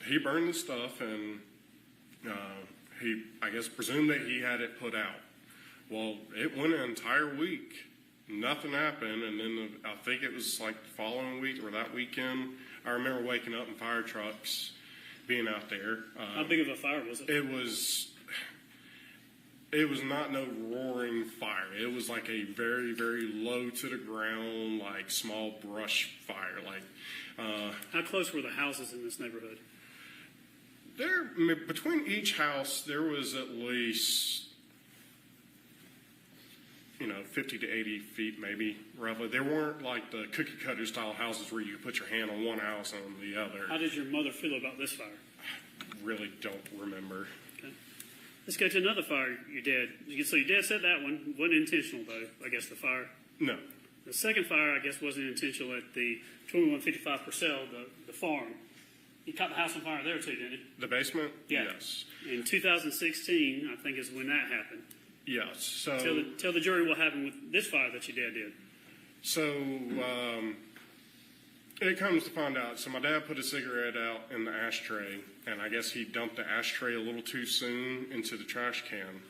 He burned the stuff, and he, I guess, presumed that he had it put out. Well, it went an entire week. Nothing happened, and then I think it was like the following week or that weekend, I remember waking up and fire trucks being out there. How big of a fire was it? It was not no roaring fire. It was like a very, very low to the ground, like small brush fire. How close were the houses in this neighborhood? Between each house, there was at least 50 to 80 feet, maybe, roughly. There weren't like the cookie cutter style houses where you could put your hand on one house and on the other. How did your mother feel about this fire? Really don't remember. Okay. Let's go to another fire your dad. So your dad said that one wasn't intentional, though, I guess, the fire. No. The second fire, I guess, wasn't intentional at the 2155 Purcell, the farm. He caught the house on fire there, too, didn't he? The basement? Yeah. Yes. In 2016, I think, is when that happened. Yes. So tell the jury what happened with this fire that your dad did. So it comes to find out. So my dad put a cigarette out in the ashtray, and I guess he dumped the ashtray a little too soon into the trash can.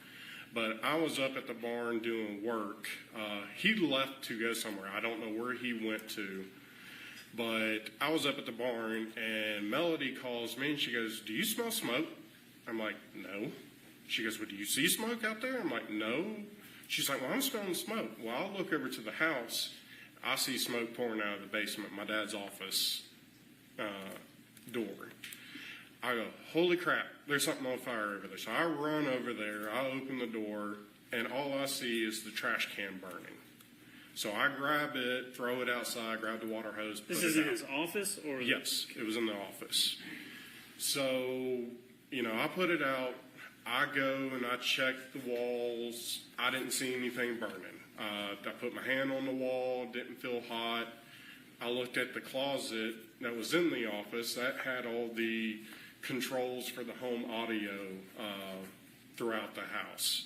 But I was up at the barn doing work. He left to go somewhere. I don't know where he went to. But I was up at the barn, and Melody calls me, and she goes, "Do you smell smoke?" I'm like, "No." She goes, "Well, do you see smoke out there?" I'm like, "No." She's like, "Well, I'm smelling smoke." Well, I'll look over to the house. I see smoke pouring out of the basement, my dad's office door. I go, "Holy crap, there's something on fire over there." So I run over there, I open the door, and all I see is the trash can burning. So I grab it, throw it outside, grab the water hose. This is in his office? Or Yes, it was in the office. So, I put it out. I go and I check the walls. I didn't see anything burning. I put my hand on the wall, didn't feel hot. I looked at the closet that was in the office. That had all the controls for the home audio throughout the house.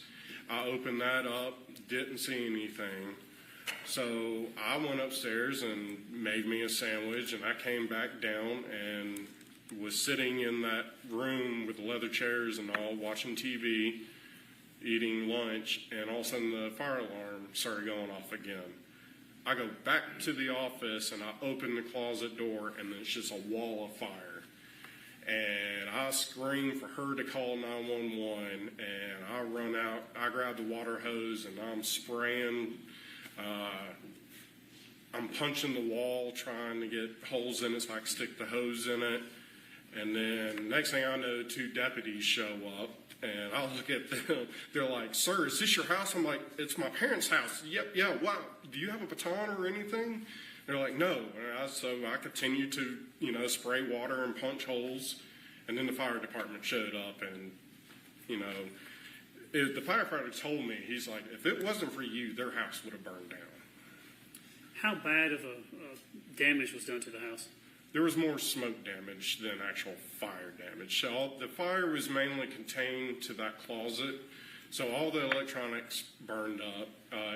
I opened that up, didn't see anything. So I went upstairs and made me a sandwich, and I came back down and was sitting in that room with the leather chairs and all, watching TV, eating lunch, and all of a sudden the fire alarm started going off again. I go back to the office and I open the closet door, and it's just a wall of fire. And I scream for her to call 911, and I run out. I grab the water hose and I'm spraying. I'm punching the wall, trying to get holes in it so I can stick the hose in it. And then next thing I know, 2 deputies show up, and I look at them. They're like, "Sir, is this your house?" I'm like, "It's my parents' house." "Yep, yeah, wow. Do you have a baton or anything?" They're like, "No." So I continued to, spray water and punch holes. And then the fire department showed up, and, the firefighter told me, he's like, "If it wasn't for you, their house would have burned down." How bad of a damage was done to the house? There was more smoke damage than actual fire damage. So the fire was mainly contained to that closet. So all the electronics burned up.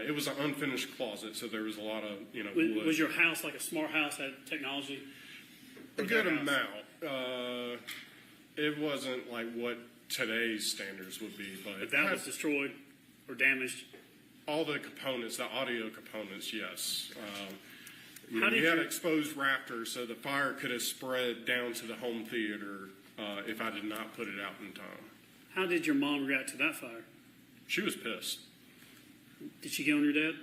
It was an unfinished closet, so there was a lot of, wood. Was your house like a smart house, had technology? A good amount. It wasn't like what today's standards would be, But that was destroyed or damaged? all the components, the audio components, yes. How did We had you- exposed rafters, so the fire could have spread down to the home theater if I did not put it out in time. How did your mom react to that fire? She was pissed. Did she get on your dad?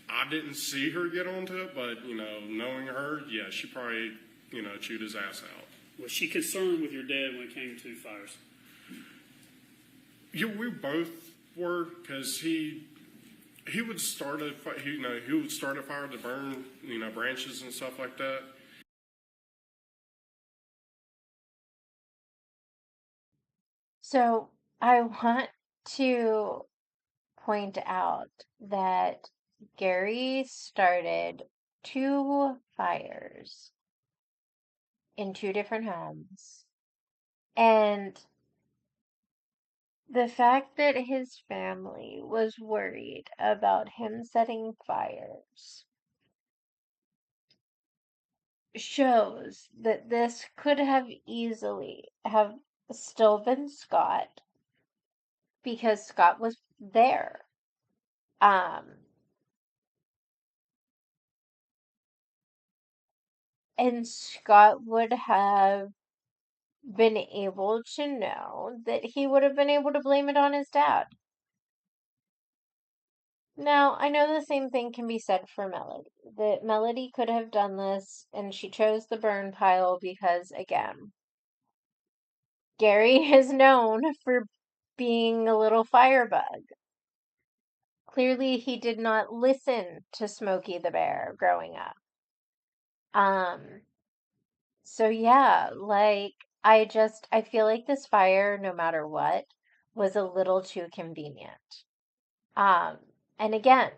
I didn't see her get onto it, but, knowing her, yeah, she probably, chewed his ass out. Was she concerned with your dad when it came to fires? Yeah, we both were, because he would start a he would start a fire to burn branches and stuff like that. So I want to point out that Gary started 2 fires in 2 different homes. And the fact that his family was worried about him setting fires shows that this could have easily have still been Scott, because Scott was there. And Scott would have been able to know that he would have been able to blame it on his dad. Now, I know the same thing can be said for Melody. That Melody could have done this, and she chose the burn pile because, again, Gary is known for being a little firebug. Clearly, he did not listen to Smokey the Bear growing up. So yeah, I feel like this fire, no matter what, was a little too convenient. Um, and again,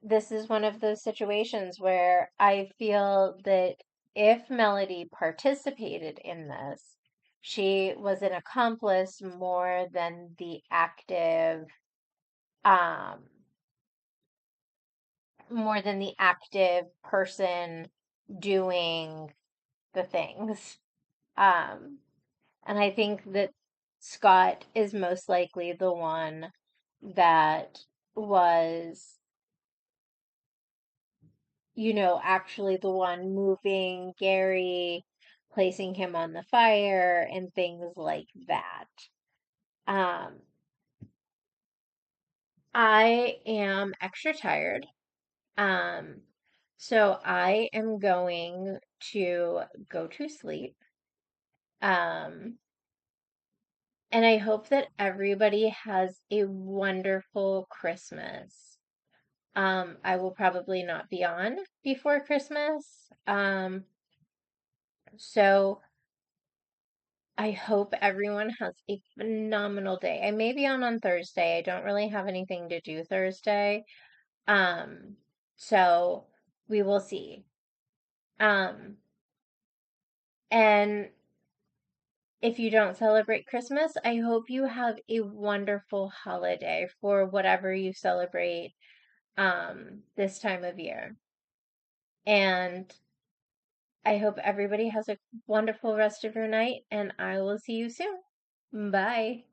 this is one of those situations where I feel that if Melody participated in this, she was an accomplice um, more than the active person doing the things. Um, and I think that Scott is most likely the one that was, actually the one moving Gary, placing him on the fire, and things like that. Um, I am extra tired. So I am going to go to sleep. Um, and I hope that everybody has a wonderful Christmas. I will probably not be on before Christmas. So I hope everyone has a phenomenal day. I may be on Thursday. I don't really have anything to do Thursday. Um, so we will see. Um, and if you don't celebrate Christmas, I hope you have a wonderful holiday for whatever you celebrate this time of year. And I hope everybody has a wonderful rest of your night, and I will see you soon. Bye.